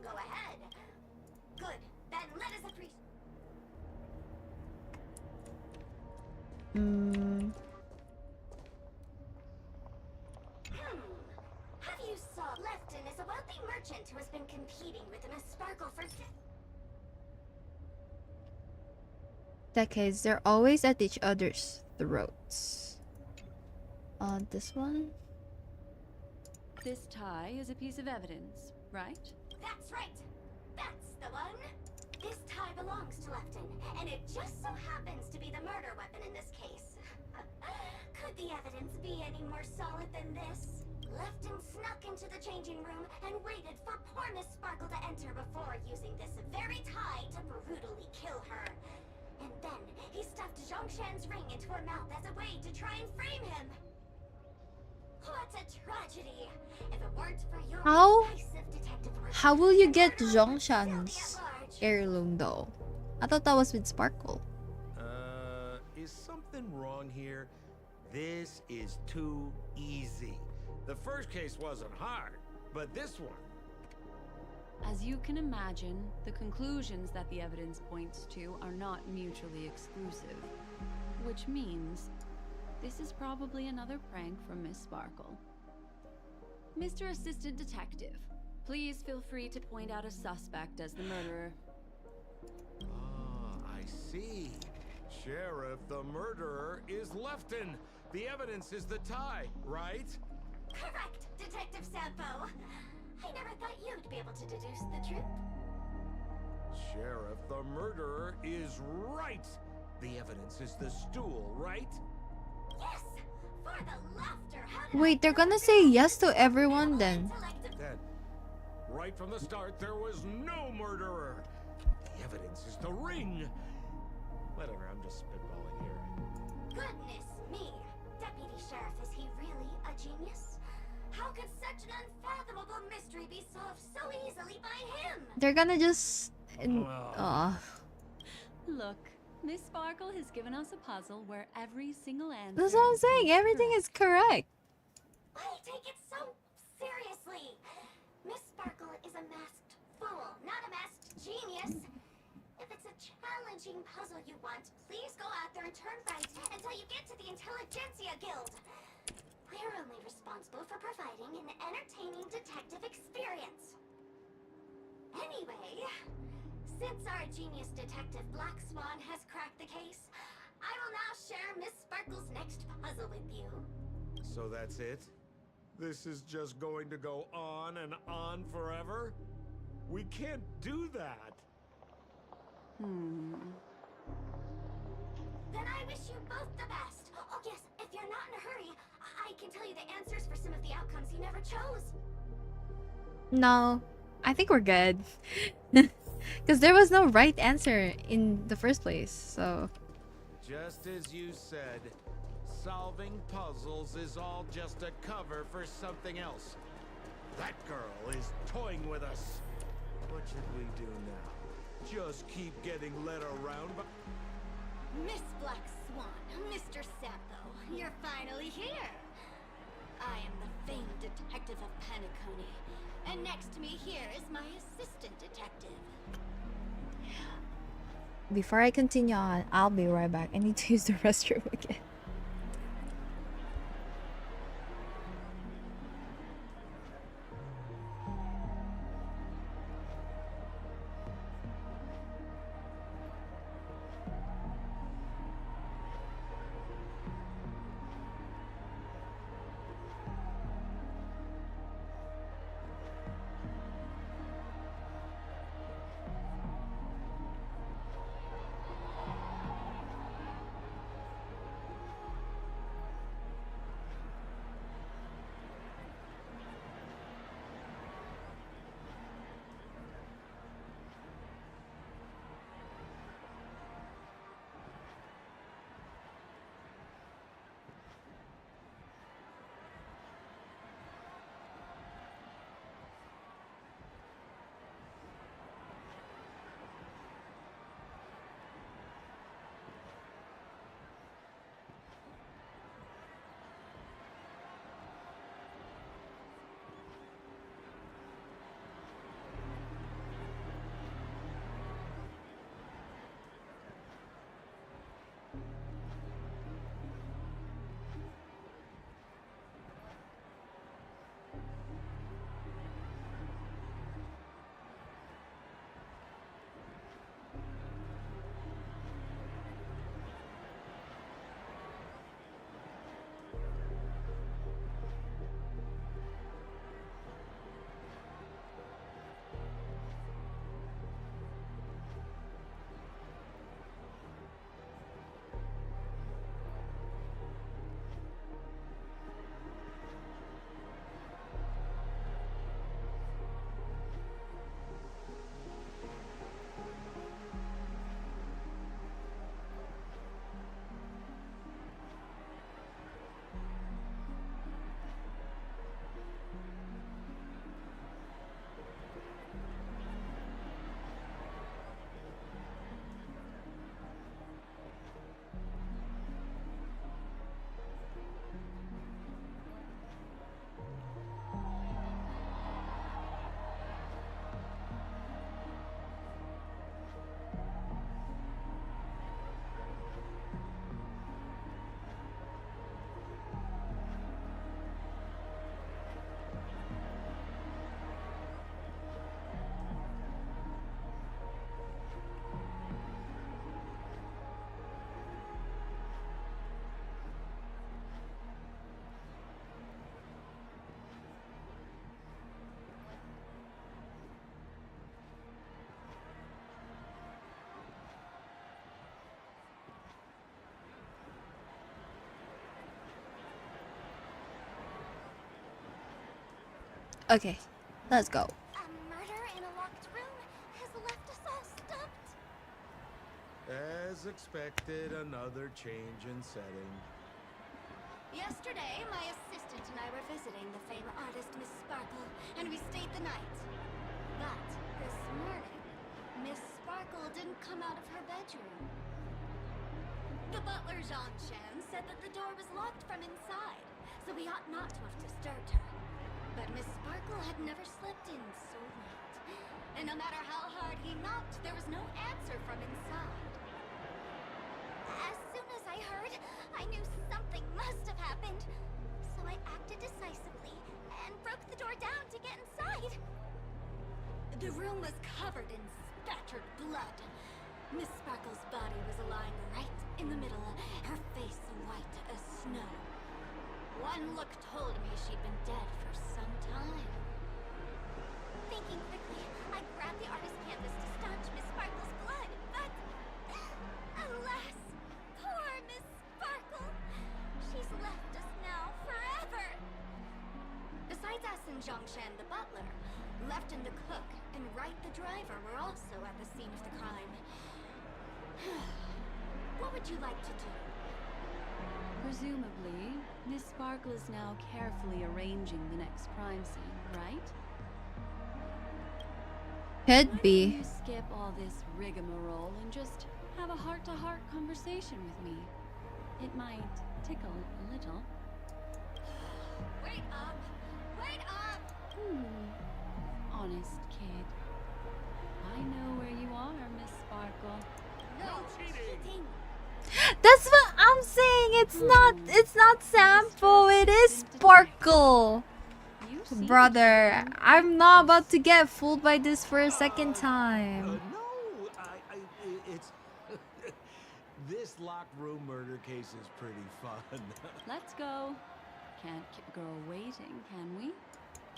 go ahead. Good. Then let us appreciate. Have you saw Lefton is a wealthy merchant who has been competing with Miss Sparkle for decades. They're always at each other's throats. This one? This tie is a piece of evidence, right? That's right. That's the one. This tie belongs to Lefton, and it just so happens to be the murder weapon in this case. Could the evidence be any more solid than this? Lefton snuck into the changing room and waited for poor Miss Sparkle to enter before using this very tie to brutally kill her. And then he stuffed Zhongshan's ring into her mouth as a way to try and frame him. What a tragedy! If it weren't for your decisive detective work, How will you get Zhongshan's heirloom though? I thought that was with Sparkle. Is something wrong here? This is too easy. The first case wasn't hard, but this one... As you can imagine, the conclusions that the evidence points to are not mutually exclusive. Which means, this is probably another prank from Miss Sparkle. Mr. Assistant Detective, please feel free to point out a suspect as the murderer. Ah, I see. Sheriff, the murderer is Lefton. The evidence is the tie, right? Correct, Detective Sampo. I never thought you'd be able to deduce the truth. Sheriff, the murderer is right. The evidence is the stool, right? Yes! For the laughter, how did Wait, they're gonna say yes to everyone then. Then, right from the start, there was no murderer. The evidence is the ring. Whatever, I'm just spitballing here. Goodness me! Deputy Sheriff, is he really a genius? How could such an unfathomable mystery be solved so easily by him? They're gonna just... Look, Miss Sparkle has given us a puzzle where every single answer... That's what I'm saying. Everything is correct. I take it so seriously. Miss Sparkle is a masked fool, not a masked genius. If it's a challenging puzzle you want, please go out there and turn right until you get to the Intelligentsia Guild. We're only responsible for providing an entertaining detective experience. Anyway, since our genius detective Black Swan has cracked the case, I will now share Miss Sparkle's next puzzle with you. So that's it? This is just going to go on and on forever? We can't do that. Then I wish you both the best. Oh yes, if you're not in a hurry, I can tell you the answers for some of the outcomes you never chose. No, I think we're good. Because there was no right answer in the first place, so... Just as you said, solving puzzles is all just a cover for something else. That girl is toying with us. What should we do now? Just keep getting led around by... Miss Black Swan, Mr. Sampo, you're finally here. I am the famed detective of Penacony, and next to me here is my assistant detective. Before I continue on, I'll be right back. I need to use the restroom again. Okay, let's go. A murder in a locked room has left us all stumped. As expected, another change in setting. Yesterday, my assistant and I were visiting the famed artist Miss Sparkle, and we stayed the night. But this morning, Miss Sparkle didn't come out of her bedroom. The butler, Jean-Chan, said that the door was locked from inside, so we ought not to have disturbed her. But Miss Sparkle had never slept in so late, and no matter how hard he knocked, there was no answer from inside. As soon as I heard, I knew something must have happened. So I acted decisively and broke the door down to get inside. The room was covered in spattered blood. Miss Sparkle's body was lying right in the middle, her face white as snow. One look told me she'd been dead for some time. Thinking quickly, I grabbed the artist canvas to staunch Miss Sparkle's blood, but alas, poor Miss Sparkle. She's left us now forever. Besides us and Zhongshan the butler, Left and the cook and Wright the driver were also at the scene of the crime. What would you like to do? Presumably, Miss Sparkle is now carefully arranging the next crime scene, right? Could be. Why don't you skip all this rigmarole and just have a heart-to-heart conversation with me? It might tickle a little. Wait up! Wait up! Honest kid. I know where you are, Miss Sparkle. No cheating! That's what I'm saying. It's not Sampo, it is Sparkle. Brother, I'm not about to get fooled by this for a second time. No, it's this locked room murder case is pretty fun. Let's go. Can't keep a girl waiting, can we?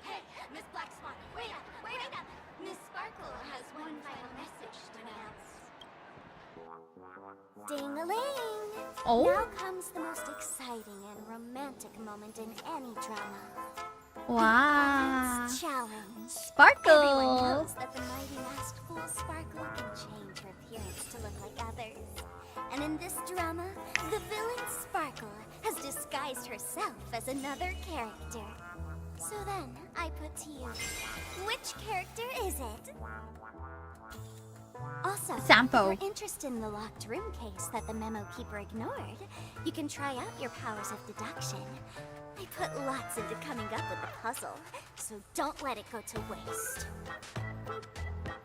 Hey, Miss Black Swan, wait up! Wait up! Miss Sparkle has one final message to announce. Ding-a-ling! Oh. Now comes the most exciting and romantic moment in any drama. Wow. The challenge. Sparkle. Everyone knows that the mighty masked fool Sparkle can change her appearance to look like others. And in this drama, the villain Sparkle has disguised herself as another character. So then, I put to you, which character is it? Also, Sampo. if you're interested in the locked room case that the memo keeper ignored, you can try out your powers of deduction. I put lots into coming up with the puzzle, so don't let it go to waste.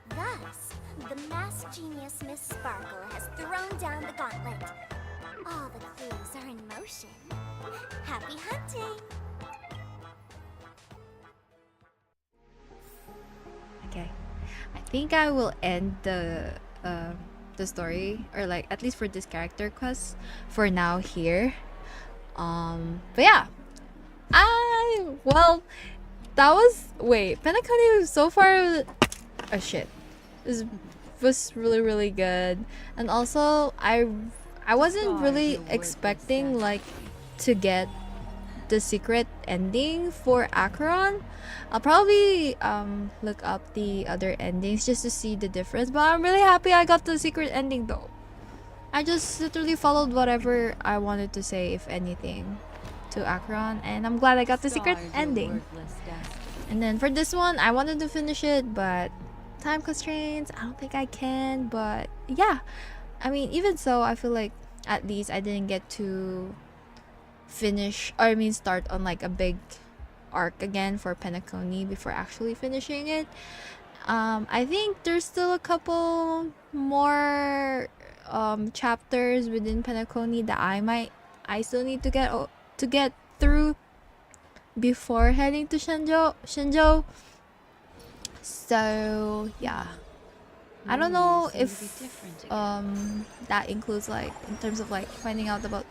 Thus, the masked genius Miss Sparkle has thrown down the gauntlet. All the clues are in motion. Happy hunting! Okay, I think I will end the story, or like at least for this character quest for now here. But yeah, well, that was penacony so far. Oh shit, this was really good, and also I wasn't really expecting like to get the secret ending for Acheron. I'll probably look up the other endings just to see the difference, but I'm really happy I got the secret ending though. I just literally followed whatever I wanted to say, if anything, to Acheron, and I'm glad I got the secret ending. And then for this one, I wanted to finish it, but time constraints, I don't think I can. But yeah, I mean, even so, I feel like at least I didn't get to start on like a big arc again for penacony before actually finishing it. I think there's still a couple more chapters within penacony that I still need to get through before heading to Shenzhou. So yeah, I don't know if that includes like in terms of like finding out about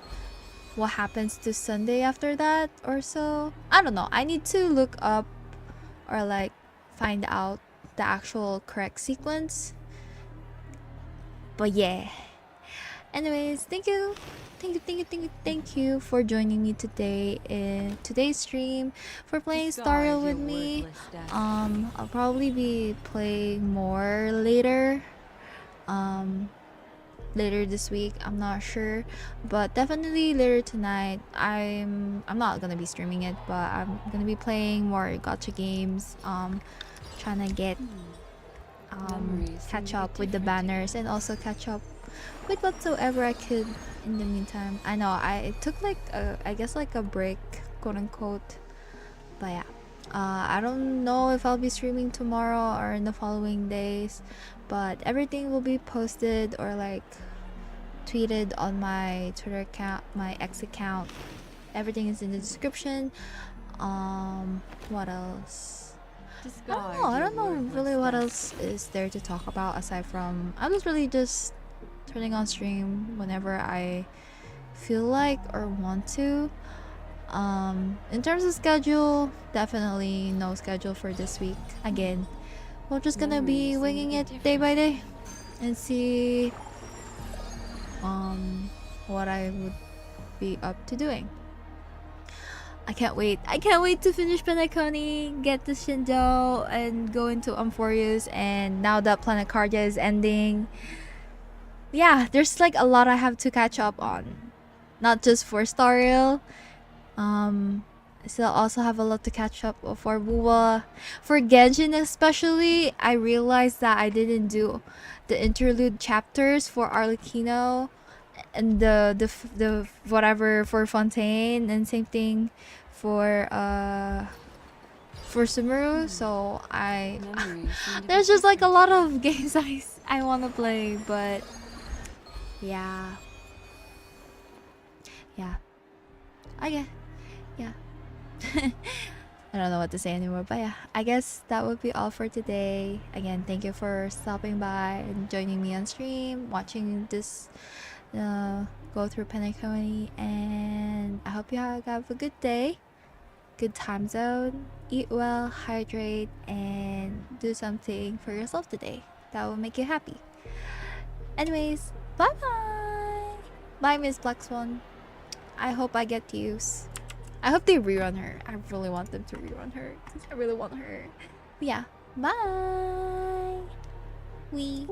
what happens to Sunday after that or so. I don't know. I need to look up or like find out the actual correct sequence. But yeah, Anyways, thank you for joining me today in today's stream, for playing Star Rail with me. I'll probably be playing more later. Later this week, I'm not sure, but definitely later tonight. I'm not gonna be streaming it, but I'm gonna be playing more gacha games. Trying to get catch up with the banners and also catch up with whatsoever I could in the meantime. I know I took like I guess like a break, quote unquote, but yeah. I don't know if I'll be streaming tomorrow or in the following days, but everything will be posted or like tweeted on my Twitter account, my X account. Everything is in the description. What else? I don't know really what else is there to talk about aside from I was really just turning on stream whenever I feel like or want to. In terms of schedule, definitely no schedule for this week. Again, we're just gonna be winging it day by day and see what I would be up to doing. I can't wait to finish Penacony, get the Shindo, and go into Amphorius. And now that Planet Cardia is ending, yeah, there's like a lot I have to catch up on, not just for Star Rail. I still also have a lot to catch up for Wuwa. For Genshin especially, I realized that I didn't do the interlude chapters for Arlecchino and the whatever for Fontaine, and same thing for Sumeru. So there's just like a lot of games I want to play, but yeah. Okay. Yeah. I don't know what to say anymore, but yeah, I guess that would be all for today. Again, thank you for stopping by and joining me on stream, watching this go through Penacony, and I hope you have a good day, good time zone, eat well, hydrate, and do something for yourself today that will make you happy. Anyways, bye bye. Bye, Miss Black Swan. I hope I get to use. I hope they rerun her. I really want them to rerun her because I really want her. But yeah, bye. Wee.